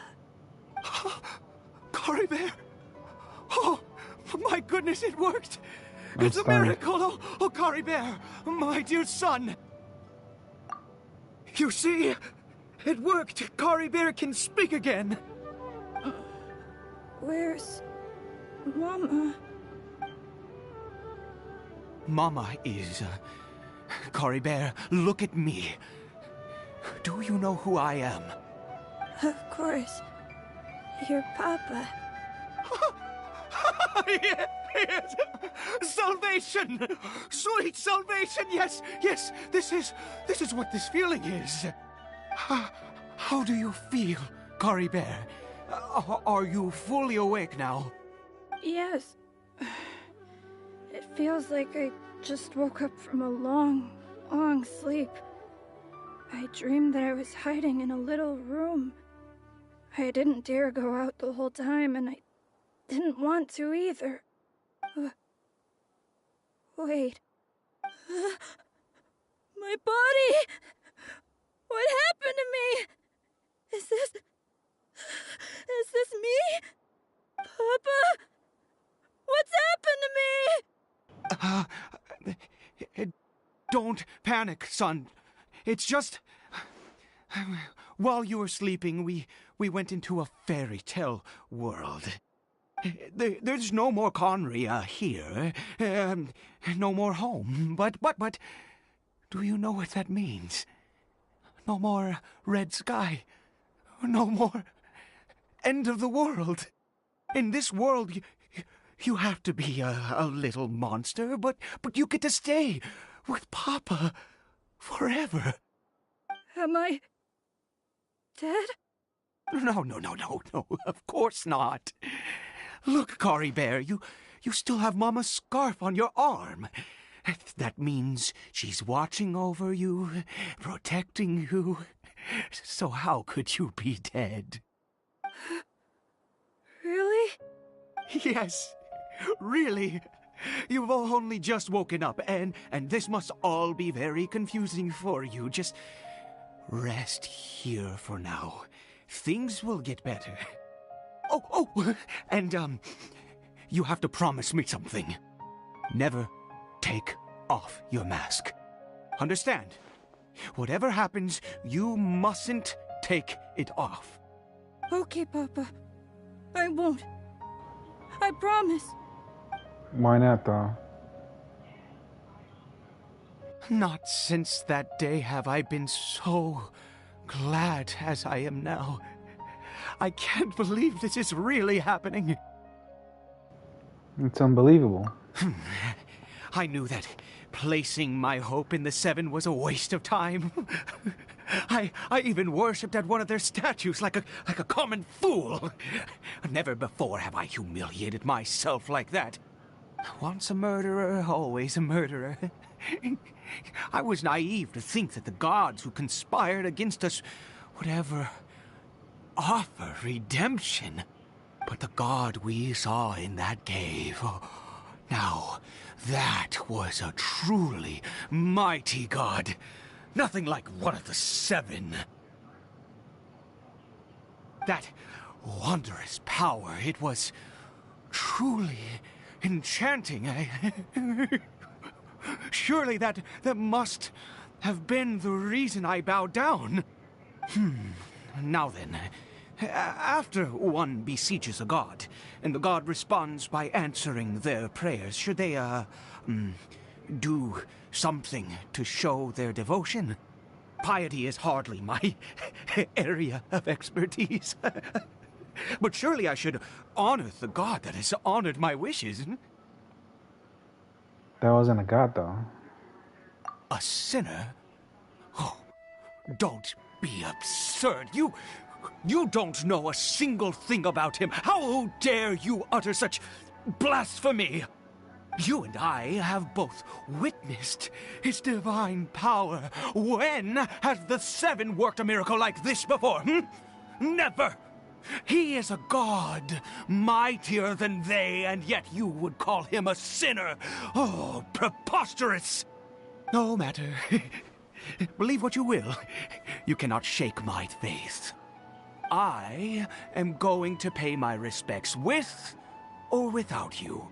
Cory Bear? Oh, my goodness, it worked! It's a stunned. miracle! Oh, Cory Bear, my dear son! You see? It worked! Cory Bear can speak again! Where's Mama? Mama is... Cory Bear, look at me. Do you know who I am? Of course. Your Papa. Yes! Salvation! Sweet salvation! Yes, yes! This is what this feeling is. How do you feel, Cory Bear? Are you fully awake now? Yes. It feels like I just woke up from a long, long sleep. I dreamed that I was hiding in a little room. I didn't dare go out the whole time, and I didn't want to either. Wait. My body! What happened to me? Is this me? Papa? What's happened to me? Don't panic, son. It's just... While you were sleeping, we went into a fairy tale world. There's no more Conry here. No more home. But, do you know what that means? No more red sky. No more end of the world. In this world, you have to be a little monster, but you get to stay with Papa forever. Am I dead? No, of course not. Look, Cory Bear, you still have Mama's scarf on your arm. That means she's watching over you, protecting you. So how could you be dead? Really? Yes, really. You've only just woken up, and this must all be very confusing for you. Just rest here for now. Things will get better. Oh, and, you have to promise me something. Never take off your mask. Understand? Whatever happens, you mustn't take it off. Okay, Papa. I won't. I promise. Why not, though? Not since that day have I been so glad as I am now. I can't believe this is really happening. It's unbelievable. I knew that placing my hope in the Seven was a waste of time. I even worshipped at one of their statues like a common fool. Never before have I humiliated myself like that. Once a murderer, always a murderer. I was naive to think that the gods who conspired against us would ever offer redemption. But the god we saw in that cave, now that was a truly mighty god. Nothing like one of the Seven. That wondrous power, it was truly enchanting. Surely that must have been the reason I bowed down. Now then, after one beseeches a god, and the god responds by answering their prayers, should they, do something to show their devotion? Piety is hardly my area of expertise. But surely I should honor the god that has honored my wishes. That wasn't a god, though. A sinner? Oh, don't be absurd. You don't know a single thing about him. How dare you utter such blasphemy? You and I have both witnessed his divine power. When has the Seven worked a miracle like this before? Never! He is a god, mightier than they, and yet you would call him a sinner. Oh, preposterous! No matter. Believe what you will. You cannot shake my faith. I am going to pay my respects with or without you.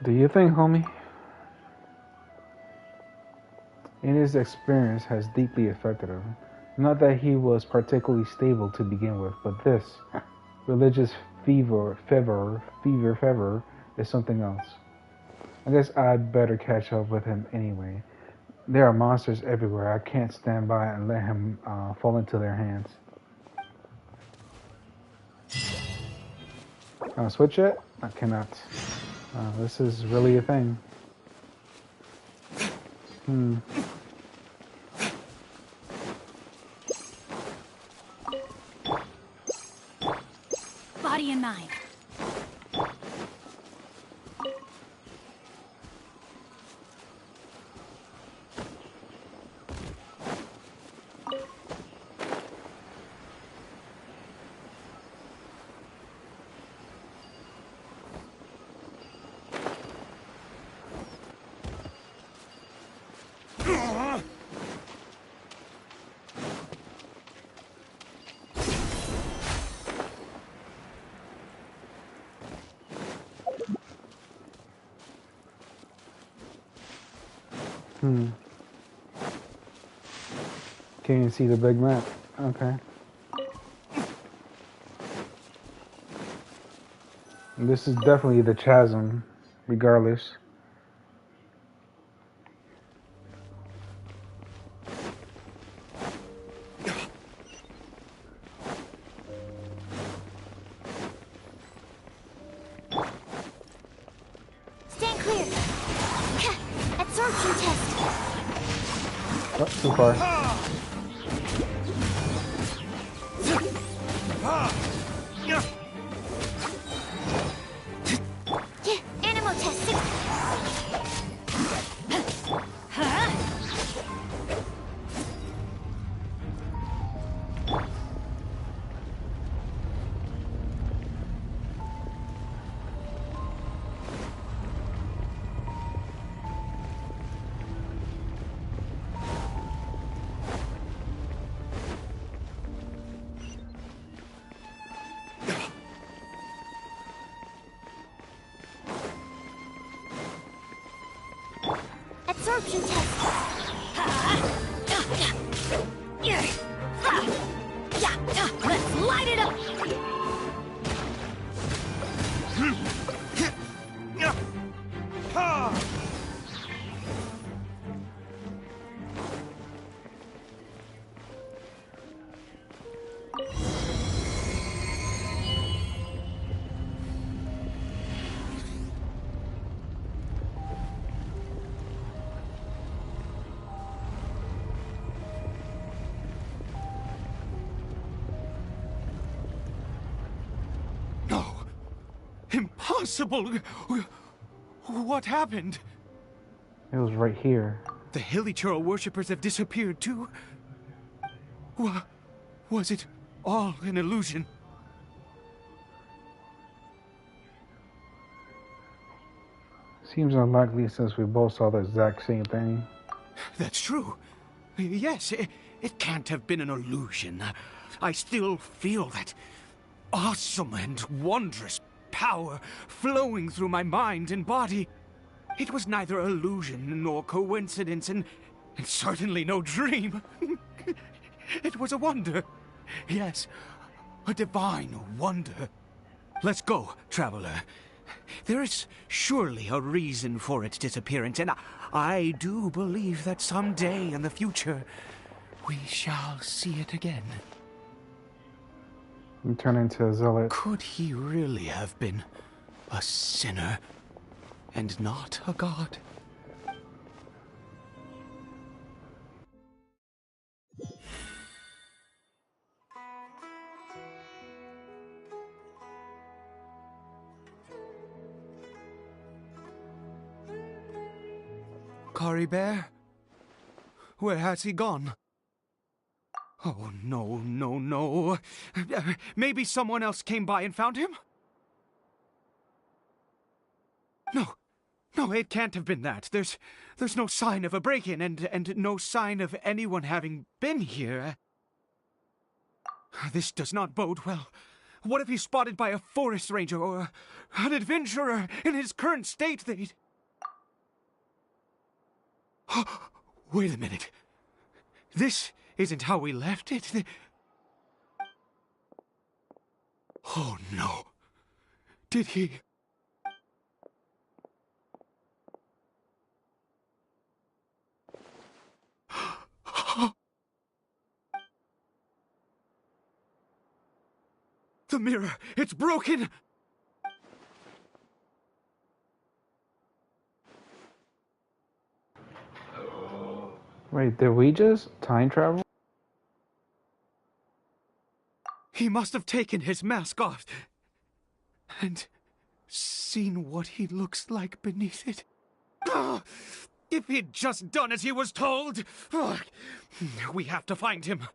Do you think, homie? In his experience has deeply affected him. Not that he was particularly stable to begin with, but this religious fever is something else. I guess I'd better catch up with him anyway. There are monsters everywhere. I can't stand by and let him fall into their hands. Can I switch it? I cannot. This is really a thing. Body and mind. Can't even see the big map. Okay. And this is definitely the chasm, regardless. Stand clear. Absorption test. Oh, too far. Animal test. Absorption test. Let's light it up! Impossible! What happened? It was right here. The Hilichurl worshippers have disappeared too? Was it all an illusion? Seems unlikely since we both saw the exact same thing. That's true. Yes, it can't have been an illusion. I still feel that awesome and wondrous power flowing through my mind and body. It was neither illusion nor coincidence, and certainly no dream. It was a wonder. Yes, a divine wonder. Let's go, traveler. There is surely a reason for its disappearance, and I do believe that someday in the future, we shall see it again. You turn into a zealot. Could he really have been a sinner and not a god? Cory Bear? Where has he gone? Oh, no, no, no. Maybe someone else came by and found him? No, it can't have been that. There's no sign of a break-in and no sign of anyone having been here. This does not bode well. What if he's spotted by a forest ranger or an adventurer in his current state? They'd... Wait a minute. This isn't how we left it. Oh, no. Did he... The mirror! It's broken! Wait, did we just time travel? He must have taken his mask off and seen what he looks like beneath it. If he'd just done as he was told! We have to find him.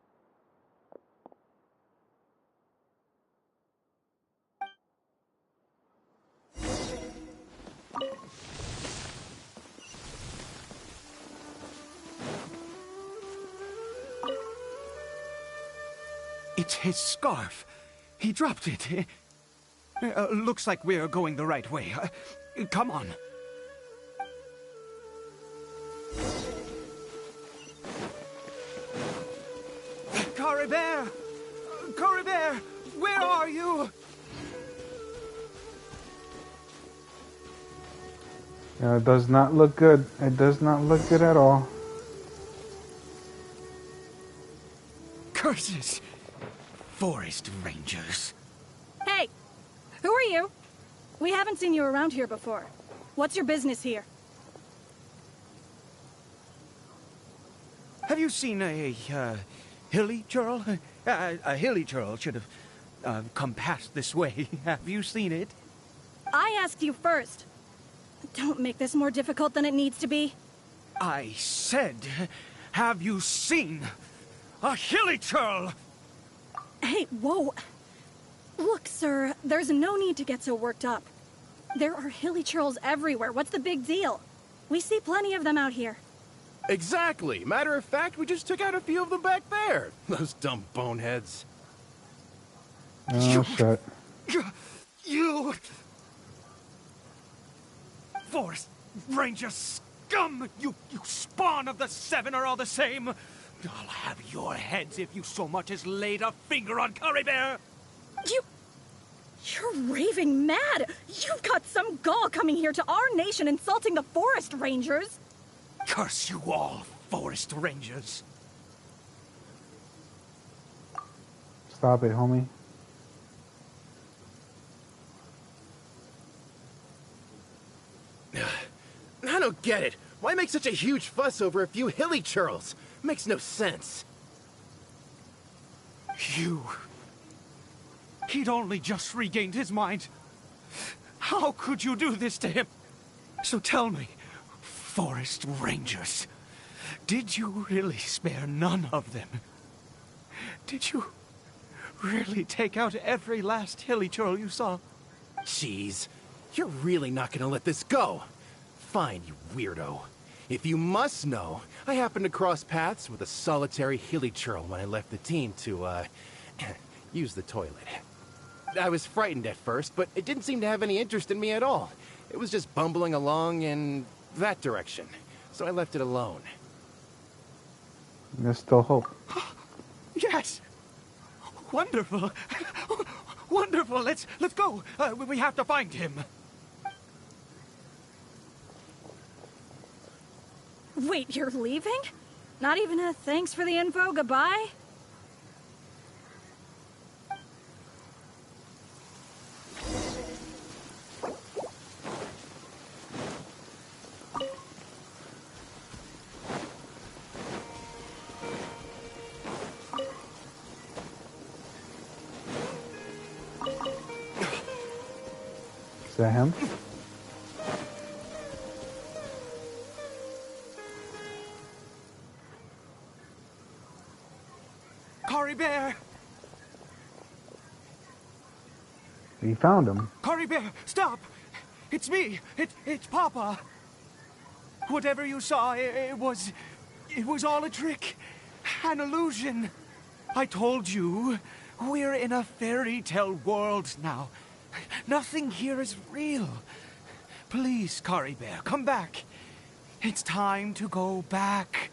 It's his scarf. He dropped it. Looks like we're going the right way. Come on. Cory Bear! Cory Bear! Where are you? Yeah, it does not look good. It does not look good at all. Curses! Forest rangers. Hey! Who are you? We haven't seen you around here before. What's your business here? Have you seen a hilly churl? A hilly churl should have come past this way. Have you seen it? I asked you first. Don't make this more difficult than it needs to be. I said, have you seen a hilly churl? Hey, whoa. Look, sir, there's no need to get so worked up. There are hilly churls everywhere. What's the big deal? We see plenty of them out here. Exactly. Matter of fact, we just took out a few of them back there. Those dumb boneheads. Oh, shit. You... Forest Ranger scum! You spawn of the Seven are all the same! I'll have your heads if you so much as laid a finger on Cory Bear! You're raving mad! You've got some gall coming here to our nation insulting the Forest Rangers! Curse you all, Forest Rangers! Stop it, homie. I don't get it. Why make such a huge fuss over a few hilly churls? Makes no sense. He'd only just regained his mind. How could you do this to him? So tell me, Forest Rangers, did you really spare none of them? Did you really take out every last hilly churl you saw? Jeez, you're really not gonna let this go. Fine, you weirdo. If you must know, I happened to cross paths with a solitary hilly churl when I left the team to, use the toilet. I was frightened at first, but it didn't seem to have any interest in me at all. It was just bumbling along in that direction, so I left it alone. There's still hope. Yes! Wonderful! Wonderful! Let's go! We have to find him! Wait, you're leaving? Not even a thanks for the info, goodbye? Is that him? Cory Bear! You found him. Cory Bear, stop! It's me! It's Papa! Whatever you saw, it was all a trick. An illusion. I told you, we're in a fairy tale world now. Nothing here is real. Please, Cory Bear, come back. It's time to go back.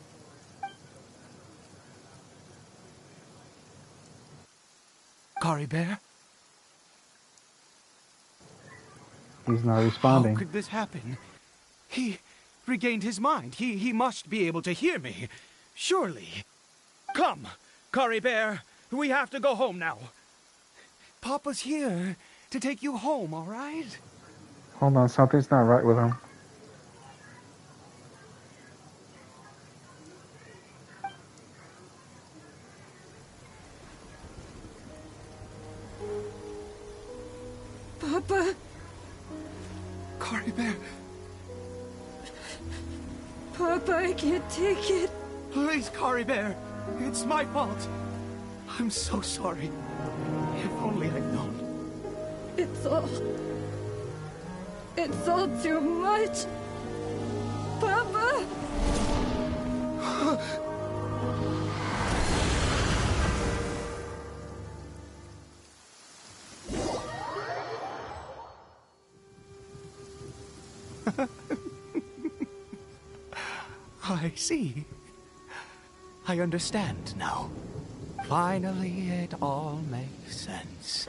Cory Bear? He's not responding. How could this happen? He regained his mind. He must be able to hear me. Surely. Come, Cory Bear. We have to go home now. Papa's here to take you home, all right? Hold on, something's not right with him. Papa. Cory Bear. Papa, I can't take it. Please, Cory Bear. It's my fault. I'm so sorry. If only I'd known. It's all too much. Papa! I see. I understand now. Finally, it all makes sense.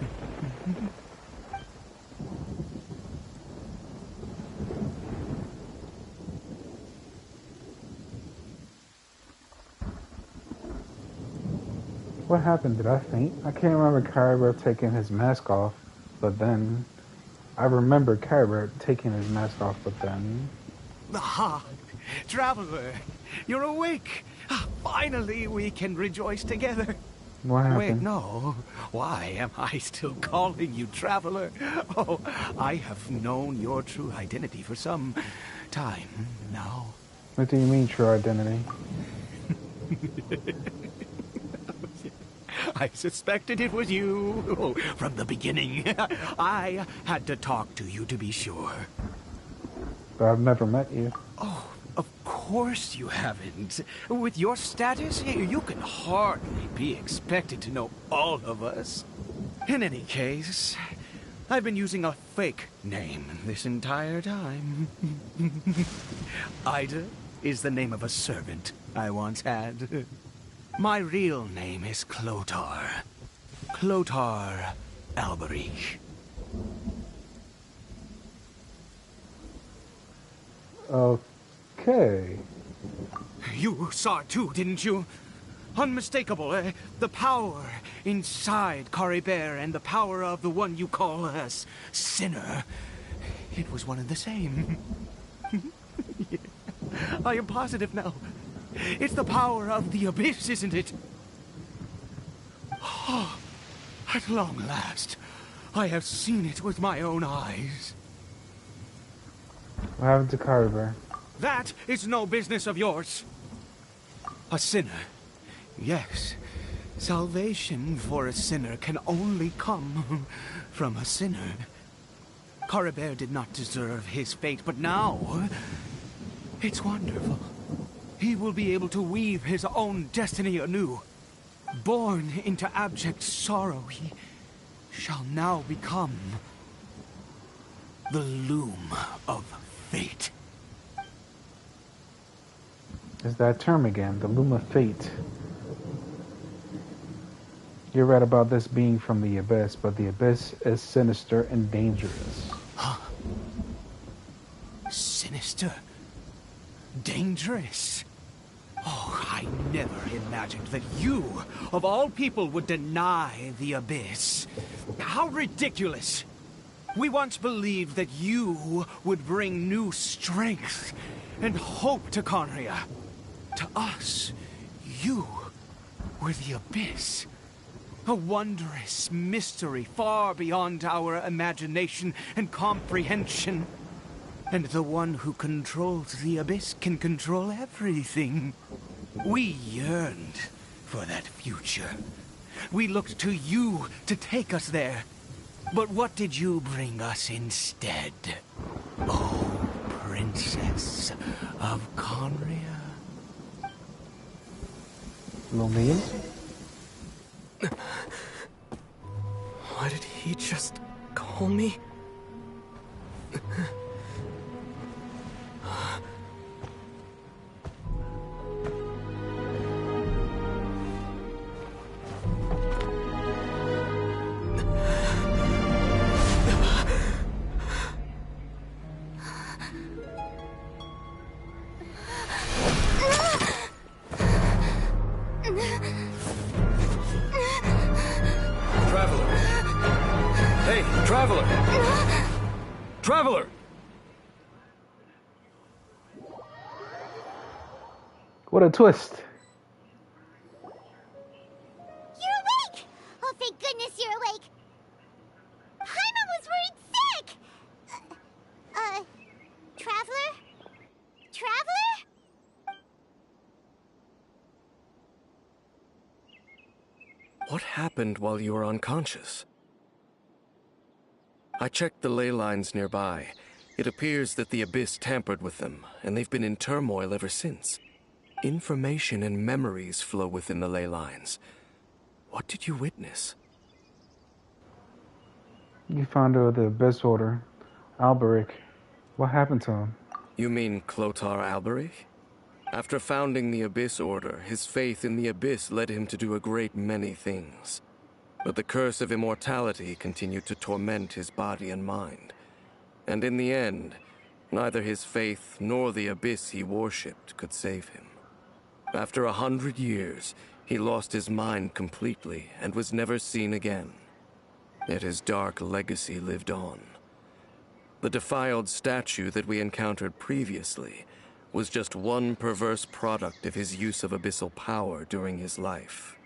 What happened? Did I faint? I can't remember Kyber taking his mask off, but then... I remember Kyber taking his mask off, but then... Ah, Traveler, you're awake. Finally, we can rejoice together. What happened? Wait, no. Why am I still calling you Traveler? Oh, I have known your true identity for some time now. What do you mean, true identity? I suspected it was you from the beginning. I had to talk to you to be sure. But I've never met you. Oh, of course you haven't. With your status, you can hardly be expected to know all of us. In any case, I've been using a fake name this entire time. Ida is the name of a servant I once had. My real name is Clotar. Clotar Alberich. Okay. You saw it too, didn't you? Unmistakable, the power inside Cory Bear and the power of the one you call a sinner. It was one and the same. Yeah. I am positive now. It's the power of the abyss, isn't it? Oh, at long last, I have seen it with my own eyes. What happened to Kyber? That is no business of yours. A sinner. Yes. Salvation for a sinner can only come from a sinner. Cory Bear did not deserve his fate, but now... it's wonderful. He will be able to weave his own destiny anew. Born into abject sorrow, shall now become the Loom of Fate. It's that term again, the Loom of Fate. You're right about this being from the Abyss, but the Abyss is sinister and dangerous. Huh? Sinister? Dangerous? Oh, I never imagined that you, of all people, would deny the Abyss. How ridiculous! We once believed that you would bring new strength and hope to Conria. To us, you were the Abyss. A wondrous mystery far beyond our imagination and comprehension. And the one who controls the Abyss can control everything. We yearned for that future. We looked to you to take us there. But what did you bring us instead? Oh, Princess of Conria. Lonely? Why did he just call me? Traveler! What a twist. You're awake! Oh, thank goodness you're awake. Paimon was worried sick! Traveler? Traveler? What happened while you were unconscious? I checked the ley lines nearby. It appears that the Abyss tampered with them, and they've been in turmoil ever since. Information and memories flow within the ley lines. What did you witness? You found out the Abyss Order, Alberic. What happened to him? You mean Clotar Alberic? After founding the Abyss Order, his faith in the Abyss led him to do a great many things. But the curse of immortality continued to torment his body and mind. And in the end, neither his faith nor the Abyss he worshipped could save him. After 100 years, he lost his mind completely and was never seen again. Yet his dark legacy lived on. The defiled statue that we encountered previously was just one perverse product of his use of abyssal power during his life.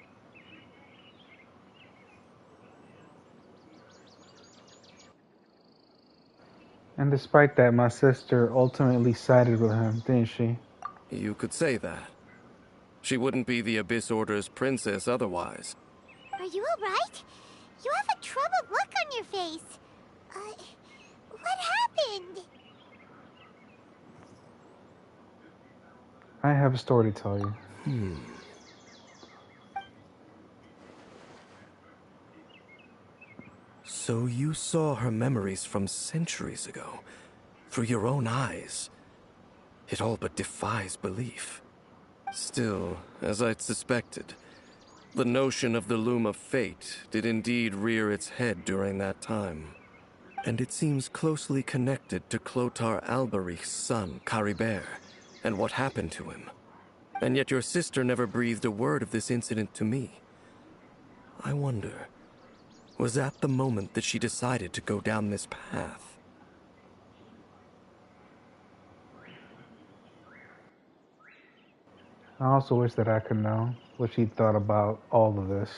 And despite that, my sister ultimately sided with him, didn't she? You could say that. She wouldn't be the Abyss Order's princess otherwise. Are you alright? You have a troubled look on your face. What happened? I have a story to tell you. So you saw her memories from centuries ago, through your own eyes. It all but defies belief. Still, as I'd suspected, the notion of the Loom of Fate did indeed rear its head during that time. And it seems closely connected to Clotar Alberic's son, Caribert, and what happened to him. And yet your sister never breathed a word of this incident to me. I wonder, was that the moment that she decided to go down this path? I also wish that I could know what she thought about all of this.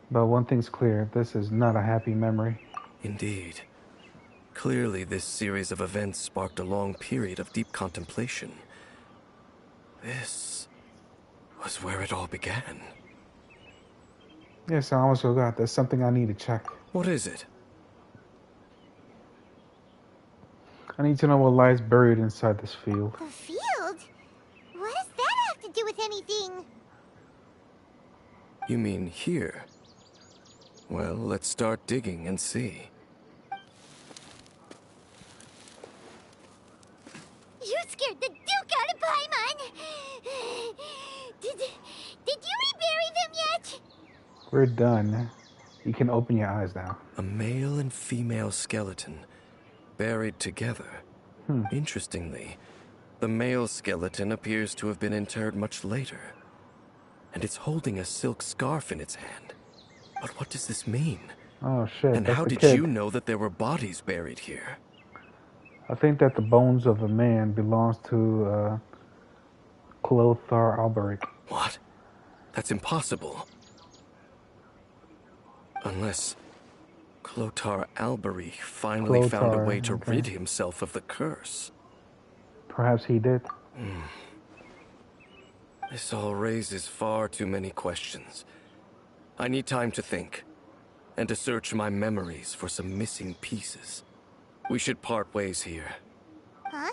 But one thing's clear, this is not a happy memory. Indeed. Clearly, this series of events sparked a long period of deep contemplation. This was where it all began. Yes, I almost forgot. There's something I need to check. What is it? I need to know what lies buried inside this field. The field? What does that have to do with anything? You mean here? Well, let's start digging and see. You scared the Duke out of Paimon! Did you rebury them yet? We're done. You can open your eyes now. A male and female skeleton, buried together. Interestingly, the male skeleton appears to have been interred much later. And it's holding a silk scarf in its hand. But what does this mean? Oh shit, And that's how the did kid. you know that there were bodies buried here? I think that the bones of a man belongs to Clothar Alberic. What? That's impossible. Unless Clothar Alberic finally found a way to rid himself of the curse. Perhaps he did. This all raises far too many questions. I need time to think, and to search my memories for some missing pieces. We should part ways here. Huh?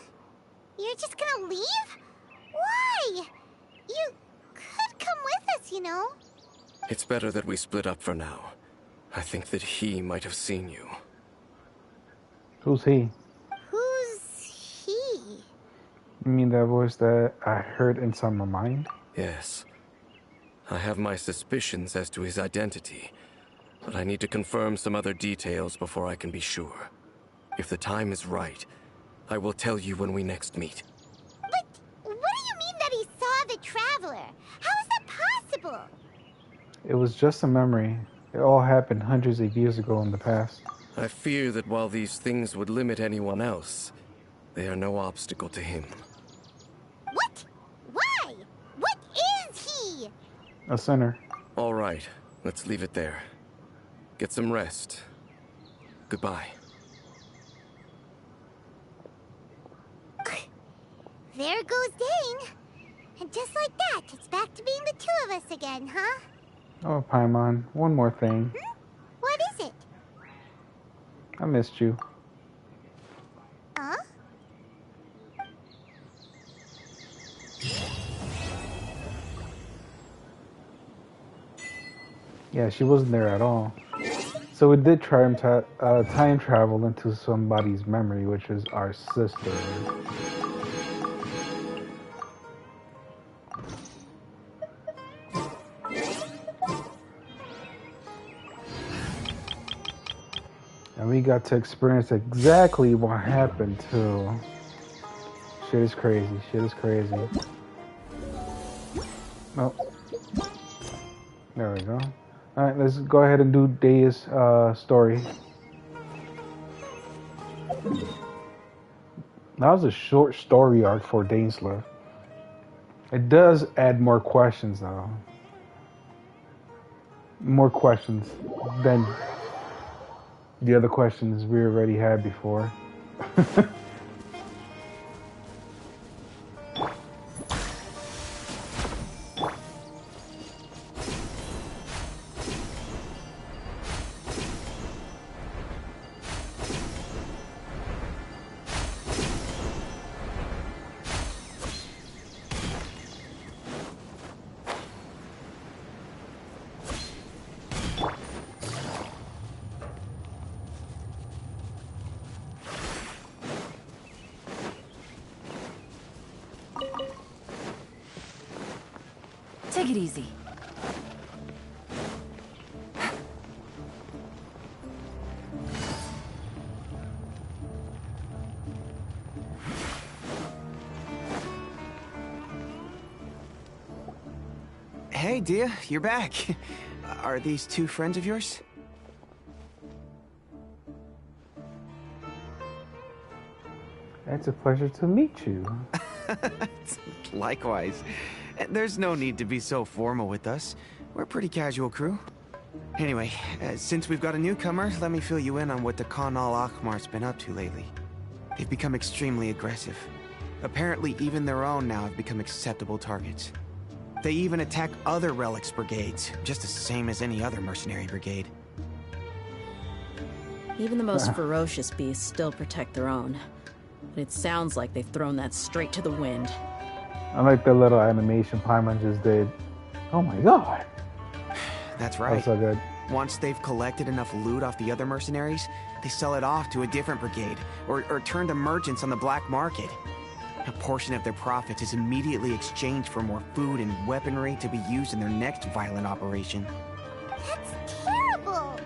You're just gonna leave? Why? You could come with us, you know. It's better that we split up for now. I think that he might have seen you. Who's he? Who's he? You mean that voice that I heard inside my mind? Yes. I have my suspicions as to his identity, but I need to confirm some other details before I can be sure. If the time is right, I will tell you when we next meet. But what do you mean that he saw the Traveler? How is that possible? It was just a memory. It all happened hundreds of years ago in the past. I fear that while these things would limit anyone else, they are no obstacle to him. What? Why? What is he? A sinner. All right, let's leave it there. Get some rest. Goodbye. There goes Dane. And just like that, it's back to being the two of us again, huh? Oh, Paimon, one more thing. What is it? I missed you. Huh? Yeah, she wasn't there at all. So we did try and time travel into somebody's memory, which is our sister. And we got to experience exactly what happened too. Shit is crazy. Shit is crazy. Oh. There we go. Alright, let's go ahead and do Daya's story. That was a short story arc for Dainsleif. It does add more questions though. More questions than the other questions we already had before. Take it easy. Hey, Dia, you're back. Are these two friends of yours? It's a pleasure to meet you. Likewise. There's no need to be so formal with us. We're a pretty casual crew. Anyway, since we've got a newcomer, let me fill you in on what the Khan al-Akhmar's been up to lately. They've become extremely aggressive. Apparently, even their own now have become acceptable targets. They even attack other relics brigades, just the same as any other mercenary brigade. Even the most ferocious beasts still protect their own. But it sounds like they've thrown that straight to the wind. I like the little animation Paimon just did. Oh my god. That's right. That was so good. Once they've collected enough loot off the other mercenaries, they sell it off to a different brigade, or turn to merchants on the black market. A portion of their profits is immediately exchanged for more food and weaponry to be used in their next violent operation. That's terrible!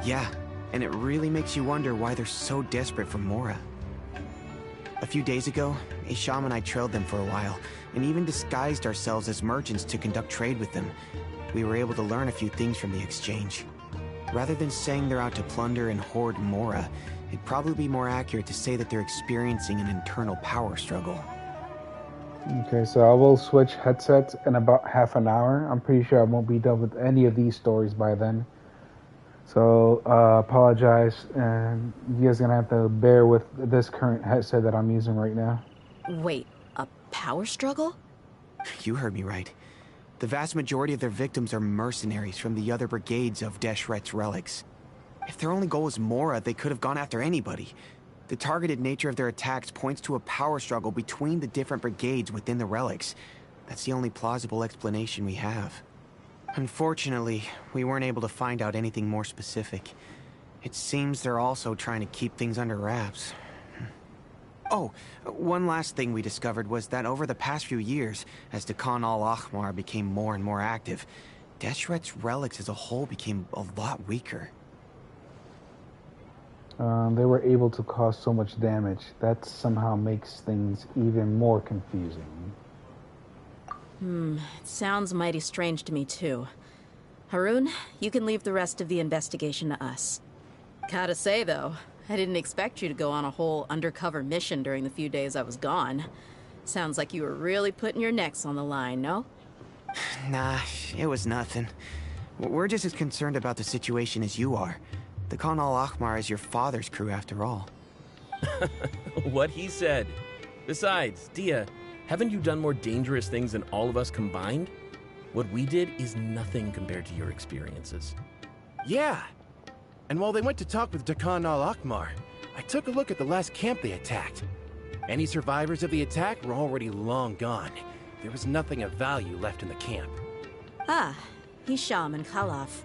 Yeah, and it really makes you wonder why they're so desperate for Mora. A few days ago, Isham and I trailed them for a while, and even disguised ourselves as merchants to conduct trade with them. We were able to learn a few things from the exchange. Rather than saying they're out to plunder and hoard Mora, it'd probably be more accurate to say that they're experiencing an internal power struggle. Okay, so I will switch headsets in about half an hour. I'm pretty sure I won't be done with any of these stories by then. So, apologize, and you guys are gonna have to bear with this current headset that I'm using right now. Wait, a power struggle? You heard me right. The vast majority of their victims are mercenaries from the other brigades of Deshret's relics. If their only goal was Mora, they could have gone after anybody. The targeted nature of their attacks points to a power struggle between the different brigades within the relics. That's the only plausible explanation we have. Unfortunately, we weren't able to find out anything more specific. It seems they're also trying to keep things under wraps. Oh, one last thing we discovered was that over the past few years, as the Khan al-Ahmar became more and more active, Deshret's relics as a whole became a lot weaker. They were able to cause so much damage. That somehow makes things even more confusing. It sounds mighty strange to me, too. Harun, you can leave the rest of the investigation to us. Gotta say, though, I didn't expect you to go on a whole undercover mission during the few days I was gone. Sounds like you were really putting your necks on the line, no? Nah, it was nothing. We're just as concerned about the situation as you are. The Khan al-Ahmar is your father's crew, after all. What he said. Besides, Dia, haven't you done more dangerous things than all of us combined? What we did is nothing compared to your experiences. Yeah. And while they went to talk with Khan al-Ahmar, I took a look at the last camp they attacked. Any survivors of the attack were already long gone. There was nothing of value left in the camp. Ah, Hisham and Khalaf.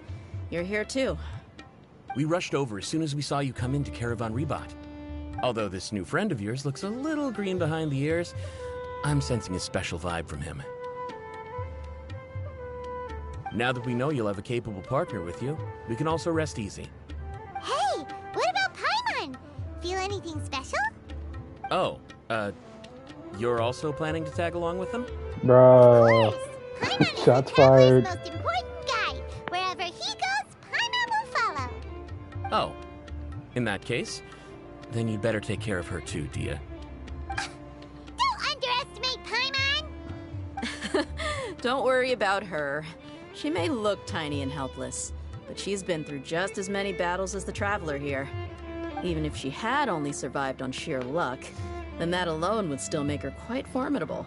You're here too. We rushed over as soon as we saw you come into Caravan Ribat. Although this new friend of yours looks a little green behind the ears, I'm sensing a special vibe from him. Now that we know you'll have a capable partner with you, we can also rest easy. Hey, what about Paimon? Feel anything special? Oh, you're also planning to tag along with them? Bro. Shots fired. Most important guy. Wherever he goes, Paimon will follow. Oh, in that case, then you'd better take care of her too, Dia. Don't underestimate Paimon! Don't worry about her. She may look tiny and helpless, but she's been through just as many battles as the Traveler here. Even if she had only survived on sheer luck, then that alone would still make her quite formidable.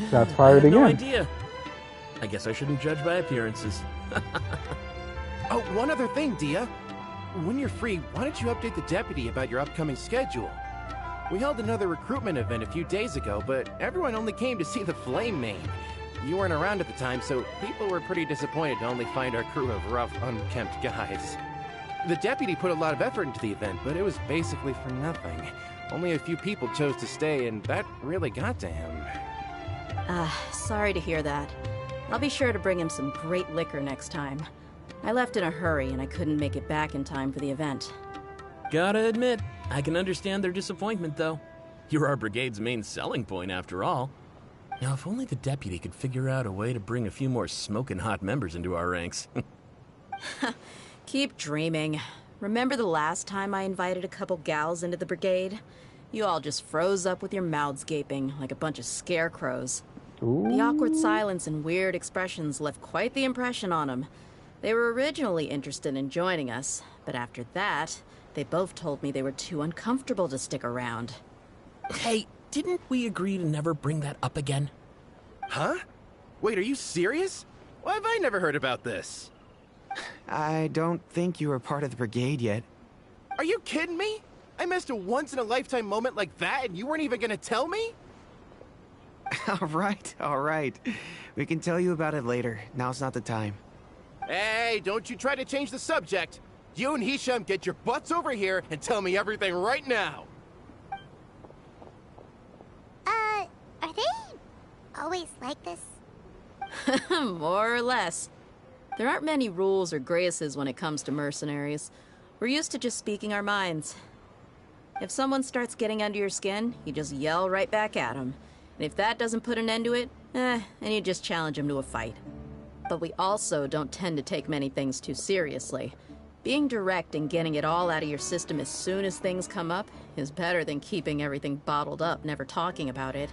Shots fired again. No idea. I guess I shouldn't judge by appearances. Oh, one other thing, Dia. When you're free, why don't you update the deputy about your upcoming schedule? We held another recruitment event a few days ago, but everyone only came to see the Flame Main. You weren't around at the time, so people were pretty disappointed to only find our crew of rough, unkempt guys. The deputy put a lot of effort into the event, but it was basically for nothing. Only a few people chose to stay, and that really got to him. Sorry to hear that. I'll be sure to bring him some great liquor next time. I left in a hurry, and I couldn't make it back in time for the event. Gotta admit, I can understand their disappointment, though. You're our brigade's main selling point, after all. Now, if only the deputy could figure out a way to bring a few more smoking hot members into our ranks. Keep dreaming. Remember the last time I invited a couple gals into the brigade? You all just froze up with your mouths gaping like a bunch of scarecrows. Ooh. The awkward silence and weird expressions left quite the impression on them. They were originally interested in joining us, but after that, they both told me they were too uncomfortable to stick around. Hey, didn't we agree to never bring that up again? Huh? Wait, are you serious? Why have I never heard about this? I don't think you were part of the brigade yet. Are you kidding me? I missed a once-in-a-lifetime moment like that and you weren't even gonna tell me? All right. We can tell you about it later. Now's not the time. Hey, don't you try to change the subject. You and Hisham get your butts over here and tell me everything right now. Are they always like this? More or less. There aren't many rules or graces when it comes to mercenaries. We're used to just speaking our minds. If someone starts getting under your skin, you just yell right back at them. And if that doesn't put an end to it, then you just challenge them to a fight. But we also don't tend to take many things too seriously. Being direct and getting it all out of your system as soon as things come up is better than keeping everything bottled up, never talking about it.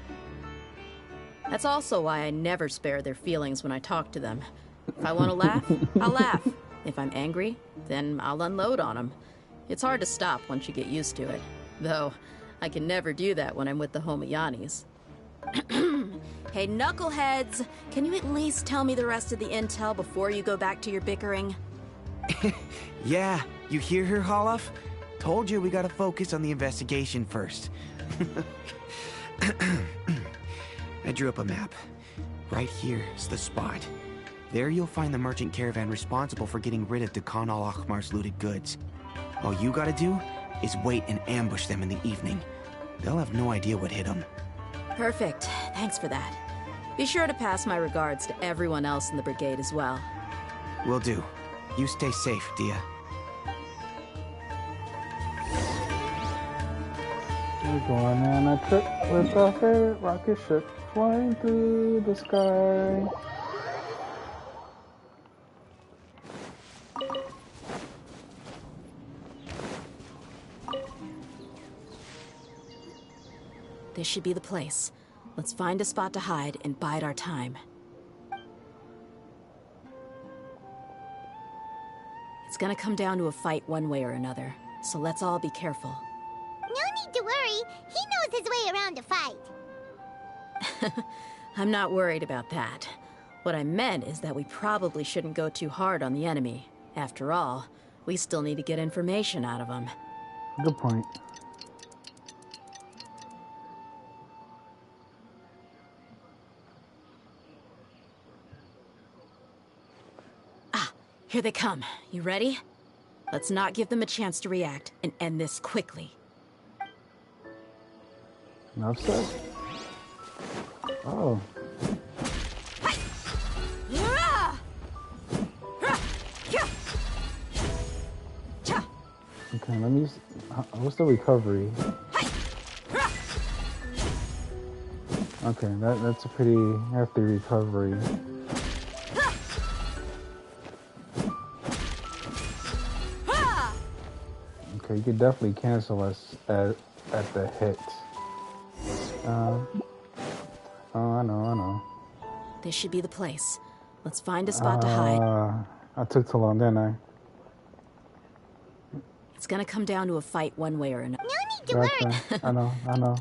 That's also why I never spare their feelings when I talk to them. If I want to laugh, I'll laugh. If I'm angry, then I'll unload on them. It's hard to stop once you get used to it. Though, I can never do that when I'm with the Homayanis. Hey, knuckleheads! Can you at least tell me the rest of the intel before you go back to your bickering? Yeah, you hear her, Holloff? Told you we gotta focus on the investigation first. I drew up a map. Right here is the spot. There you'll find the merchant caravan responsible for getting rid of Dakan al-Akhmar's looted goods. All you gotta do is wait and ambush them in the evening. They'll have no idea what hit them. Perfect. Thanks for that. Be sure to pass my regards to everyone else in the brigade as well. Will do. You stay safe, Dia. We're going on a trip with our favorite rocket ship flying through the sky. This should be the place. Let's find a spot to hide and bide our time. It's gonna come down to a fight one way or another, so let's all be careful. No need to worry. He knows his way around a fight. I'm not worried about that. What I meant is that we probably shouldn't go too hard on the enemy. After all, we still need to get information out of them. Good point. Here they come. You ready? Let's not give them a chance to react and end this quickly. Enough said. Oh. Okay, let me. What's the recovery? Okay, that's a pretty hefty recovery. Okay, you could definitely cancel us at the hit. Oh, I know. This should be the place. Let's find a spot to hide. I took too long, didn't I? It's gonna come down to a fight one way or another. No need to worry. I know.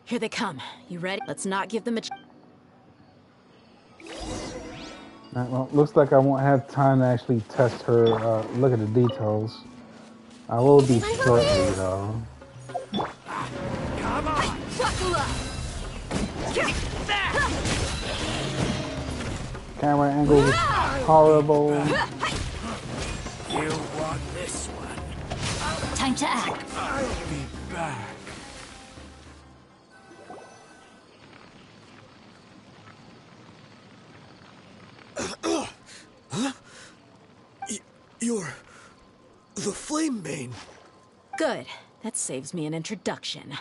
Here they come. You ready? Let's not give them a Right, well, looks like I won't have time to actually test her, look at the details. I will be shortly, though. Come on! Camera angle is horrible. You want this one? Time to act. I'll be back. You're the Flamebane. Good. That saves me an introduction.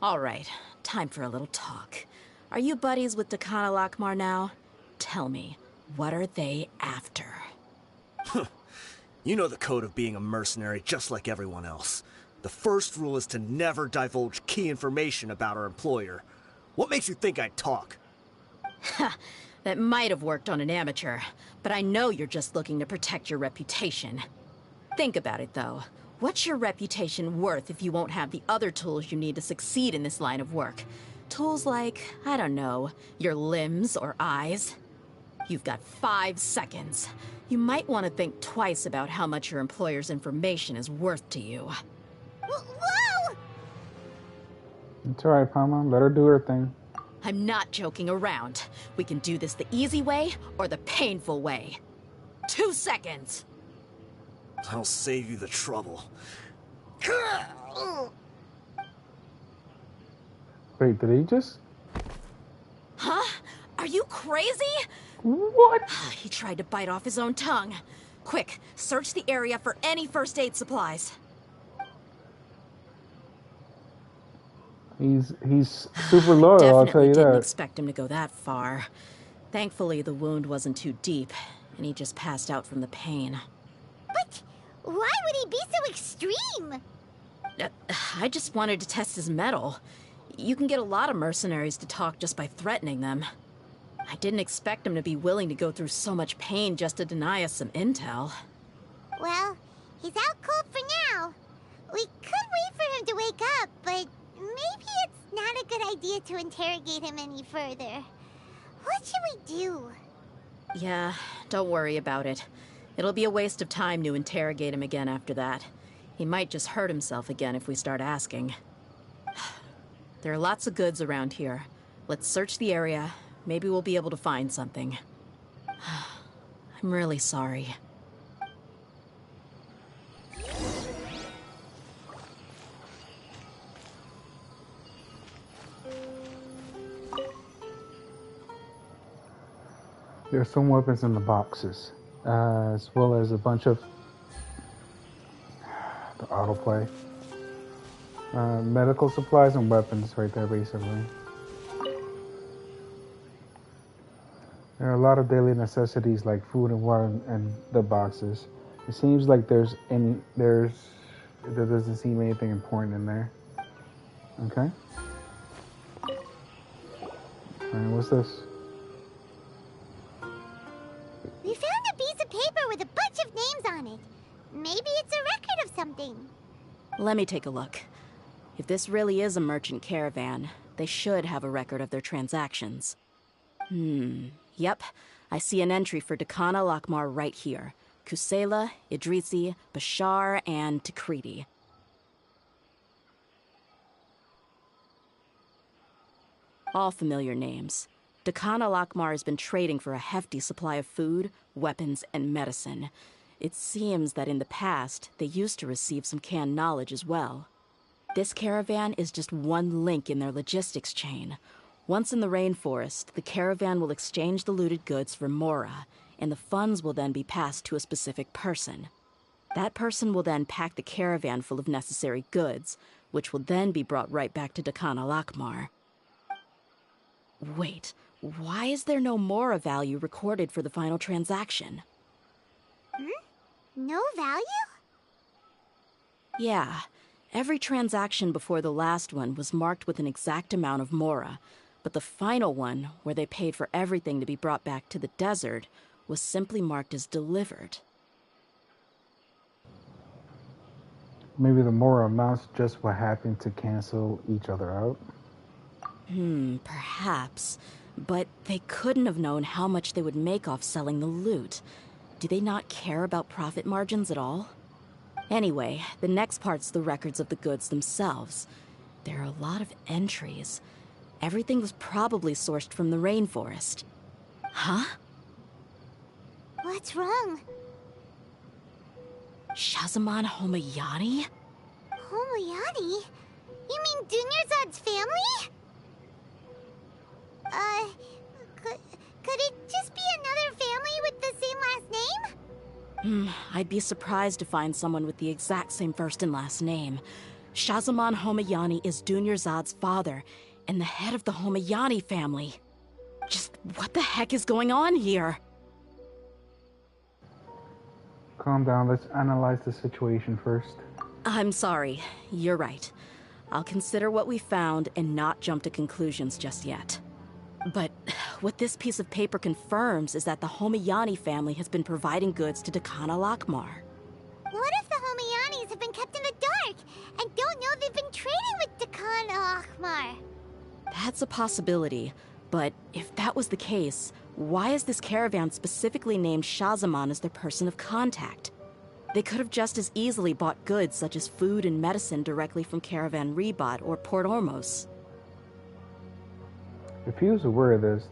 All right, time for a little talk. Are you buddies with Dakan al-Akhmar now? Tell me, what are they after? You know the code of being a mercenary just like everyone else. The first rule is to never divulge key information about our employer. What makes you think I'd talk? That might have worked on an amateur, but I know you're just looking to protect your reputation. Think about it, though. What's your reputation worth if you won't have the other tools you need to succeed in this line of work? Tools like, I don't know, your limbs or eyes? You've got 5 seconds. You might want to think twice about how much your employer's information is worth to you. Whoa! It's alright, Palma. Let her do her thing. I'm not joking around. We can do this the easy way or the painful way. 2 seconds. I'll save you the trouble. Wait, did he just? Huh? Are you crazy? What? He tried to bite off his own tongue. Quick, search the area for any first aid supplies. He's super loyal, I'll tell Definitely you didn't that. expect him to go that far. Thankfully, the wound wasn't too deep, and he just passed out from the pain. But why would he be so extreme? I just wanted to test his mettle. You can get a lot of mercenaries to talk just by threatening them. I didn't expect him to be willing to go through so much pain just to deny us some intel. Well, he's out cold for now. We could wait for him to wake up, but maybe it's not a good idea to interrogate him any further. What should we do? Yeah, don't worry about it. It'll be a waste of time to interrogate him again after that. He might just hurt himself again if we start asking. There are lots of goods around here. Let's search the area. Maybe we'll be able to find something. I'm really sorry. There's some weapons in the boxes, as well as a bunch of the autoplay. Medical supplies and weapons right there, basically. There are a lot of daily necessities like food and water in the boxes. It seems like there doesn't seem anything important in there. Okay. Alright, what's this? We found a piece of paper with a bunch of names on it. Maybe it's a record of something. Let me take a look. If this really is a merchant caravan, they should have a record of their transactions. Yep. I see an entry for Dakana Lakmar right here. Kusela, Idrisi, Bashar, and Takriti. All familiar names. Dakana Lakmar has been trading for a hefty supply of food, weapons, and medicine. It seems that in the past, they used to receive some canned knowledge as well. This caravan is just one link in their logistics chain. Once in the rainforest, the caravan will exchange the looted goods for Mora, and the funds will then be passed to a specific person. That person will then pack the caravan full of necessary goods, which will then be brought right back to Dakana Lakmar. Wait, why is there no Mora value recorded for the final transaction? No value? Yeah, every transaction before the last one was marked with an exact amount of Mora, but the final one, where they paid for everything to be brought back to the desert, was simply marked as delivered. Maybe the more amounts just what happened to cancel each other out. Perhaps. But they couldn't have known how much they would make off selling the loot. Do they not care about profit margins at all? Anyway, the next part's the records of the goods themselves. There are a lot of entries. Everything was probably sourced from the rainforest. Huh? What's wrong? Shahzaman Homayani? Homayani? You mean Dunyarzad's family? Could it just be another family with the same last name? I'd be surprised to find someone with the exact same first and last name. Shahzaman Homayani is Dunyarzad's father, and the head of the Homayani family. Just what the heck is going on here? Calm down, let's analyze the situation first. I'm sorry, you're right. I'll consider what we found and not jump to conclusions just yet. But what this piece of paper confirms is that the Homayani family has been providing goods to Dakana Lakmar. What if the Homayanis have been kept in the dark and don't know they've been trading with Dakana Lakmar? That's a possibility, but if that was the case, why is this caravan specifically named Shahzaman as their person of contact? They could have just as easily bought goods such as food and medicine directly from Caravan Rebat or Port Ormos. If he was aware of this,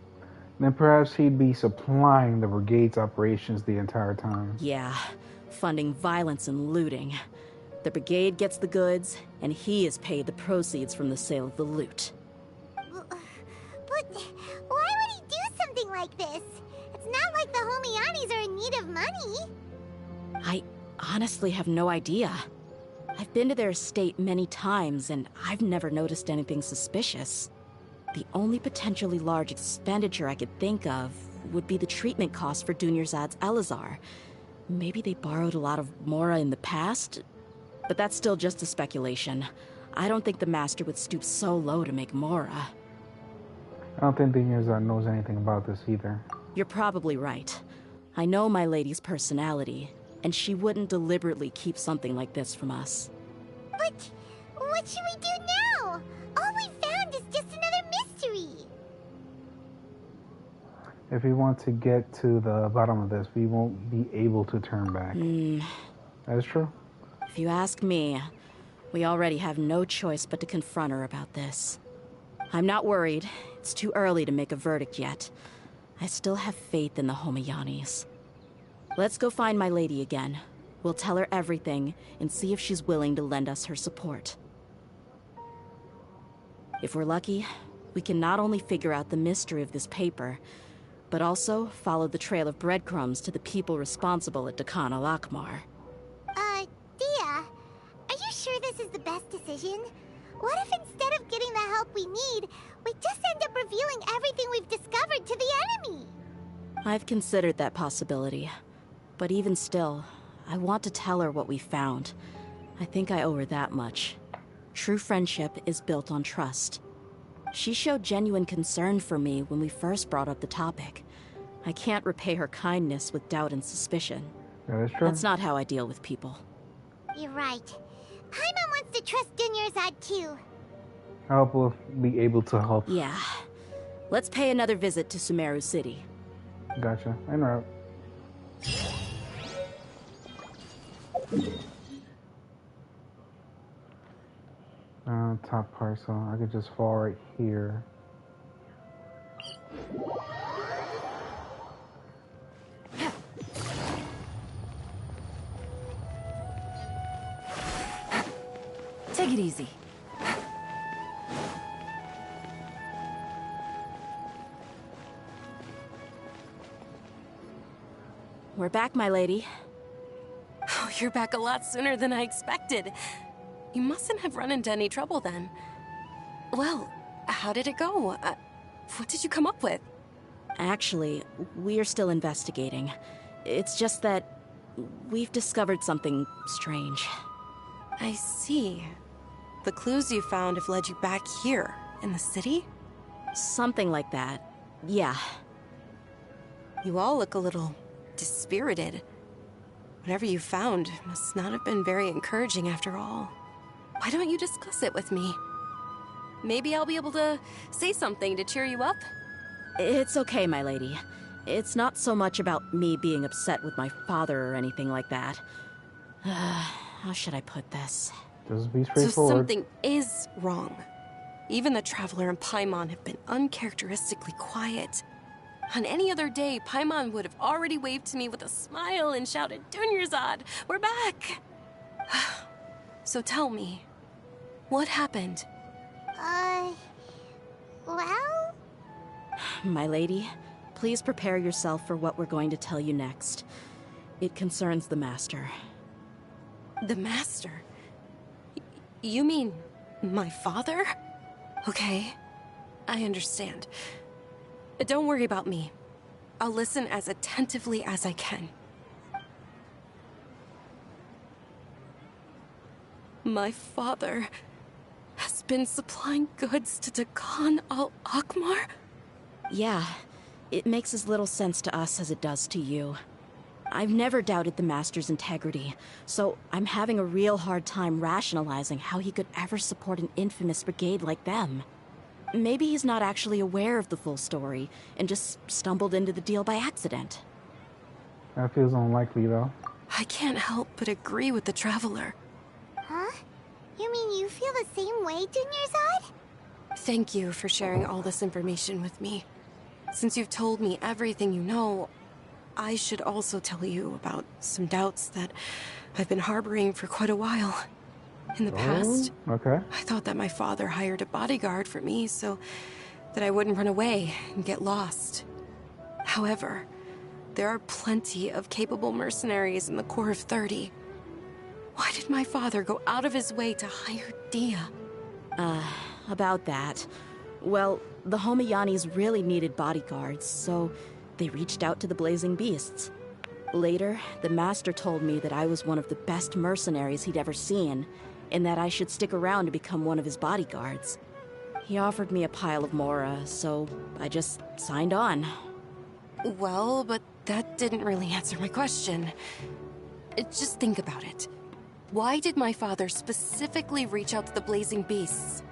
then perhaps he'd be supplying the brigade's operations the entire time. Yeah, funding violence and looting. The brigade gets the goods, and he is paid the proceeds from the sale of the loot. But why would he do something like this? It's not like the Homianis are in need of money. I honestly have no idea. I've been to their estate many times, and I've never noticed anything suspicious. The only potentially large expenditure I could think of would be the treatment costs for Dunyarzad's Elazar. Maybe they borrowed a lot of Mora in the past, but that's still just a speculation. I don't think the Master would stoop so low to make Mora. I don't think Dunyarzad knows anything about this either. You're probably right. I know my lady's personality, and she wouldn't deliberately keep something like this from us. But what should we do now? All we found is just another mystery. If we want to get to the bottom of this, we won't be able to turn back. That is true. If you ask me, we already have no choice but to confront her about this. I'm not worried. It's too early to make a verdict yet. I still have faith in the Homianis. Let's go find my lady again. We'll tell her everything and see if she's willing to lend us her support. If we're lucky, we can not only figure out the mystery of this paper, but also follow the trail of breadcrumbs to the people responsible at Dakan al-Akmar. Dia, are you sure this is the best decision? What if instead of getting the help we need, we just end up revealing everything we've discovered to the enemy? I've considered that possibility. But even still, I want to tell her what we found. I think I owe her that much. True friendship is built on trust. She showed genuine concern for me when we first brought up the topic. I can't repay her kindness with doubt and suspicion. That is true. That's not how I deal with people. You're right. Paimon wants to trust Dunyarzad too. I hope we'll be able to help. Yeah. Let's pay another visit to Sumeru City. Gotcha. En route. Top part, so I could just fall right here. Take it easy. We're back, my lady. Oh, you're back a lot sooner than I expected. You mustn't have run into any trouble then. Well, how did it go? What did you come up with? Actually, we're still investigating. It's just that we've discovered something strange. I see. The clues you found have led you back here, in the city? Something like that, yeah. You all look a little dispirited. Whatever you found must not have been very encouraging after all. Why don't you discuss it with me? Maybe I'll be able to say something to cheer you up? It's okay, my lady. It's not so much about me being upset with my father or anything like that. How should I put this? Just be So straightforward. something is wrong. Even the Traveler and Paimon have been uncharacteristically quiet. On any other day, Paimon would have already waved to me with a smile and shouted, Dunyarzad, we're back! So tell me, what happened? Well? My lady, please prepare yourself for what we're going to tell you next. It concerns the Master. The Master? You mean my father? Okay, I understand. Don't worry about me. I'll listen as attentively as I can. My father has been supplying goods to Dakan al-Akmar? Yeah, it makes as little sense to us as it does to you. I've never doubted the Master's integrity, so I'm having a real hard time rationalizing how he could ever support an infamous brigade like them. Maybe he's not actually aware of the full story and just stumbled into the deal by accident. That feels unlikely, though. I can't help but agree with the Traveler. Huh? You mean you feel the same way, Dunyarzad? Thank you for sharing all this information with me. Since you've told me everything you know, I should also tell you about some doubts that I've been harboring for quite a while. In the past, Okay. I thought that my father hired a bodyguard for me so that I wouldn't run away and get lost. However, there are plenty of capable mercenaries in the Corps of 30. Why did my father go out of his way to hire Dia? About that. Well, the Homayanis really needed bodyguards, so they reached out to the Blazing Beasts. Later, the Master told me that I was one of the best mercenaries he'd ever seen, and that I should stick around to become one of his bodyguards. He offered me a pile of Mora, so I just signed on. Well, but that didn't really answer my question. Just think about it. Why did my father specifically reach out to the Blazing Beasts?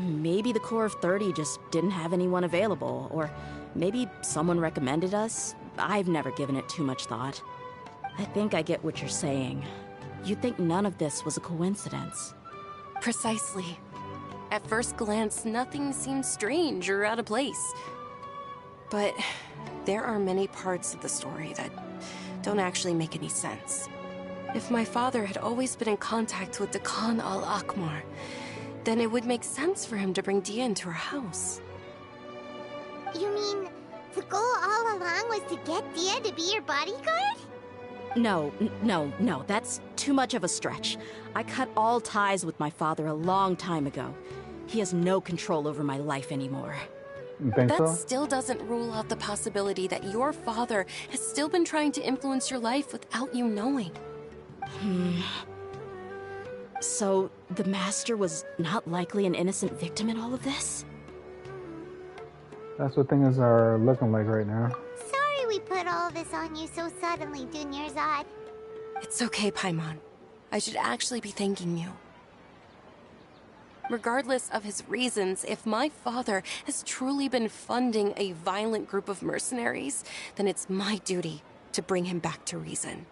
Maybe the Corps of 30 just didn't have anyone available, or maybe someone recommended us. I've never given it too much thought. I think I get what you're saying. You think none of this was a coincidence. Precisely. At first glance, nothing seems strange or out of place. But there are many parts of the story that don't actually make any sense. If my father had always been in contact with Dakan al-Akmar, then it would make sense for him to bring Dia into our house. You mean the goal all along was to get Dia to be your bodyguard? No, that's too much of a stretch. I cut all ties with my father a long time ago. He has no control over my life anymore. You think That so? still doesn't rule out the possibility that your father has still been trying to influence your life without you knowing. So, the Master was not likely an innocent victim in all of this? That's what things are looking like right now. Sorry we put all this on you so suddenly, Dunyarzad. It's okay, Paimon. I should actually be thanking you. Regardless of his reasons, if my father has truly been funding a violent group of mercenaries, then it's my duty to bring him back to reason.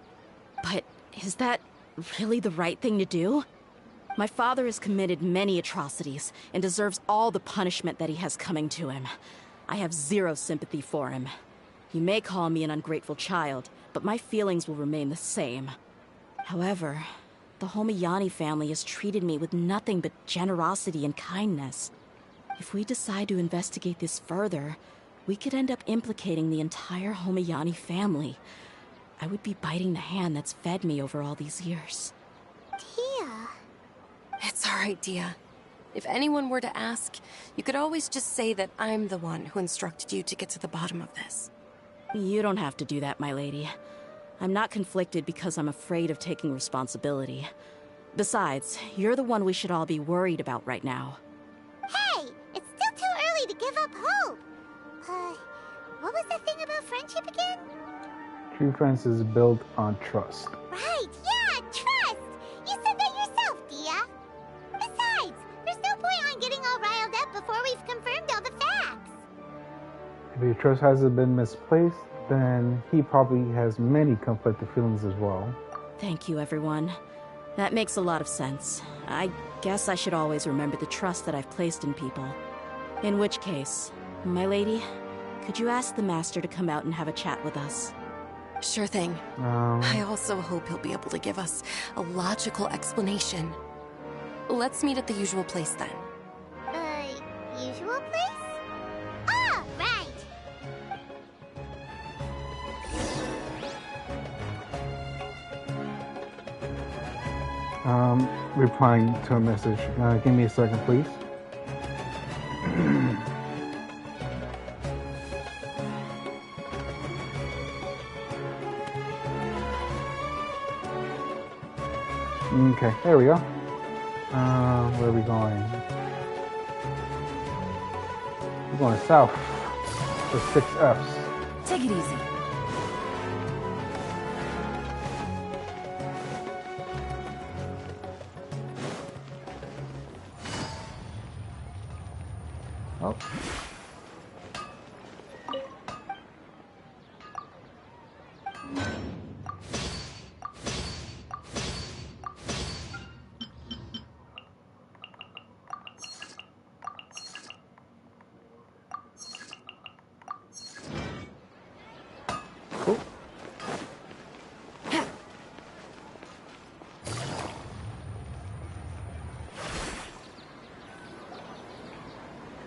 But is that really the right thing to do? My father has committed many atrocities and deserves all the punishment that he has coming to him. I have zero sympathy for him. You may call me an ungrateful child, but my feelings will remain the same. However, the Homayani family has treated me with nothing but generosity and kindness. If we decide to investigate this further, we could end up implicating the entire Homayani family. I would be biting the hand that's fed me over all these years. Dia. It's all right, Dia. If anyone were to ask, you could always just say that I'm the one who instructed you to get to the bottom of this. You don't have to do that, my lady. I'm not conflicted because I'm afraid of taking responsibility. Besides, you're the one we should all be worried about right now. Hey! It's still too early to give up hope! What was the thing about friendship again? True friends is built on trust. Right, yeah, trust! You said that yourself, Dia. Besides, there's no point on getting all riled up before we've confirmed all the facts. If your trust hasn't been misplaced, then he probably has many conflicted feelings as well. Thank you, everyone. That makes a lot of sense. I guess I should always remember the trust that I've placed in people. In which case, my lady, could you ask the Master to come out and have a chat with us? Sure thing. I also hope he'll be able to give us a logical explanation. Let's meet at the usual place then. Usual place? Ah, right! Replying to a message. Give me a second, please. Okay, there we go. Where are we going? We're going south. The 6 Fs. Take it easy. Oh.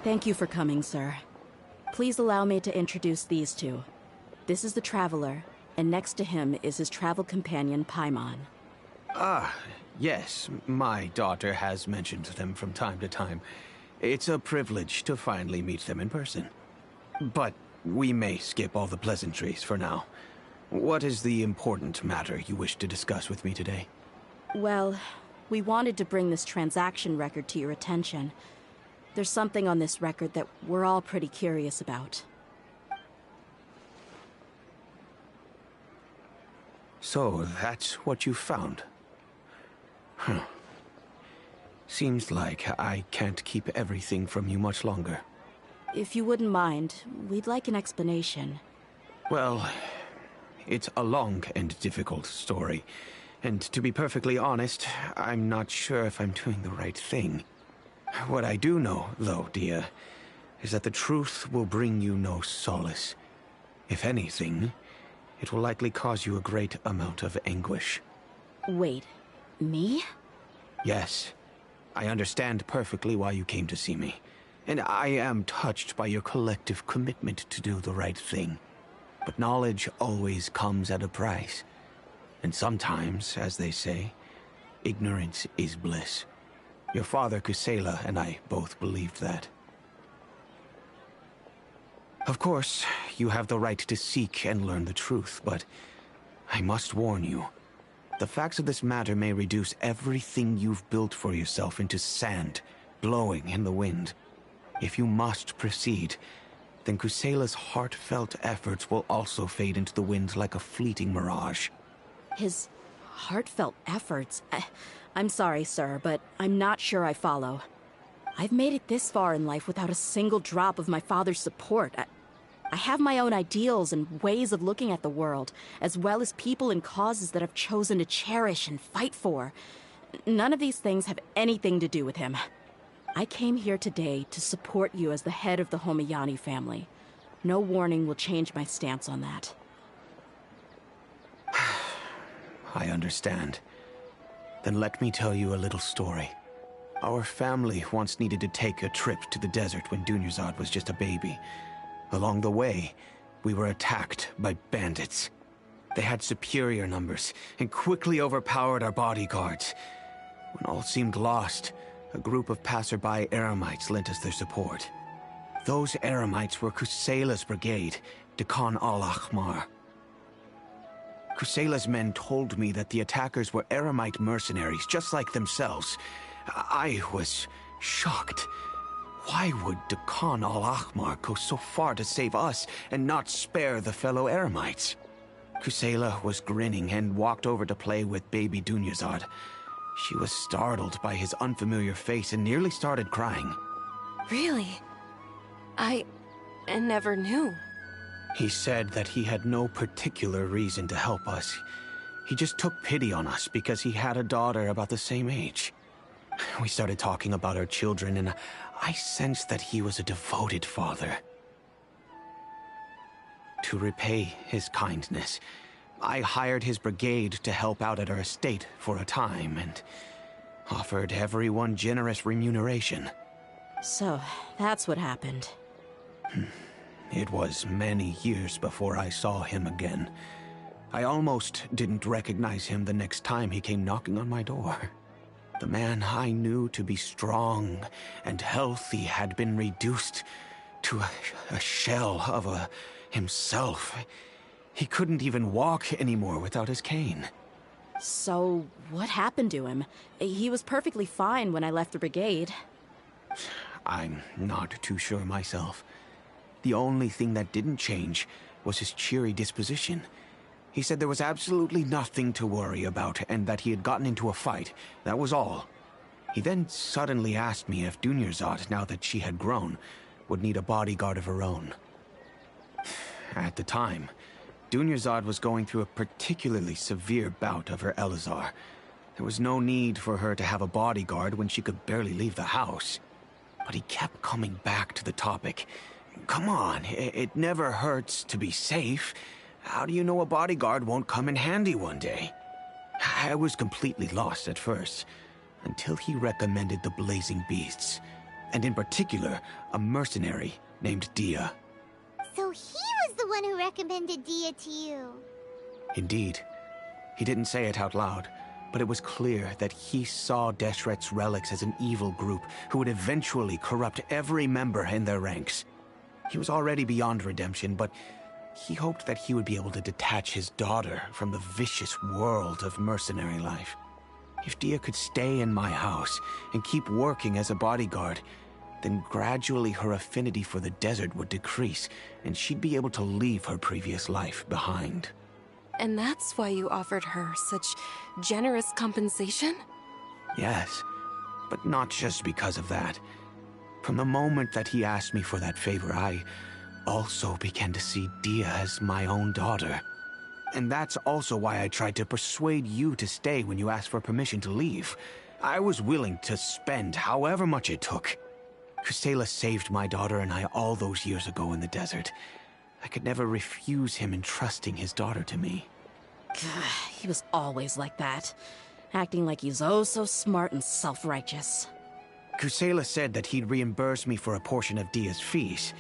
Thank you for coming, sir. Please allow me to introduce these two. This is the Traveler, and next to him is his travel companion, Paimon. Ah, yes. My daughter has mentioned them from time to time. It's a privilege to finally meet them in person. But we may skip all the pleasantries for now. What is the important matter you wish to discuss with me today? Well, we wanted to bring this transaction record to your attention. There's something on this record that we're all pretty curious about. So, that's what you found? Huh. Seems like I can't keep everything from you much longer. If you wouldn't mind, we'd like an explanation. Well, it's a long and difficult story. And to be perfectly honest, I'm not sure if I'm doing the right thing. What I do know, though, dear, is that the truth will bring you no solace. If anything, it will likely cause you a great amount of anguish. Wait, me? Yes. I understand perfectly why you came to see me. And I am touched by your collective commitment to do the right thing. But knowledge always comes at a price. And sometimes, as they say, ignorance is bliss. Your father, Kusela, and I both believed that. Of course, you have the right to seek and learn the truth, but I must warn you. The facts of this matter may reduce everything you've built for yourself into sand, blowing in the wind. If you must proceed, then Kusela's heartfelt efforts will also fade into the wind like a fleeting mirage. His heartfelt efforts? I'm sorry, sir, but I'm not sure I follow. I've made it this far in life without a single drop of my father's support. I have my own ideals and ways of looking at the world, as well as people and causes that I've chosen to cherish and fight for. None of these things have anything to do with him. I came here today to support you as the head of the Homayani family. No warning will change my stance on that. I understand. Then let me tell you a little story. Our family once needed to take a trip to the desert when Dunyarzad was just a baby. Along the way, we were attacked by bandits. They had superior numbers and quickly overpowered our bodyguards. When all seemed lost, a group of passerby Eremites lent us their support. Those Eremites were Kusela's brigade, Dekan al-Ahmar. Kusela's men told me that the attackers were Eremite mercenaries, just like themselves. I was shocked. Why would Dekan al-Ahmar go so far to save us and not spare the fellow Eremites? Kusela was grinning and walked over to play with baby Dunyarzad. She was startled by his unfamiliar face and nearly started crying. Really? I never knew. He said that he had no particular reason to help us. He just took pity on us because he had a daughter about the same age. We started talking about our children, and I sensed that he was a devoted father. To repay his kindness, I hired his brigade to help out at our estate for a time, and offered everyone generous remuneration. So, that's what happened. It was many years before I saw him again. I almost didn't recognize him the next time he came knocking on my door. The man I knew to be strong and healthy had been reduced to a shell of himself. He couldn't even walk anymore without his cane. So, what happened to him? He was perfectly fine when I left the brigade. I'm not too sure myself. The only thing that didn't change was his cheery disposition. He said there was absolutely nothing to worry about and that he had gotten into a fight. That was all. He then suddenly asked me if Dunyarzad, now that she had grown, would need a bodyguard of her own. At the time, Dunyarzad was going through a particularly severe bout of her Elazar. There was no need for her to have a bodyguard when she could barely leave the house. But he kept coming back to the topic. Come on, it never hurts to be safe. How do you know a bodyguard won't come in handy one day? I was completely lost at first, until he recommended the Blazing Beasts. and in particular, a mercenary named Dia. So he was the one who recommended Dia to you. Indeed. He didn't say it out loud, but it was clear that he saw Deshret's relics as an evil group who would eventually corrupt every member in their ranks. He was already beyond redemption, but he hoped that he would be able to detach his daughter from the vicious world of mercenary life. If Dia could stay in my house and keep working as a bodyguard, then gradually her affinity for the desert would decrease, and she'd be able to leave her previous life behind. And that's why you offered her such generous compensation? Yes, but not just because of that. From the moment that he asked me for that favor, I also began to see Dia as my own daughter. And that's also why I tried to persuade you to stay when you asked for permission to leave. I was willing to spend however much it took. Kusela saved my daughter and I all those years ago in the desert. I could never refuse him entrusting his daughter to me. He was always like that, acting like he's oh so smart and self-righteous. Kusela said that he'd reimburse me for a portion of Dia's fees.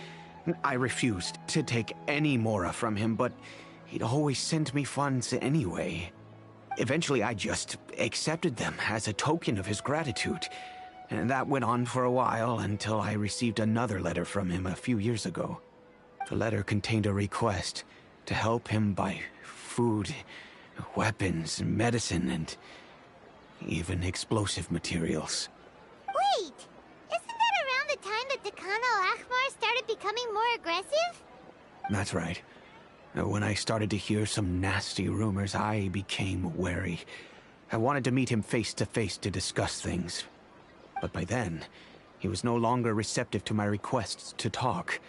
I refused to take any mora from him, but he'd always sent me funds anyway. Eventually, I just accepted them as a token of his gratitude. And that went on for a while until I received another letter from him a few years ago. The letter contained a request to help him buy food, weapons, medicine, and even explosive materials. Wait! Isn't that around the time that Dekhan al-Ahmar started becoming more aggressive? That's right. When I started to hear some nasty rumors, I became wary. I wanted to meet him face to face to discuss things. But by then, he was no longer receptive to my requests to talk.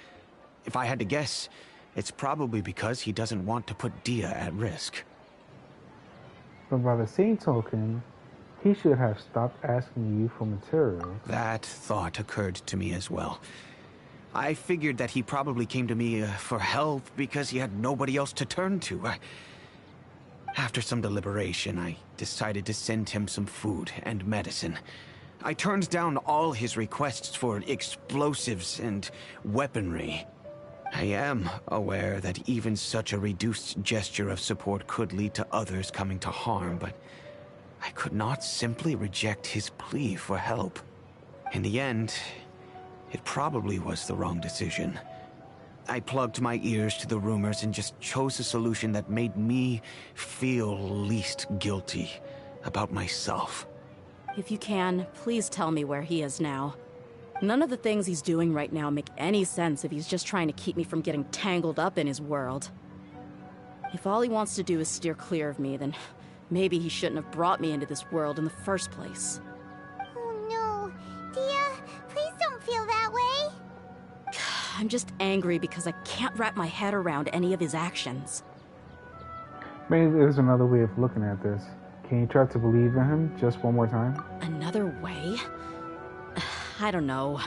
If I had to guess, it's probably because he doesn't want to put Dia at risk. But by the same token, he should have stopped asking you for materials. That thought occurred to me as well. I figured that he probably came to me for help because he had nobody else to turn to. After some deliberation, I decided to send him some food and medicine. I turned down all his requests for explosives and weaponry. I am aware that even such a reduced gesture of support could lead to others coming to harm, but I could not simply reject his plea for help. In the end, it probably was the wrong decision. I plugged my ears to the rumors and just chose a solution that made me feel least guilty about myself. If you can, please tell me where he is now. None of the things he's doing right now make any sense if he's just trying to keep me from getting tangled up in his world. If all he wants to do is steer clear of me, then maybe he shouldn't have brought me into this world in the first place. Oh no. Dia, please don't feel that way. I'm just angry because I can't wrap my head around any of his actions. Maybe there's another way of looking at this. Can you try to believe in him just one more time? Another way? I don't know.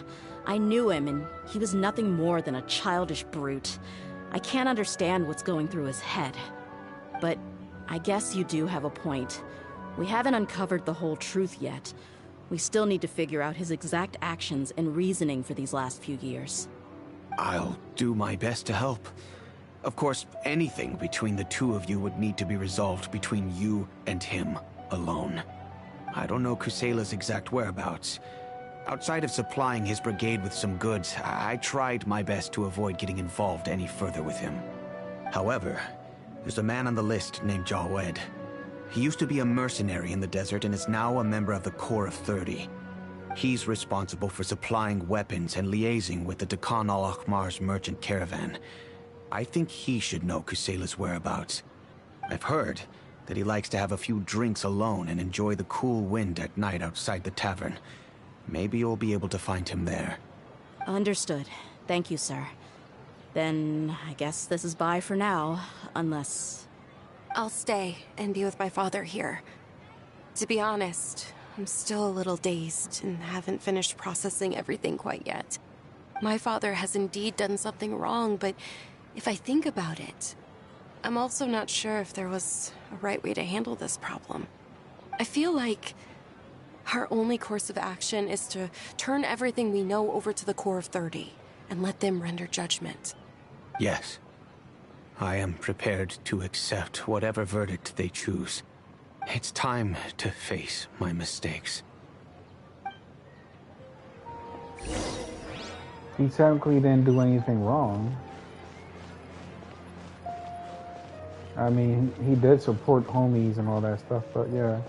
I knew him, and he was nothing more than a childish brute. I can't understand what's going through his head. But I guess you do have a point. We haven't uncovered the whole truth yet. We still need to figure out his exact actions and reasoning for these last few years. I'll do my best to help. Of course, anything between the two of you would need to be resolved between you and him alone. I don't know Kusela's exact whereabouts. Outside of supplying his brigade with some goods, I tried my best to avoid getting involved any further with him. However, there's a man on the list named Jawed. He used to be a mercenary in the desert and is now a member of the Corps of 30. He's responsible for supplying weapons and liaising with the Dekhan al-Ahmar's merchant caravan. I think he should know Kusela's whereabouts. I've heard that he likes to have a few drinks alone and enjoy the cool wind at night outside the tavern. Maybe you'll be able to find him there. Understood. Thank you, sir. Then I guess this is bye for now, unless... I'll stay and be with my father here. To be honest, I'm still a little dazed and haven't finished processing everything quite yet. My father has indeed done something wrong, but if I think about it, I'm also not sure if there was a right way to handle this problem. I feel like Our only course of action is to turn everything we know over to the Core of 30 and let them render judgment. Yes. I am prepared to accept whatever verdict they choose. It's time to face my mistakes. He technically didn't do anything wrong. I mean, he did support homies and all that stuff, but yeah.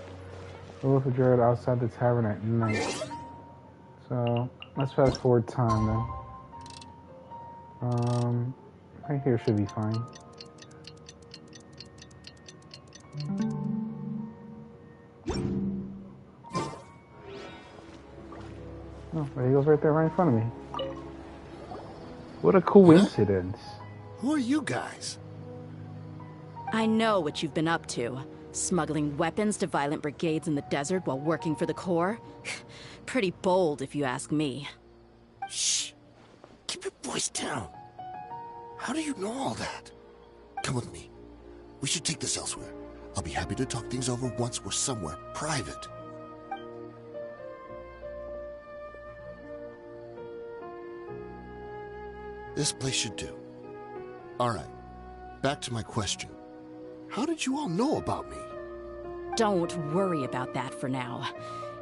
Lilith and Jared outside the tavern at night. So, let's fast forward time then. Right here should be fine. Oh, there he goes right there, right in front of me. What a coincidence. Who are you guys? I know what you've been up to. Smuggling weapons to violent brigades in the desert while working for the Corps? Pretty bold, if you ask me. Shh. Keep your voice down. How do you know all that? Come with me. We should take this elsewhere. I'll be happy to talk things over once we're somewhere private. This place should do. All right. Back to my question. How did you all know about me? Don't worry about that for now.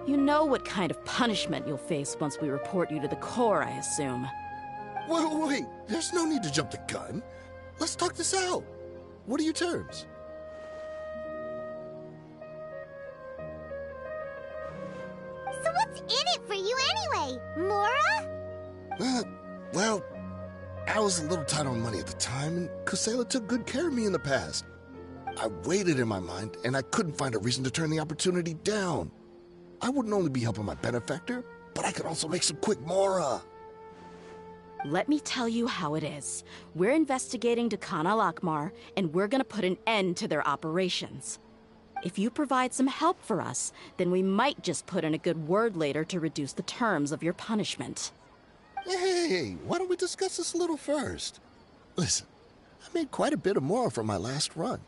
You know what kind of punishment you'll face once we report you to the Corps, I assume. Wait. There's no need to jump the gun. Let's talk this out. What are your terms? So what's in it for you anyway, Mora? Well, I was a little tight on money at the time, and Kusela took good care of me in the past. I weighed it in my mind, and I couldn't find a reason to turn the opportunity down. I wouldn't only be helping my benefactor, but I could also make some quick Mora. Let me tell you how it is. We're investigating Khan al-Akmar, and we're gonna put an end to their operations. If you provide some help for us, then we might just put in a good word later to reduce the terms of your punishment. Hey, why don't we discuss this a little first? Listen, I made quite a bit of Mora from my last run.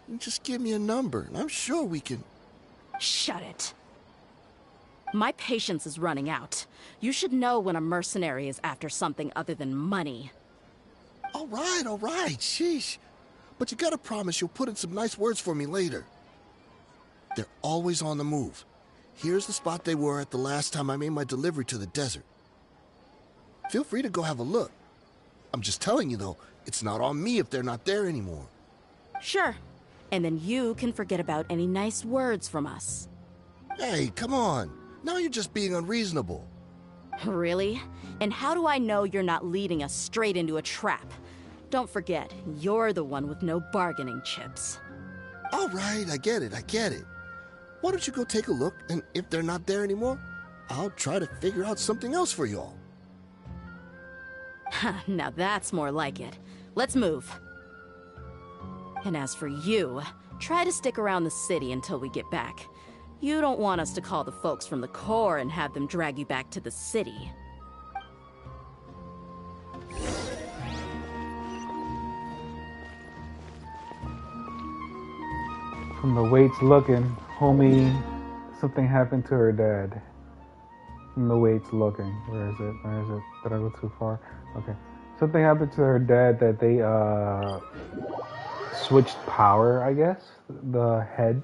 You just give me a number, and I'm sure we can... Shut it. My patience is running out. You should know when a mercenary is after something other than money. All right, sheesh. But you gotta promise you'll put in some nice words for me later. They're always on the move. Here's the spot they were at the last time I made my delivery to the desert. Feel free to go have a look. I'm just telling you, though, it's not on me if they're not there anymore. Sure. And then you can forget about any nice words from us. Hey, come on. Now you're just being unreasonable. Really? And how do I know you're not leading us straight into a trap? Don't forget, you're the one with no bargaining chips. All right, I get it. Why don't you go take a look, and if they're not there anymore, I'll try to figure out something else for y'all. Now that's more like it. Let's move. And as for you, try to stick around the city until we get back. You don't want us to call the folks from the Corps and have them drag you back to the city. From the waits looking, homie, something happened to her dad. From the waits looking. Where is it? Did I go too far? Okay. Something happened to her dad that they switched power, I guess. The head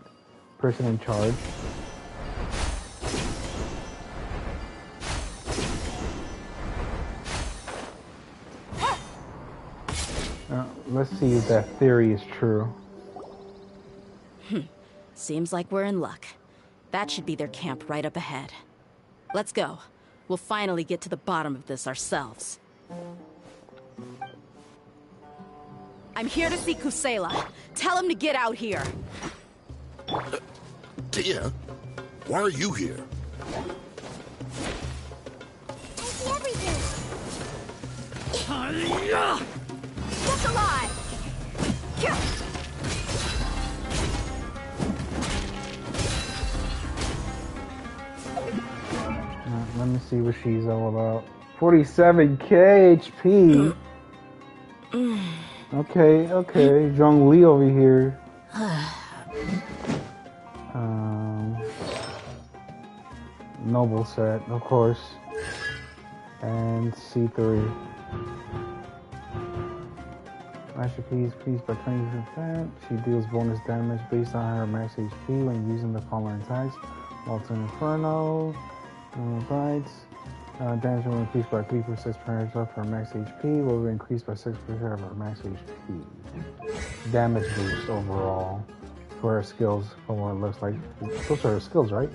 person in charge. Let's see if that theory is true. Seems like we're in luck. That should be their camp right up ahead. Let's go. We'll finally get to the bottom of this ourselves. I'm here to see Kusela. Tell him to get out here. Tia, why are you here? I see everything. Look alive! Let me see what she's all about. 47k HP. Okay. Zhongli over here. Noble set, of course. And C3. Master increased by 20%. She deals bonus damage based on her max HP when using the following attacks. Molten Inferno. Bites. Damage will increase by 3% of her max HP. Will increase by 6% of her max HP. Damage boost overall for her skills, from what it looks like. Those are her skills, right?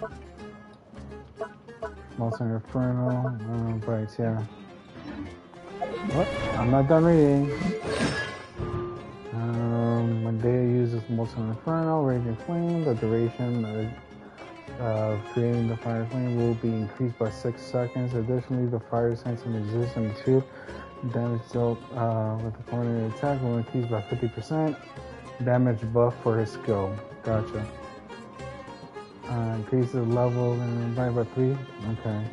Molten Inferno. Bites, yeah. What? I'm not done reading. When Dea uses Molten Inferno, Raging Flame, the duration of creating the fire flame will be increased by 6 seconds. Additionally, the fire sensing exists in the field. Damage dealt with the primary attack will increase by 50%. Damage buff for his skill. Gotcha. Increase the level by 3. Okay.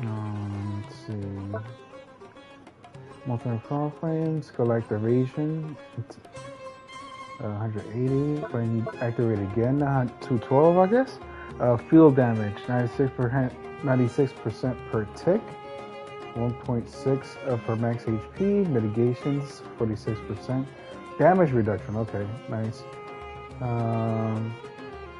Let's see. Molten Inferno Flames, collect duration. It's 180. When you activate again, 212, I guess. Field damage, 96% per tick. 1.6 of her max HP. Mitigations, 46%. Damage reduction, okay, nice.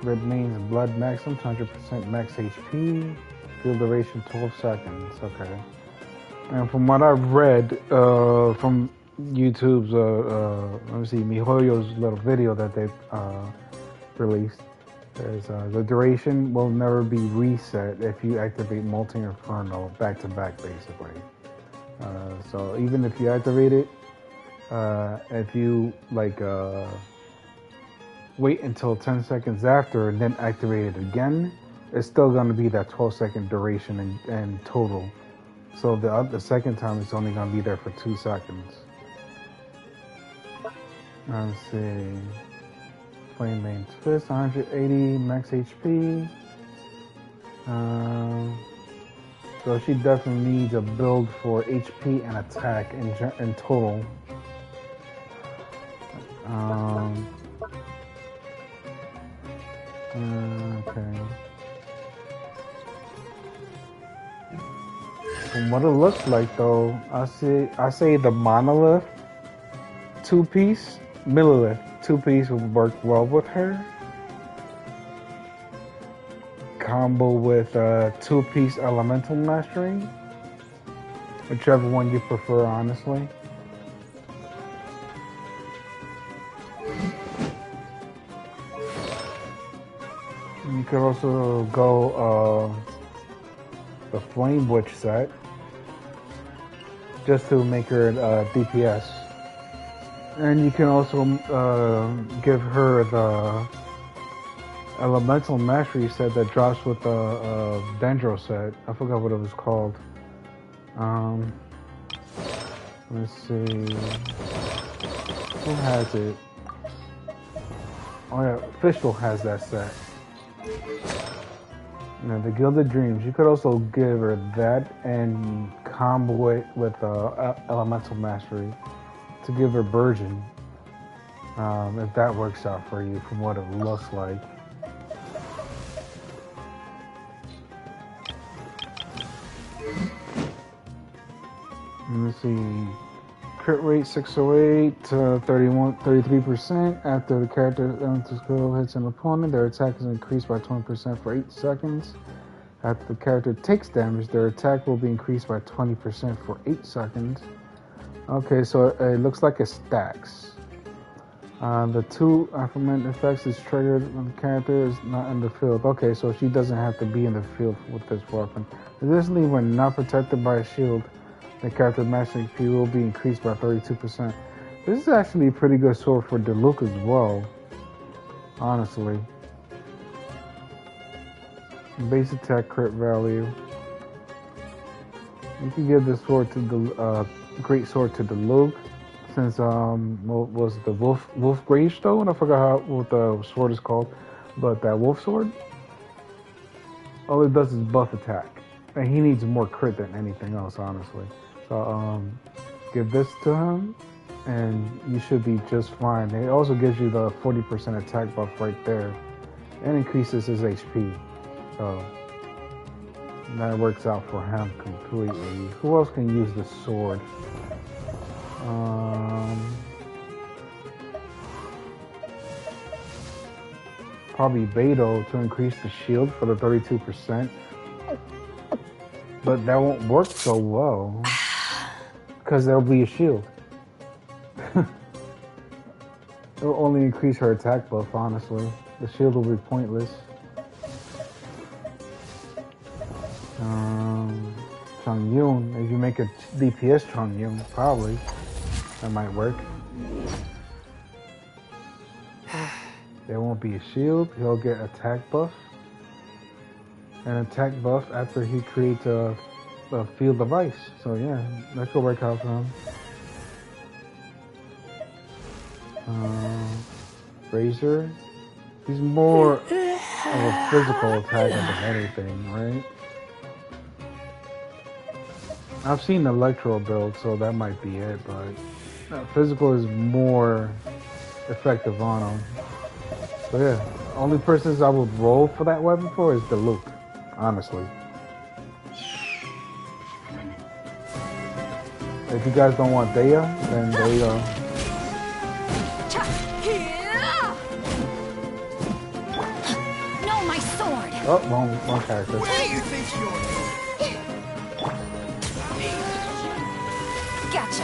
Remains blood maximum, 100% max HP. Field duration, 12 seconds, okay. And from what I've read from YouTube's, let me see, MiHoYo's little video that they released, is the duration will never be reset if you activate Molten Inferno back to back, basically. So even if you activate it, if you like wait until 10 seconds after and then activate it again, it's still going to be that 12-second duration in total. So the second time it's only going to be there for 2 seconds. Let's see. Flame Main Twist, 180 max HP. So she definitely needs a build for HP and attack in total. Okay. From what it looks like, though, I say the monolith 2-piece, Millilith 2-piece would work well with her. Combo with 2-piece elemental mastery, whichever one you prefer, honestly. You could also go the Flame Witch set, just to make her DPS. And you can also give her the Elemental Mastery set that drops with the Dendro set. I forgot what it was called. Let's see. Who has it? Oh yeah, Fischl has that set. Now, the Gilded Dreams, you could also give her that and combo it with Elemental Mastery to give her Burgeon, if that works out for you from what it looks like. Let's see, crit rate 608 to 33%. After the character's elemental skill hits an opponent, their attack is increased by 20% for 8 seconds. After the character takes damage, their attack will be increased by 20% for 8 seconds. Okay, so it looks like it stacks. The 2 aforementioned effects is triggered when the character is not in the field. Okay, so she doesn't have to be in the field with this weapon. Additionally, when not protected by a shield, the character max HP will be increased by 32%. This is actually a pretty good sword for Diluc as well, honestly. Base attack crit value. You can give this sword to the great sword to Diluc, since what was the wolf gravestone? I forgot what the sword is called, but that wolf sword, all it does is buff attack, and he needs more crit than anything else, honestly. So give this to him, and you should be just fine. It also gives you the 40% attack buff right there, and increases his HP. So that works out for him completely. Who else can use the sword? Probably Beto to increase the shield for the 32%. But that won't work so well because there'll be a shield. It'll only increase her attack buff, honestly. The shield will be pointless. Chongyun, if you make a DPS Chongyun, probably that might work. There won't be a shield. He'll get attack buff. An attack buff after he creates a field of ice. So yeah, that could work out for him. Razor, he's more of a physical attack than anything, right? I've seen Electro build, so that might be it, but physical is more effective on him. So yeah, only persons I would roll for that weapon for is the Luke, honestly. If you guys don't want Daya, then there you go. No, my sword. Oh, wrong character. Where do you think you're? Gotcha.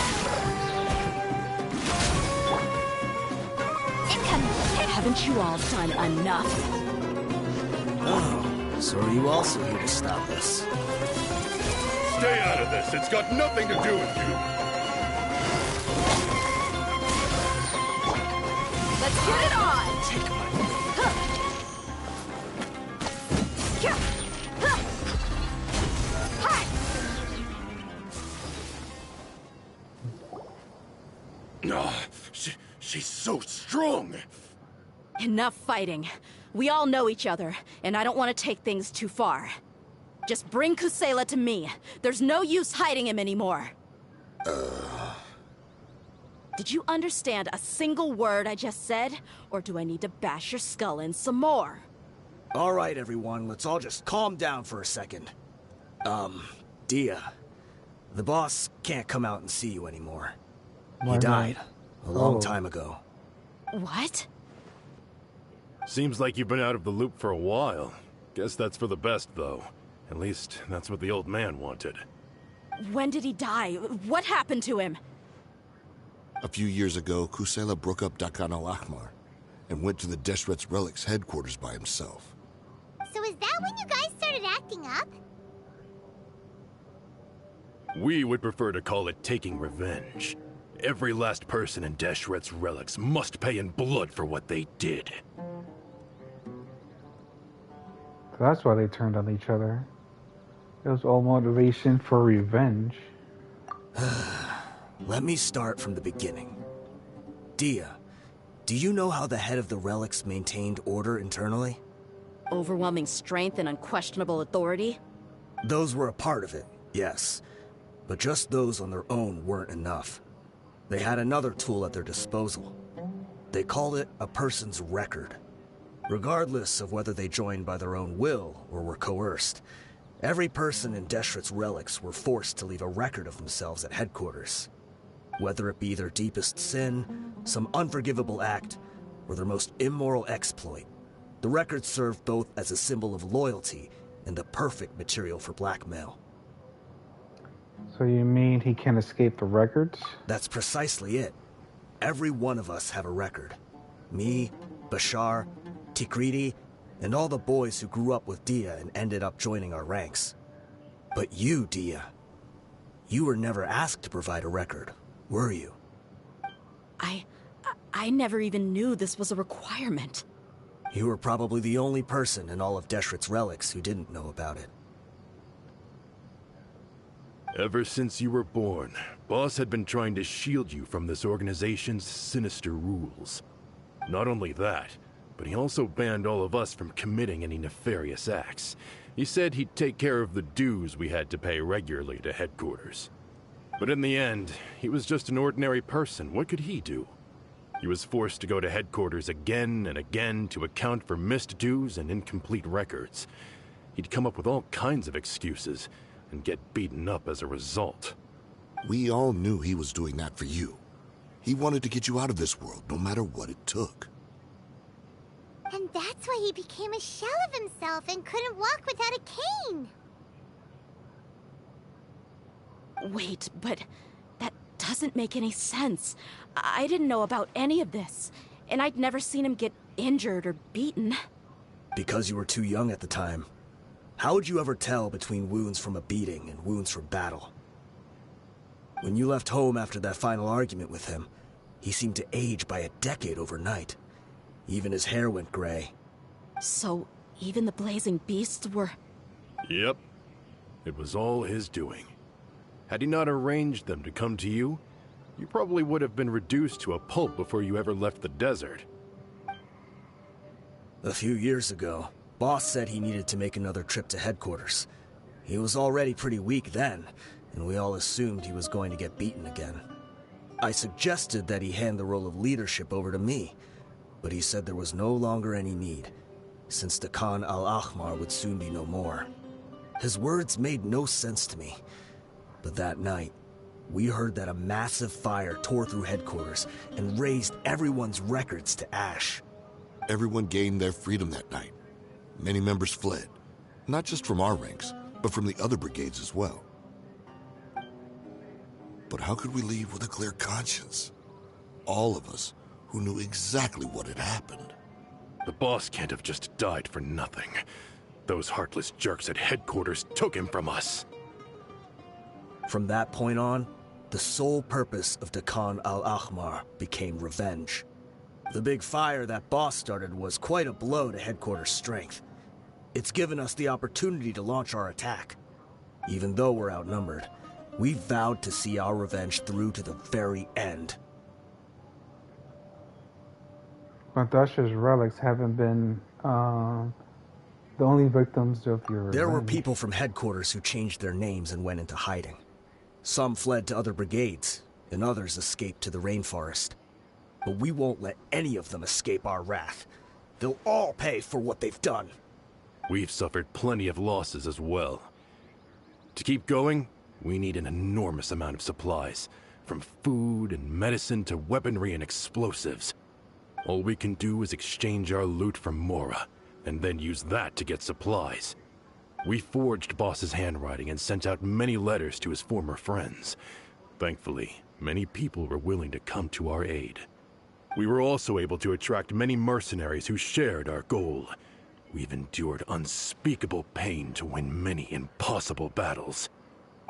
Haven't you all done enough? Oh, so are you also here to stop us? Stay out of this. It's got nothing to do with you. Let's get it on! Take my Oh, she's so strong. Enough fighting. We all know each other, and I don't want to take things too far. Just bring Kusela to me. There's no use hiding him anymore. Did you understand a single word I just said? Or do I need to bash your skull in some more? All right, everyone, let's all just calm down for a second. Dia, the boss can't come out and see you anymore. Why He not? died a long Oh. time ago. What? Seems like you've been out of the loop for a while. Guess that's for the best, though. At least, that's what the old man wanted. When did he die? What happened to him? A few years ago, Kusela broke up Dakan al-Ahmar and went to the Deshret's Relics headquarters by himself. So is that when you guys started acting up? We would prefer to call it taking revenge. Every last person in Deshret's Relics must pay in blood for what they did. So that's why they turned on each other. It was all motivation for revenge. Let me start from the beginning. Dia, do you know how the head of the Relics maintained order internally? Overwhelming strength and unquestionable authority? Those were a part of it, yes. But just those on their own weren't enough. They had another tool at their disposal. They called it a person's record. Regardless of whether they joined by their own will or were coerced, every person in Deshret's Relics were forced to leave a record of themselves at headquarters. Whether it be their deepest sin, some unforgivable act, or their most immoral exploit, the record served both as a symbol of loyalty and the perfect material for blackmail. So you mean he can't escape the records? That's precisely it. Every one of us have a record. Me, Bashar, Tikriti, and all the boys who grew up with Dia and ended up joining our ranks. But you, Dia, you were never asked to provide a record, were you? I never even knew this was a requirement. You were probably the only person in all of Deshret's Relics who didn't know about it. Ever since you were born, Boss had been trying to shield you from this organization's sinister rules. Not only that, but he also banned all of us from committing any nefarious acts. He said he'd take care of the dues we had to pay regularly to headquarters. But in the end, he was just an ordinary person. What could he do? He was forced to go to headquarters again and again to account for missed dues and incomplete records. He'd come up with all kinds of excuses and get beaten up as a result. We all knew he was doing that for you. He wanted to get you out of this world, no matter what it took. And that's why he became a shell of himself and couldn't walk without a cane. Wait, but that doesn't make any sense. I didn't know about any of this, and I'd never seen him get injured or beaten. Because you were too young at the time. How would you ever tell between wounds from a beating and wounds from battle? When you left home after that final argument with him, he seemed to age by a decade overnight. Even his hair went gray. So, even the blazing beasts were... Yep. It was all his doing. Had he not arranged them to come to you, you probably would have been reduced to a pulp before you ever left the desert. A few years ago, Boss said he needed to make another trip to headquarters. He was already pretty weak then, and we all assumed he was going to get beaten again. I suggested that he hand the role of leadership over to me, but he said there was no longer any need, since the Khan al-Ahmar would soon be no more. His words made no sense to me, but that night, we heard that a massive fire tore through headquarters and razed everyone's records to ash. Everyone gained their freedom that night. Many members fled, not just from our ranks, but from the other brigades as well. But how could we leave with a clear conscience? All of us who knew exactly what had happened. The boss can't have just died for nothing. Those heartless jerks at headquarters took him from us. From that point on, the sole purpose of the Khan al-Ahmar became revenge. The big fire that Boss started was quite a blow to headquarters' strength. It's given us the opportunity to launch our attack. Even though we're outnumbered, we vowed to see our revenge through to the very end. Natasha's relics haven't been the only victims of your There were revenge. people from headquarters who changed their names and went into hiding. Some fled to other brigades, and others escaped to the rainforest. But we won't let any of them escape our wrath. They'll all pay for what they've done. We've suffered plenty of losses as well. To keep going, we need an enormous amount of supplies, from food and medicine to weaponry and explosives. All we can do is exchange our loot from Mora, and then use that to get supplies. We forged Boss's handwriting and sent out many letters to his former friends. Thankfully, many people were willing to come to our aid. We were also able to attract many mercenaries who shared our goal. We've endured unspeakable pain to win many impossible battles.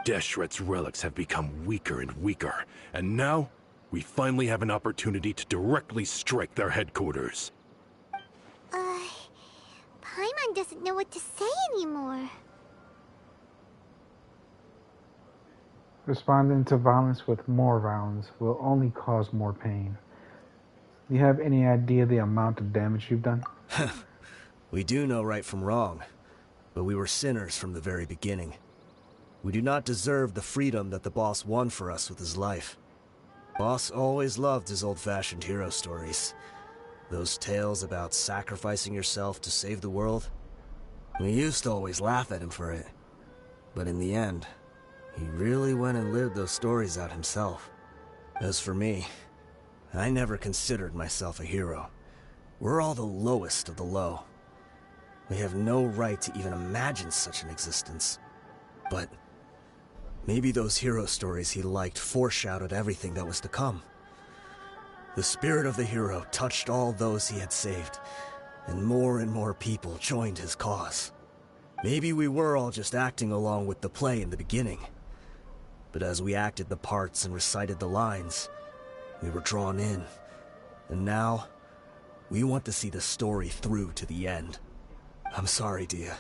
Deshret's relics have become weaker and weaker, and now we finally have an opportunity to directly strike their headquarters. Paimon doesn't know what to say anymore. Responding to violence with more rounds will only cause more pain. Do you have any idea the amount of damage you've done? We do know right from wrong, but we were sinners from the very beginning. We do not deserve the freedom that the boss won for us with his life. Boss always loved his old-fashioned hero stories. Those tales about sacrificing yourself to save the world. We used to always laugh at him for it. But in the end, he really went and lived those stories out himself. As for me, I never considered myself a hero. We're all the lowest of the low. We have no right to even imagine such an existence. But maybe those hero stories he liked foreshadowed everything that was to come. The spirit of the hero touched all those he had saved, and more people joined his cause. Maybe we were all just acting along with the play in the beginning. But as we acted the parts and recited the lines, we were drawn in. And now, we want to see the story through to the end. I'm sorry, Dia.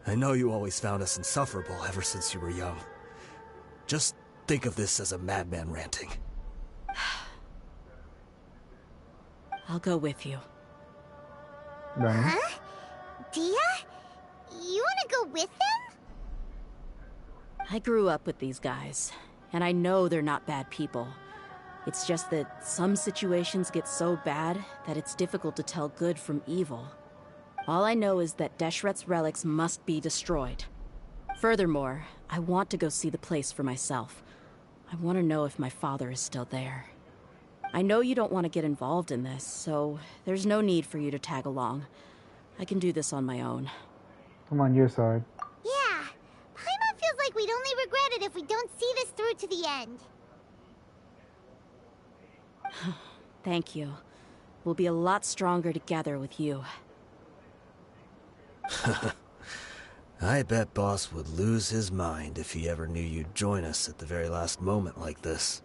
I know you always found us insufferable ever since you were young. Just think of this as a madman ranting. I'll go with you. Huh? Dia? You want to go with them? I grew up with these guys. And I know they're not bad people. It's just that some situations get so bad that it's difficult to tell good from evil. All I know is that Deshret's relics must be destroyed. Furthermore, I want to go see the place for myself. I want to know if my father is still there. I know you don't want to get involved in this, so there's no need for you to tag along. I can do this on my own. I'm on your side. Yeah, Paimon feels like we'd only regret it if we don't see this through to the end. Thank you. We'll be a lot stronger together with you. I bet Boss would lose his mind if he ever knew you'd join us at the very last moment like this.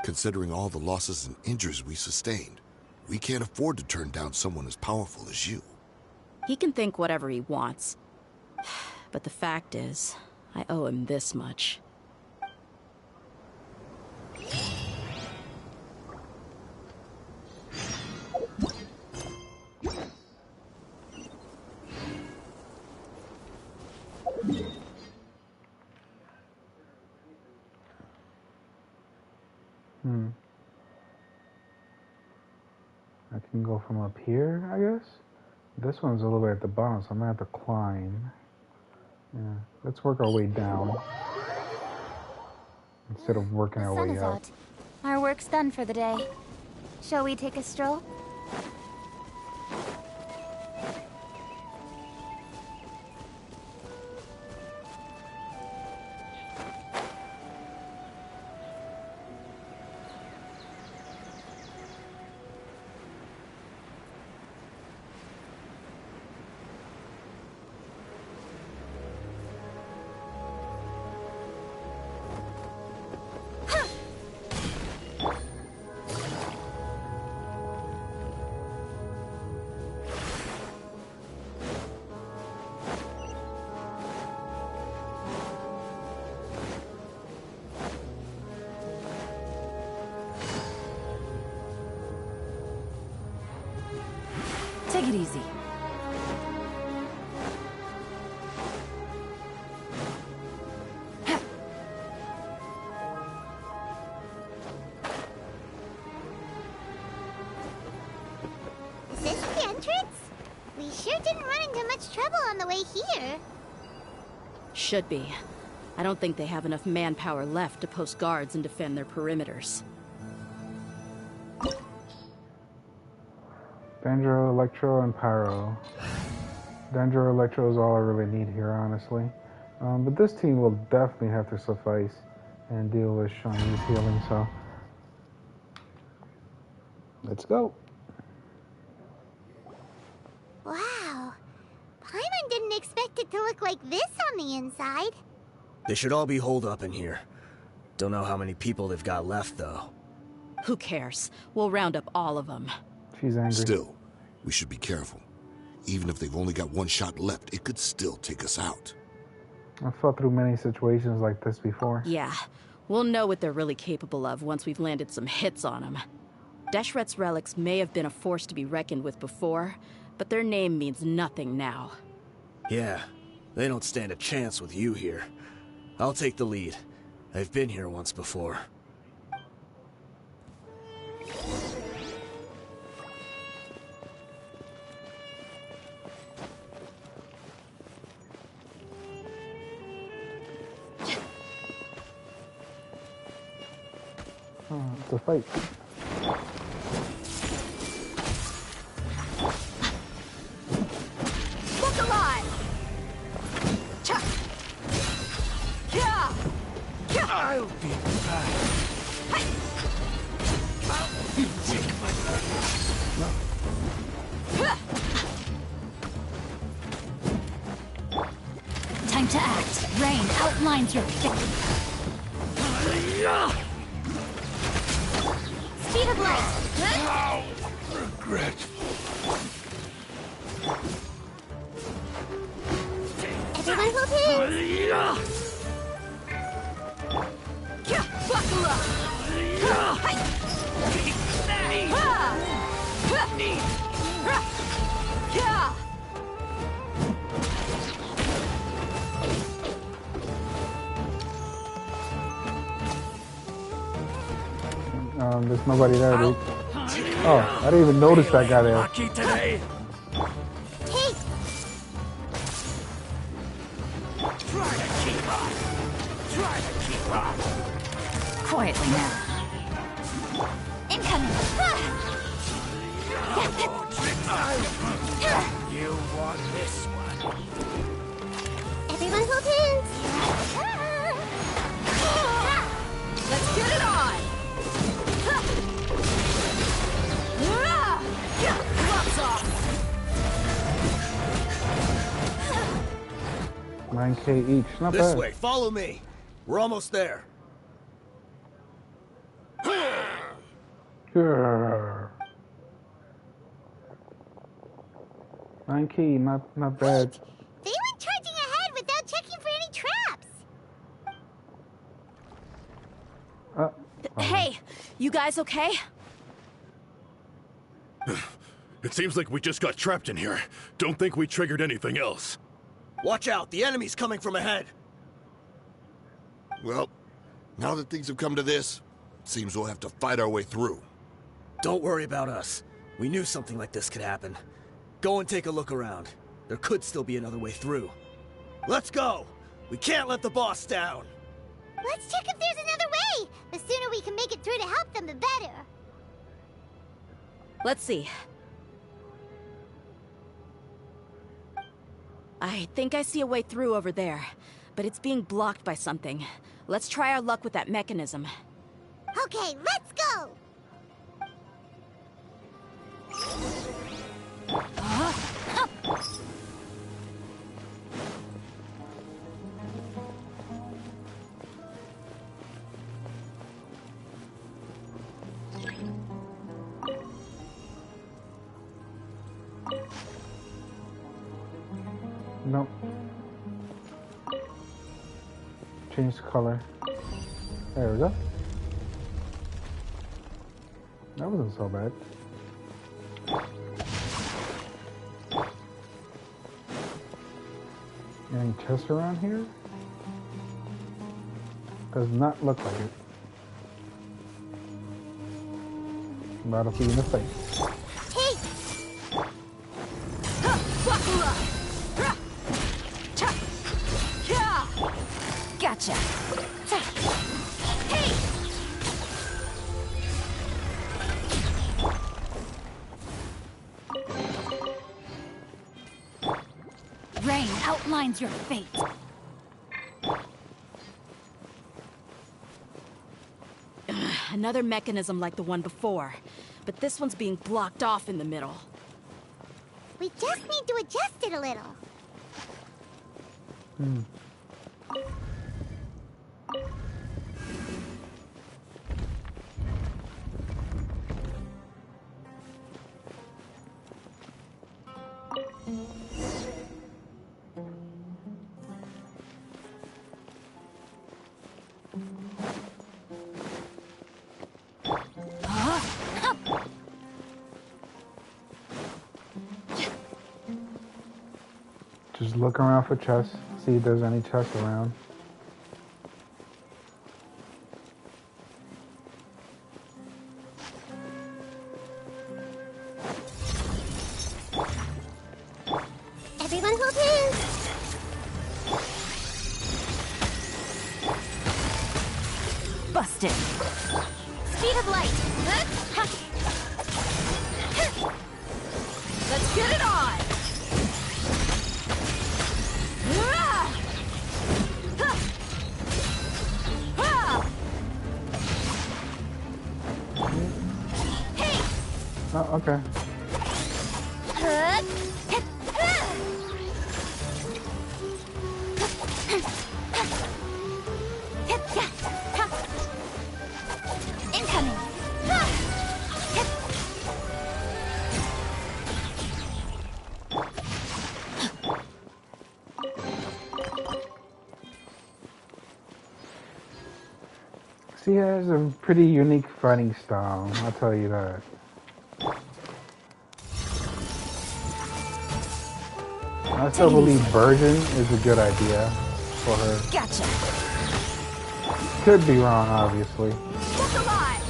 Considering all the losses and injuries we sustained, we can't afford to turn down someone as powerful as you. He can think whatever he wants. But the fact is, I owe him this much. I can go from up here, I guess? This one's a little bit at the bottom, so I'm gonna have to climb. Yeah, let's work our way down. Instead of working our way up. Out. Our work's done for the day. Shall we take a stroll? Take it easy. Is this the entrance? We sure didn't run into much trouble on the way here. Should be. I don't think they have enough manpower left to post guards and defend their perimeters. Dendro, Electro, and Pyro. Dendro, Electro is all I really need here, honestly. But this team will definitely have to suffice and deal with Shawnee's healing, so... let's go. Wow. Paimon didn't expect it to look like this on the inside. They should all be holed up in here. Don't know how many people they've got left, though. Who cares? We'll round up all of them. She's angry. Still, we should be careful. Even if they've only got one shot left, it could still take us out. I've fought through many situations like this before. Yeah, we'll know what they're really capable of once we've landed some hits on them. Deshret's relics may have been a force to be reckoned with before, but their name means nothing now. Yeah, they don't stand a chance with you here. I'll take the lead. I've been here once before. Oh, it's a fight. Look alive! Cha! Yeah! Yeah! I'll be back. You take my Time to act. Rain outlines your victim. Speed of light. How regretful. Everyone hold hands. Buckle up! There's nobody there, dude. Oh, I didn't even notice that guy there. Hey! Try to keep up. Try to keep up. Quietly now. Incoming. You want this one? Everyone hold hands. Let's get it on! Gloves off! 9K each, not This bad. way, follow me. We're almost there. Sure. 9K, not bad. They went charging ahead without checking for any traps. Hey, you guys okay? It seems like we just got trapped in here. Don't think we triggered anything else. Watch out, the enemy's coming from ahead. Well, now that things have come to this, seems we'll have to fight our way through. Don't worry about us. We knew something like this could happen. Go and take a look around. There could still be another way through. Let's go! We can't let the boss down! Let's check if there's another way. The sooner we can make it through to help them, the better. Let's see. I think I see a way through over there, but it's being blocked by something. Let's try our luck with that mechanism. Okay, let's go! Nope. Change the color. There we go. That wasn't so bad. Any chests around here? Does not look like it. That'll be in the face. Gotcha. Hey! Rain outlines your fate. Another mechanism like the one before, but this one's being blocked off in the middle. We just need to adjust it a little. Just look around for chests. See if there's any chests around. Everyone hold hands. Busted. Speed of light. Let's get it on! Oh, okay. Incoming. She has a pretty unique fighting style, I'll tell you that. I still believe Virgin is a good idea for her. Gotcha. Could be wrong, obviously. Look alive!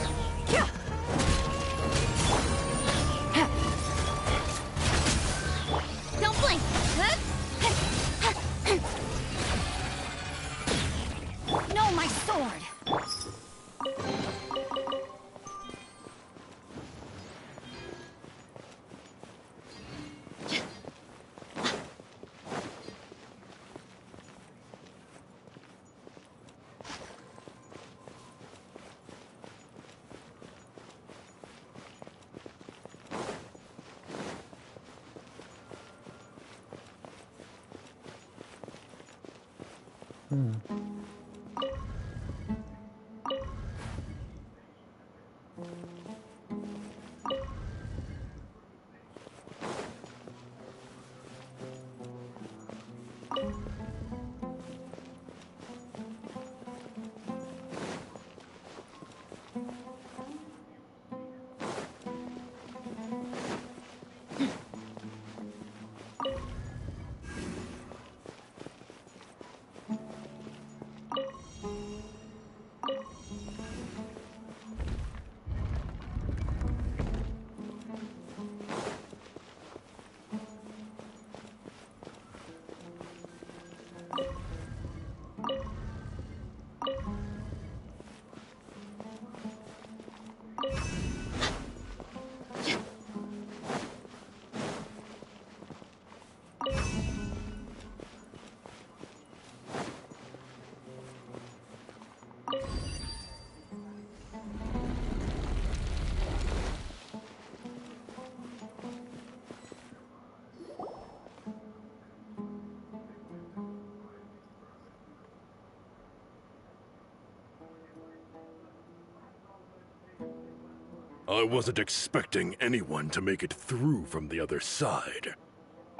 I wasn't expecting anyone to make it through from the other side.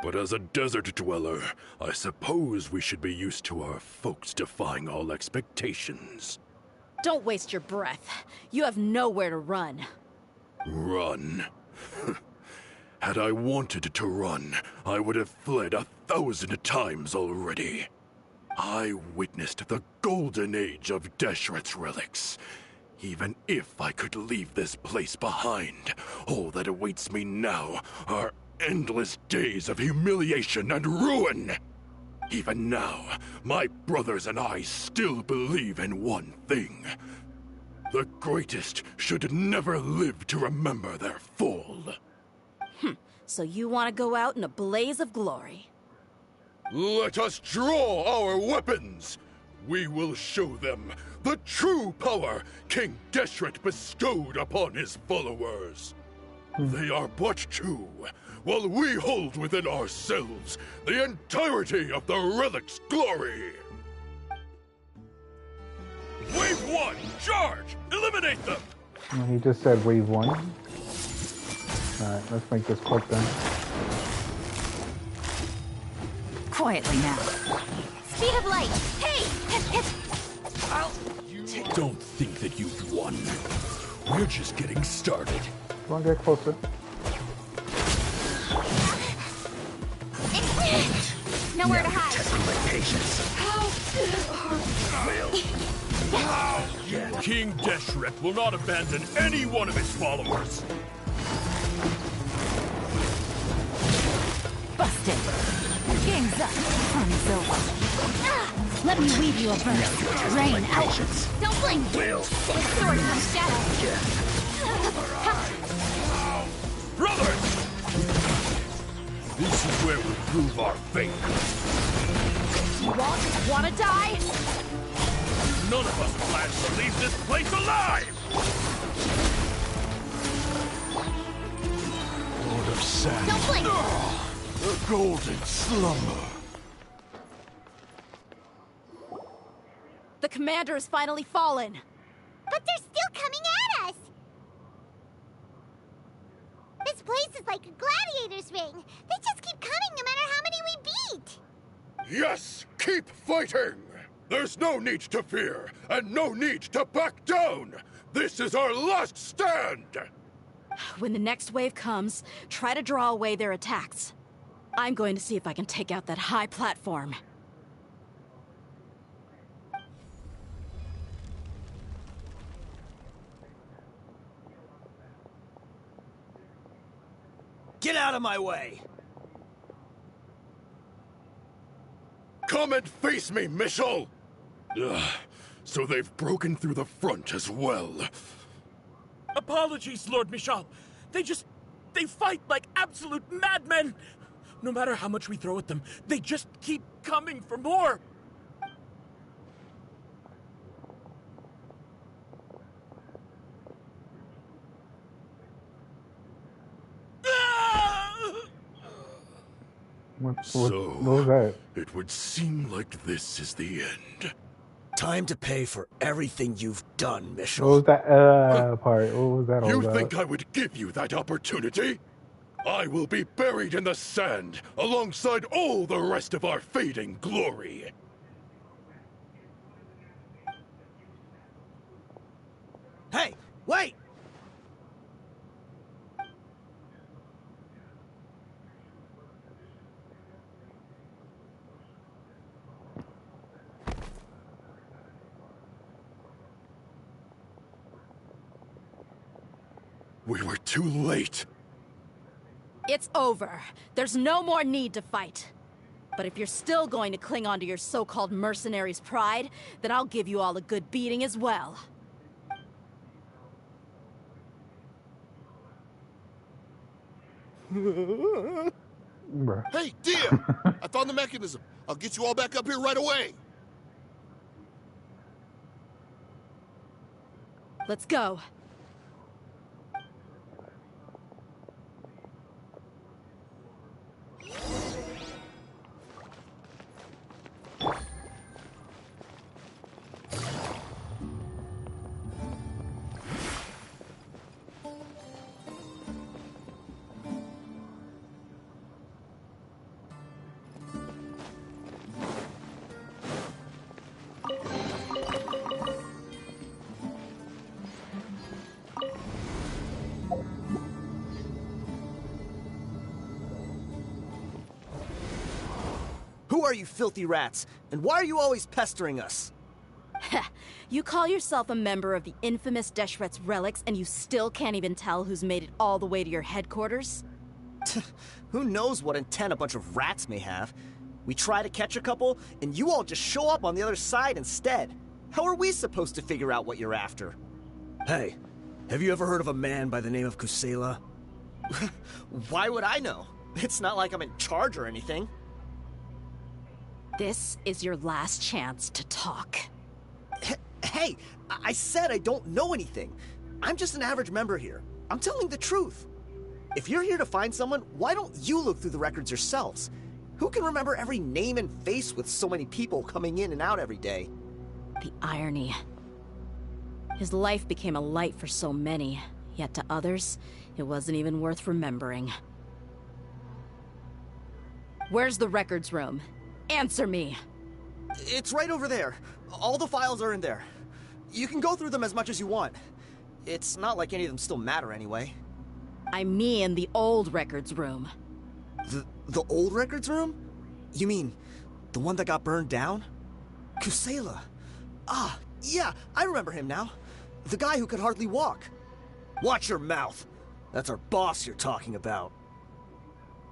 But as a desert dweller, I suppose we should be used to our folks defying all expectations. Don't waste your breath. You have nowhere to run. Run? Had I wanted to run, I would have fled 1,000 times already. I witnessed the golden age of Deshret's relics. Even if I could leave this place behind, all that awaits me now are endless days of humiliation and ruin. Even now, my brothers and I still believe in one thing. The greatest should never live to remember their fall. So you want to go out in a blaze of glory? Let us draw our weapons! We will show them the true power King Deshret bestowed upon his followers. They are but two, while we hold within ourselves the entirety of the relic's glory. Wave 1, charge! Eliminate them! He just said wave 1. Alright, let's make this quick then. Quietly now. Speed of light. Hey! Don't think that you've won. We're just getting started. Come on, get closer. Nowhere to hide. Testing my patience. King Deshret will not abandon any one of his followers. Busted. Game's up. Fun's over. Let me weave you a burst. Rain out. Don't blink. With sword from shadow. Brothers! This is where we prove our faith. You all just want to die? None of us plans to leave this place alive! Lord of Sand. Don't blink. The golden slumber. The commander has finally fallen. But they're still coming at us! This place is like a gladiator's ring. They just keep coming no matter how many we beat. Yes, keep fighting! There's no need to fear, and no need to back down! This is our last stand! When the next wave comes, try to draw away their attacks. I'm going to see if I can take out that high platform. Get out of my way! Come and face me, Michel! So they've broken through the front as well. Apologies, Lord Michal. They fight like absolute madmen. No matter how much we throw at them, they just keep coming for more. What So, was that? it would seem like this is the end. Time to pay for everything you've done, What Mitchell. was that part? What was that all You about? think I would give you that opportunity? I will be buried in the sand alongside all the rest of our fading glory. Hey, wait! We were too late. It's over. There's no more need to fight. But if you're still going to cling on to your so-called mercenary's pride, then I'll give you all a good beating as well. Bruh. Hey, Dia! I found the mechanism. I'll get you all back up here right away. Let's go. Who are you filthy rats? And why are you always pestering us? You call yourself a member of the infamous Deshret's relics, and you still can't even tell who's made it all the way to your headquarters? Who knows what intent a bunch of rats may have? We try to catch a couple, and you all just show up on the other side instead. How are we supposed to figure out what you're after? Hey, have you ever heard of a man by the name of Kusela? Why would I know? It's not like I'm in charge or anything. This is your last chance to talk. Hey, I said I don't know anything. I'm just an average member here. I'm telling the truth. If you're here to find someone, why don't you look through the records yourselves? Who can remember every name and face with so many people coming in and out every day? The irony. His life became a light for so many, yet to others, it wasn't even worth remembering. Where's the records room? Answer me! It's right over there. All the files are in there. You can go through them as much as you want. It's not like any of them still matter anyway. I mean the old records room. The old records room? You mean the one that got burned down? Kusela. Ah, yeah, I remember him now. The guy who could hardly walk. Watch your mouth. That's our boss you're talking about.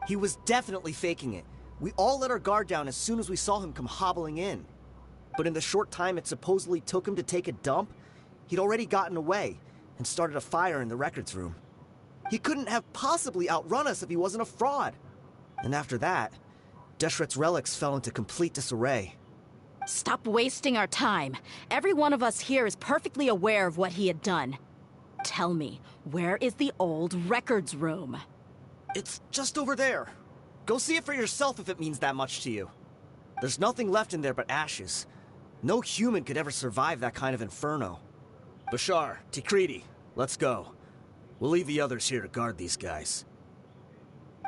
He was definitely faking it. We all let our guard down as soon as we saw him come hobbling in. But in the short time it supposedly took him to take a dump, he'd already gotten away and started a fire in the records room. He couldn't have possibly outrun us if he wasn't a fraud. And after that, Deshret's relics fell into complete disarray. Stop wasting our time. Every one of us here is perfectly aware of what he had done. Tell me, where is the old records room? It's just over there. Go see it for yourself if it means that much to you. There's nothing left in there but ashes. No human could ever survive that kind of inferno. Bashar, Tikriti, let's go. We'll leave the others here to guard these guys.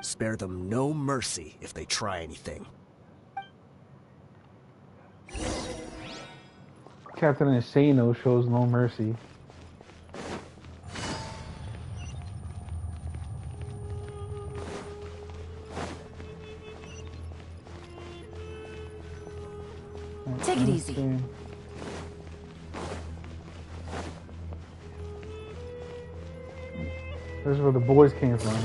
Spare them no mercy if they try anything. Captain Insano shows no mercy. Take it easy. This is where the boys came from.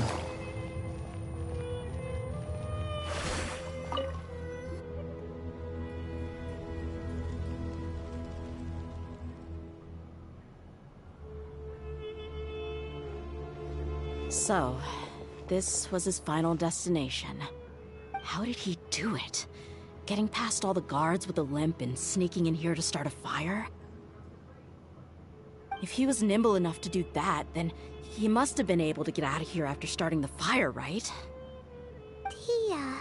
So, this was his final destination. How did he do it? Getting past all the guards with a limp and sneaking in here to start a fire? If he was nimble enough to do that, then he must have been able to get out of here after starting the fire, right? Tia,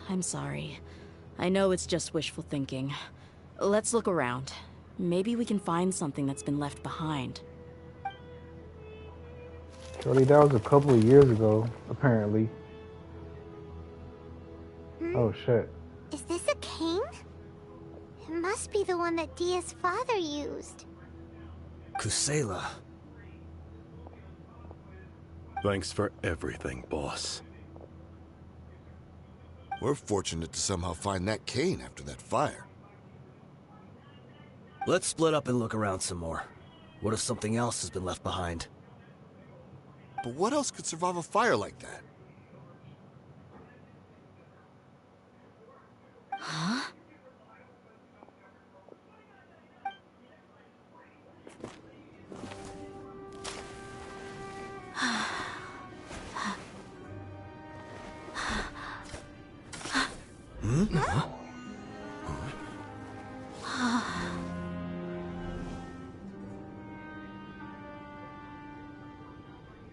I'm sorry. I know it's just wishful thinking. Let's look around. Maybe we can find something that's been left behind. Shorty, that was a couple of years ago, apparently. Oh shit. Is this a cane? It must be the one that Dia's father used. Kusela. Thanks for everything, boss. We're fortunate to somehow find that cane after that fire. Let's split up and look around some more. What if something else has been left behind? But what else could survive a fire like that? Huh?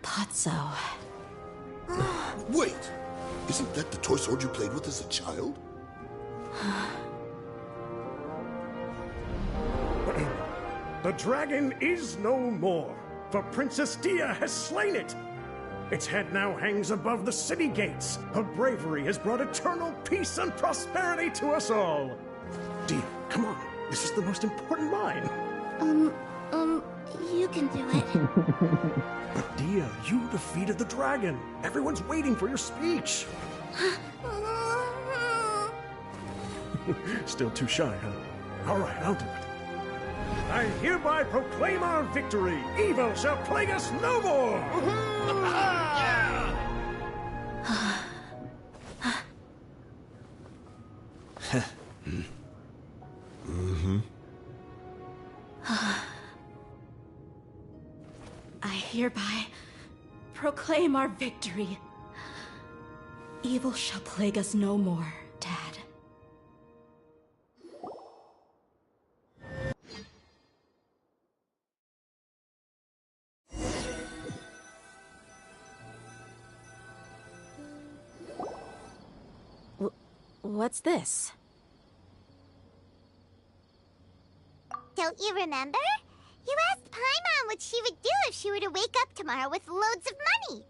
Thought so. Wait! Isn't that the toy sword you played with as a child? The dragon is no more, for Princess Dia has slain it. Its head now hangs above the city gates. Her bravery has brought eternal peace and prosperity to us all. Dia, come on. This is the most important line. You can do it. But Dia, you defeated the dragon. Everyone's waiting for your speech. Still too shy, huh? All right, I'll do it. I hereby proclaim our victory. Evil shall plague us no more. I hereby proclaim our victory. Evil shall plague us no more, Dad. What's this? Don't you remember? You asked Paimon what she would do if she were to wake up tomorrow with loads of money.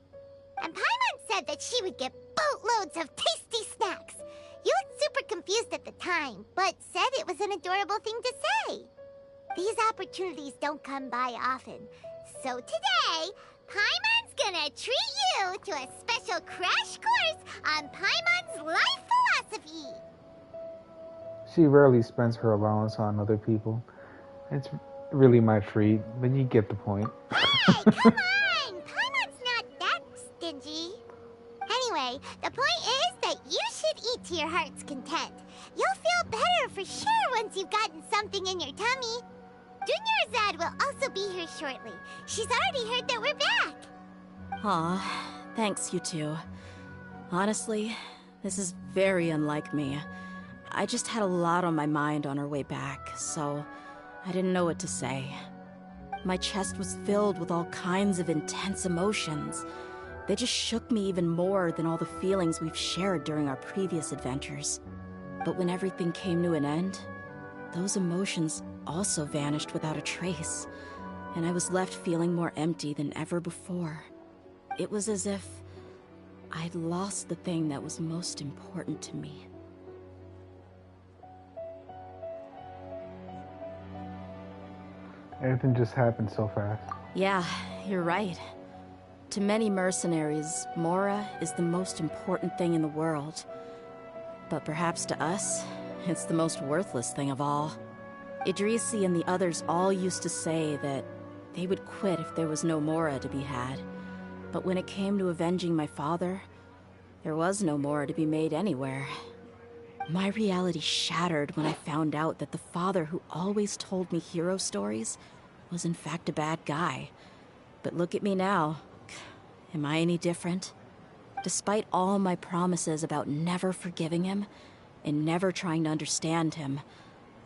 And Paimon said that she would get boatloads of tasty snacks. You looked super confused at the time, but said it was an adorable thing to say. These opportunities don't come by often. So today, Paimon's gonna treat you to a special crash course on Paimon's life philosophy. She rarely spends her allowance on other people. It's really my treat, but you get the point. Hey, come on! Paimon's not that stingy. Anyway, the point is that you should eat to your heart's content. You'll feel better for sure once you've gotten something in your tummy. Junior Zad will also be here shortly. She's already heard that we're back. Aw, thanks you two. Honestly, this is very unlike me. I just had a lot on my mind on our way back, so I didn't know what to say. My chest was filled with all kinds of intense emotions. They just shook me even more than all the feelings we've shared during our previous adventures. But when everything came to an end, those emotions also vanished without a trace, and I was left feeling more empty than ever before. It was as if I'd lost the thing that was most important to me. Everything just happened so fast. Yeah, you're right. To many mercenaries, Mora is the most important thing in the world. But perhaps to us, it's the most worthless thing of all. Idrisi and the others all used to say that they would quit if there was no Mora to be had. But when it came to avenging my father, there was no Mora to be made anywhere. My reality shattered when I found out that the father who always told me hero stories was in fact a bad guy. But look at me now. Am I any different? Despite all my promises about never forgiving him and never trying to understand him,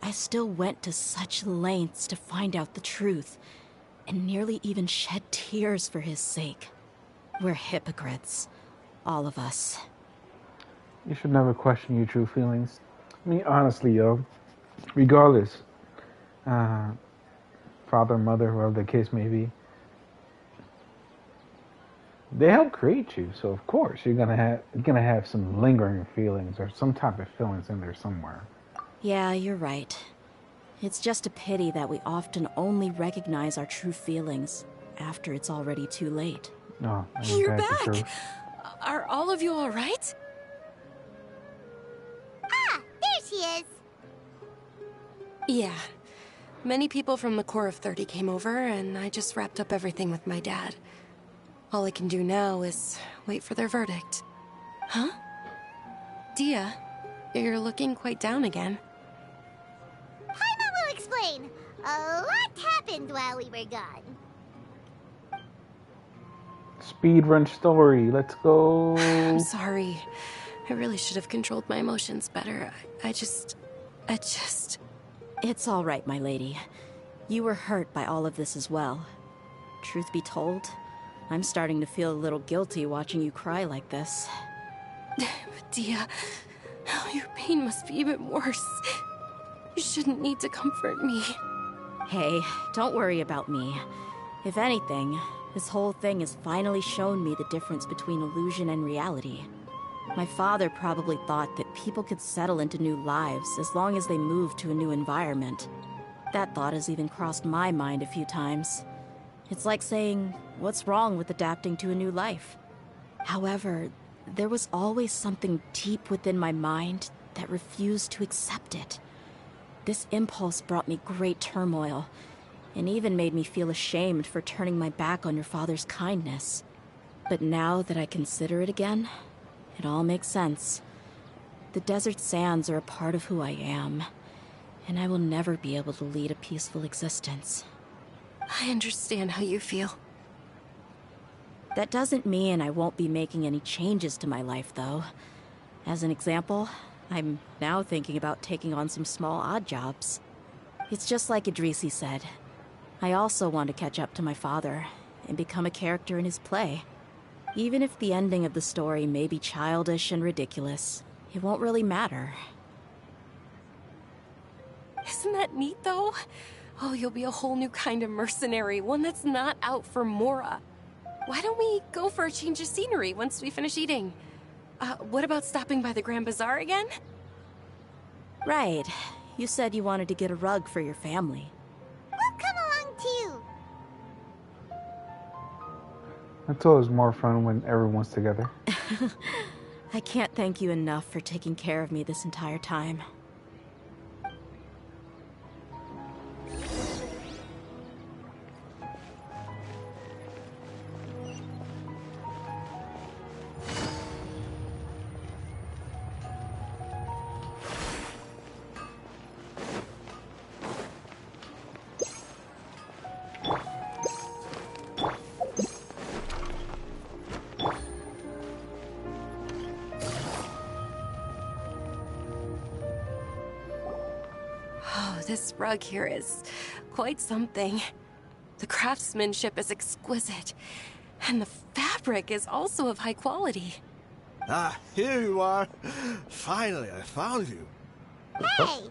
I still went to such lengths to find out the truth, and nearly even shed tears for his sake. We're hypocrites. All of us. You should never question your true feelings. I mean, honestly, yo, regardless, uh, father, mother, whoever the case may be, they help create you. So of course you're gonna have some lingering feelings or some type of feelings in there somewhere. Yeah, you're right. It's just a pity that we often only recognize our true feelings after it's already too late. No, You're back! Are all of you alright? Ah, there she is. Yeah. Many people from the Corps of 30 came over, and I just wrapped up everything with my dad. All I can do now is wait for their verdict. Huh? Dia, you're looking quite down again. Paimon will explain. A lot happened while we were gone. Speedrun story. Let's go. I'm sorry. I really should have controlled my emotions better. I just... It's all right, my lady. You were hurt by all of this as well. Truth be told, I'm starting to feel a little guilty watching you cry like this. Dia, your pain must be even worse. You shouldn't need to comfort me. Hey, don't worry about me. If anything, this whole thing has finally shown me the difference between illusion and reality. My father probably thought that people could settle into new lives as long as they moved to a new environment. That thought has even crossed my mind a few times. It's like saying, what's wrong with adapting to a new life? However, there was always something deep within my mind that refused to accept it. This impulse brought me great turmoil, and even made me feel ashamed for turning my back on your father's kindness. But now that I consider it again, it all makes sense. The desert sands are a part of who I am, and I will never be able to lead a peaceful existence. I understand how you feel. That doesn't mean I won't be making any changes to my life, though. As an example, I'm now thinking about taking on some small odd jobs. It's just like Idrisi said. I also want to catch up to my father and become a character in his play. Even if the ending of the story may be childish and ridiculous, it won't really matter. Isn't that neat, though? Oh, you'll be a whole new kind of mercenary, one that's not out for Mora. Why don't we go for a change of scenery once we finish eating? What about stopping by the Grand Bazaar again? Right. You said you wanted to get a rug for your family. We'll come along too. It's always more fun when everyone's together. I can't thank you enough for taking care of me this entire time. This rug here is quite something. The craftsmanship is exquisite, and the fabric is also of high quality. Ah, here you are. Finally, I found you. Hey!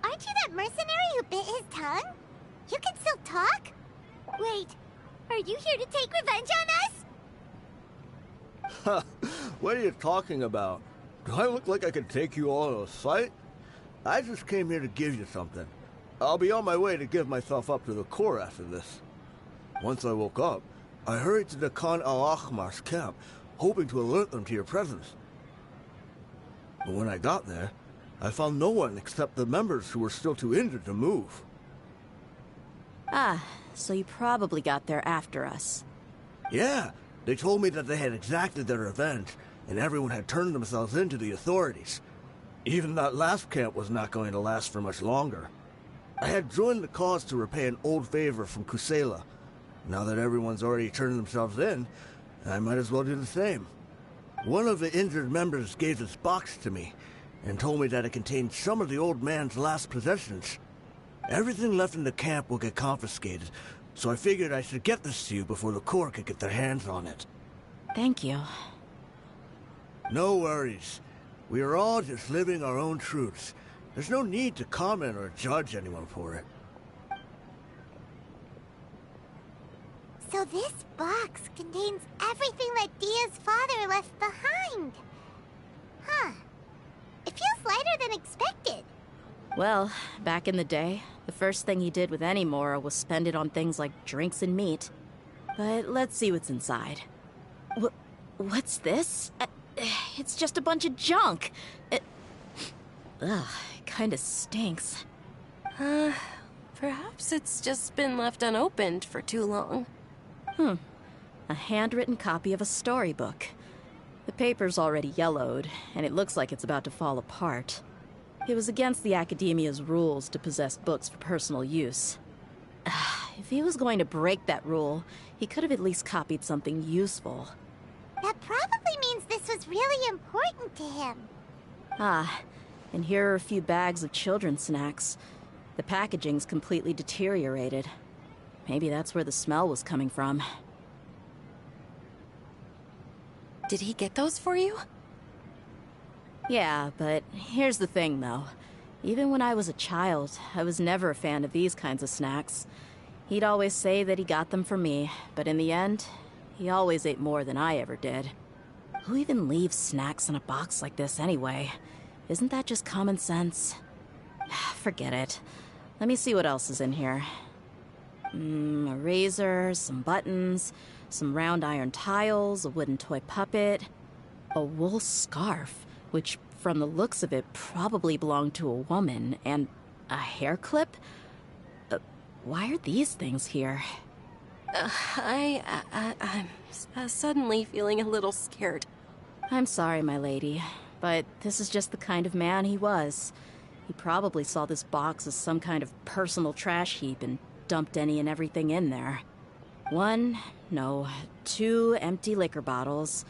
Aren't you that mercenary who bit his tongue? You can still talk? Wait, are you here to take revenge on us? What are you talking about? Do I look like I could take you all in a fight? I just came here to give you something. I'll be on my way to give myself up to the Corps after this. Once I woke up, I hurried to the Khan al-Ahmar's camp, hoping to alert them to your presence. But when I got there, I found no one except the members who were still too injured to move. Ah, so you probably got there after us. Yeah, they told me that they had exacted their revenge, and everyone had turned themselves in to the authorities. Even that last camp was not going to last for much longer. I had joined the cause to repay an old favor from Kusela. Now that everyone's already turned themselves in, I might as well do the same. One of the injured members gave this box to me, and told me that it contained some of the old man's last possessions. Everything left in the camp will get confiscated, so I figured I should get this to you before the Corps could get their hands on it. Thank you. No worries. We are all just living our own truths. There's no need to comment or judge anyone for it. So this box contains everything that Dia's father left behind. Huh. It feels lighter than expected. Well, back in the day, the first thing he did with any Mora was spend it on things like drinks and meat. But let's see what's inside. What's this? It's just a bunch of junk. It kinda stinks. Perhaps it's just been left unopened for too long. A handwritten copy of a storybook. The paper's already yellowed, and it looks like it's about to fall apart. It was against the Academia's rules to possess books for personal use. If he was going to break that rule, he could have at least copied something useful. That probably means this was really important to him. And here are a few bags of children's snacks. The packaging's completely deteriorated. Maybe that's where the smell was coming from. Did he get those for you? Yeah, but here's the thing, though. Even when I was a child, I was never a fan of these kinds of snacks. He'd always say that he got them for me, but in the end, he always ate more than I ever did. Who even leaves snacks in a box like this anyway? Isn't that just common sense? Forget it. Let me see what else is in here. A razor, some buttons, some round iron tiles, a wooden toy puppet, a wool scarf, which from the looks of it probably belonged to a woman, and a hair clip? Why are these things here? I'm suddenly feeling a little scared. I'm sorry, my lady, but this is just the kind of man he was. He probably saw this box as some kind of personal trash heap and dumped any and everything in there. 2 empty liquor bottles.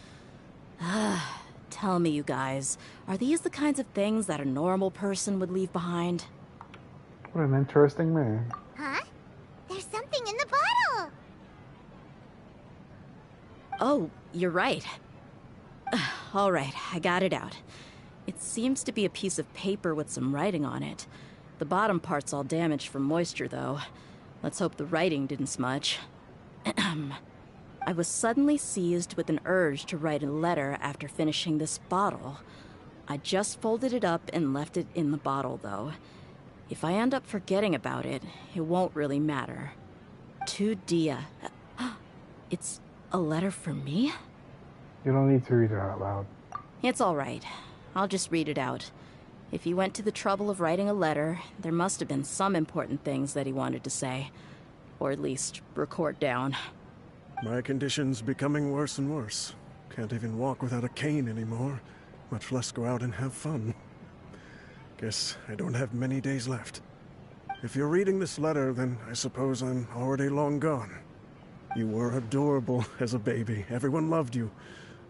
Tell me, you guys, are these the kinds of things that a normal person would leave behind? What an interesting man. Huh? There's something in the bottle! Oh, you're right. All right, I got it out. It seems to be a piece of paper with some writing on it. The bottom part's all damaged from moisture, though. Let's hope the writing didn't smudge. I was suddenly seized with an urge to write a letter after finishing this bottle. I just folded it up and left it in the bottle, though. If I end up forgetting about it, it won't really matter. To Dia. It's a letter for me? You don't need to read it out loud. It's all right. I'll just read it out. If he went to the trouble of writing a letter, there must have been some important things that he wanted to say. Or at least record down. My condition's becoming worse and worse. Can't even walk without a cane anymore, much less go out and have fun. Guess I don't have many days left. If you're reading this letter, then I suppose I'm already long gone. You were adorable as a baby. Everyone loved you.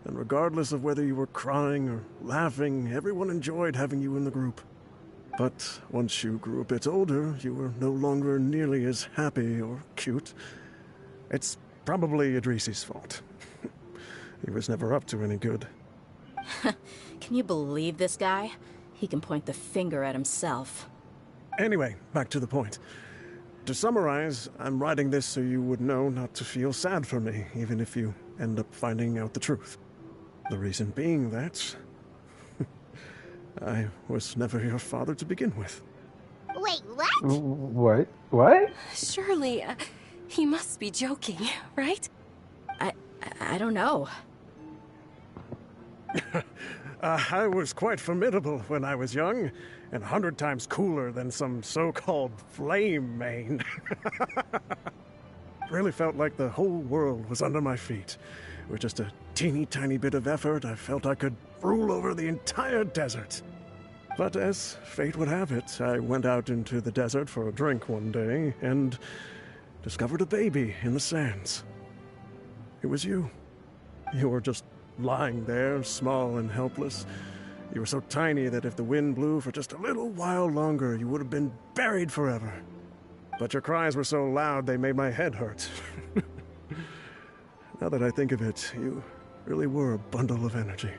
And regardless of whether you were crying or laughing, everyone enjoyed having you in the group. But once you grew a bit older, you were no longer nearly as happy or cute. It's probably Idrisi's fault. He was never up to any good. Can you believe this guy? He can point the finger at himself. Anyway, back to the point. To summarize, I'm writing this so you would know not to feel sad for me, even if you end up finding out the truth. The reason being that I was never your father to begin with. Wait, what? What? What? Surely, he must be joking, right? I don't know. I was quite formidable when I was young, and 100 times cooler than some so-called flame main. Really felt like the whole world was under my feet. With just a teeny tiny bit of effort, I felt I could rule over the entire desert. But as fate would have it, I went out into the desert for a drink one day and discovered a baby in the sands. It was you. You were just lying there, small and helpless. You were so tiny that if the wind blew for just a little while longer, you would have been buried forever. But your cries were so loud they made my head hurt. Now that I think of it, you really were a bundle of energy.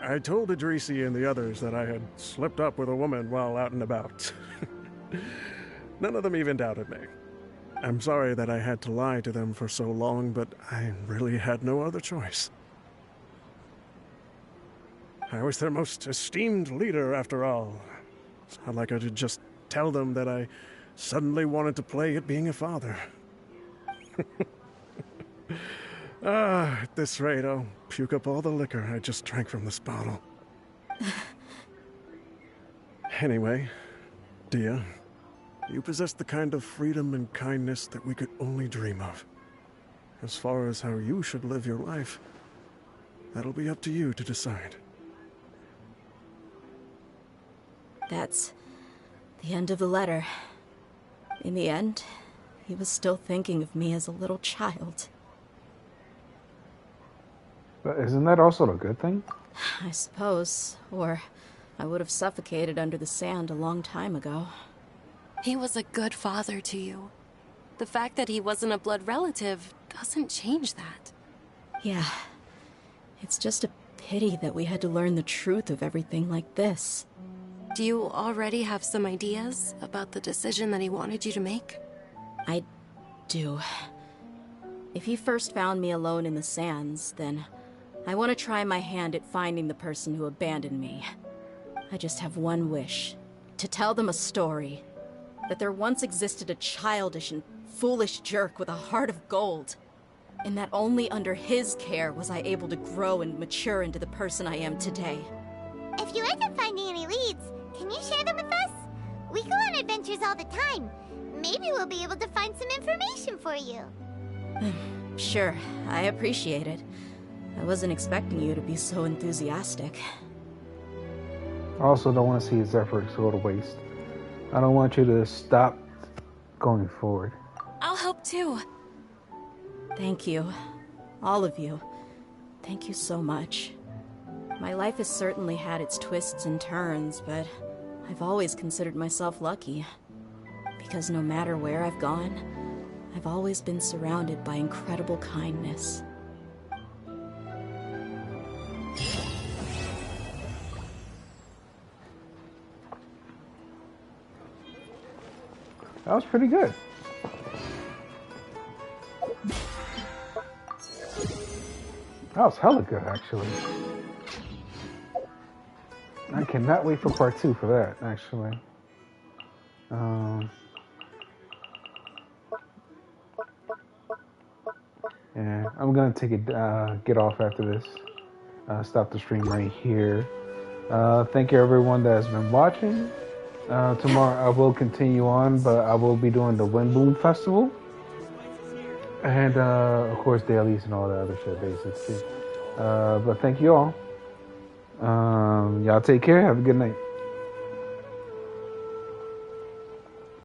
I told Idrisi and the others that I had slipped up with a woman while out and about. None of them even doubted me. I'm sorry that I had to lie to them for so long, but I really had no other choice. I was their most esteemed leader, after all. It's not like I could just tell them that I suddenly wanted to play at being a father. At this rate, I'll puke up all the liquor I just drank from this bottle. Anyway, Dia, you possess the kind of freedom and kindness that we could only dream of. As far as how you should live your life, that'll be up to you to decide. That's the end of the letter. In the end, he was still thinking of me as a little child. But isn't that also a good thing? I suppose. Or I would have suffocated under the sand a long time ago. He was a good father to you. The fact that he wasn't a blood relative doesn't change that. Yeah. It's just a pity that we had to learn the truth of everything like this. Do you already have some ideas about the decision that he wanted you to make? I do. If he first found me alone in the sands, then I want to try my hand at finding the person who abandoned me. I just have one wish. To tell them a story. That there once existed a childish and foolish jerk with a heart of gold. And that only under his care was I able to grow and mature into the person I am today. If you end up finding any leads, can you share them with us? We go on adventures all the time. Maybe we'll be able to find some information for you. Sure, I appreciate it. I wasn't expecting you to be so enthusiastic. I also don't want to see his efforts go to waste. I don't want you to stop going forward. I'll help too. Thank you. All of you. Thank you so much. My life has certainly had its twists and turns, but I've always considered myself lucky. Because no matter where I've gone, I've always been surrounded by incredible kindness. That was pretty good. That was hella good, actually. I cannot wait for part 2 for that, actually. Yeah, I'm gonna take it, get off after this. Stop the stream right here. Thank you everyone that has been watching. Tomorrow I will continue on, but I will be doing the Wind Boom Festival. And, of course, dailies and all that other shit, basically. But thank you all. Y'all take care. Have a good night.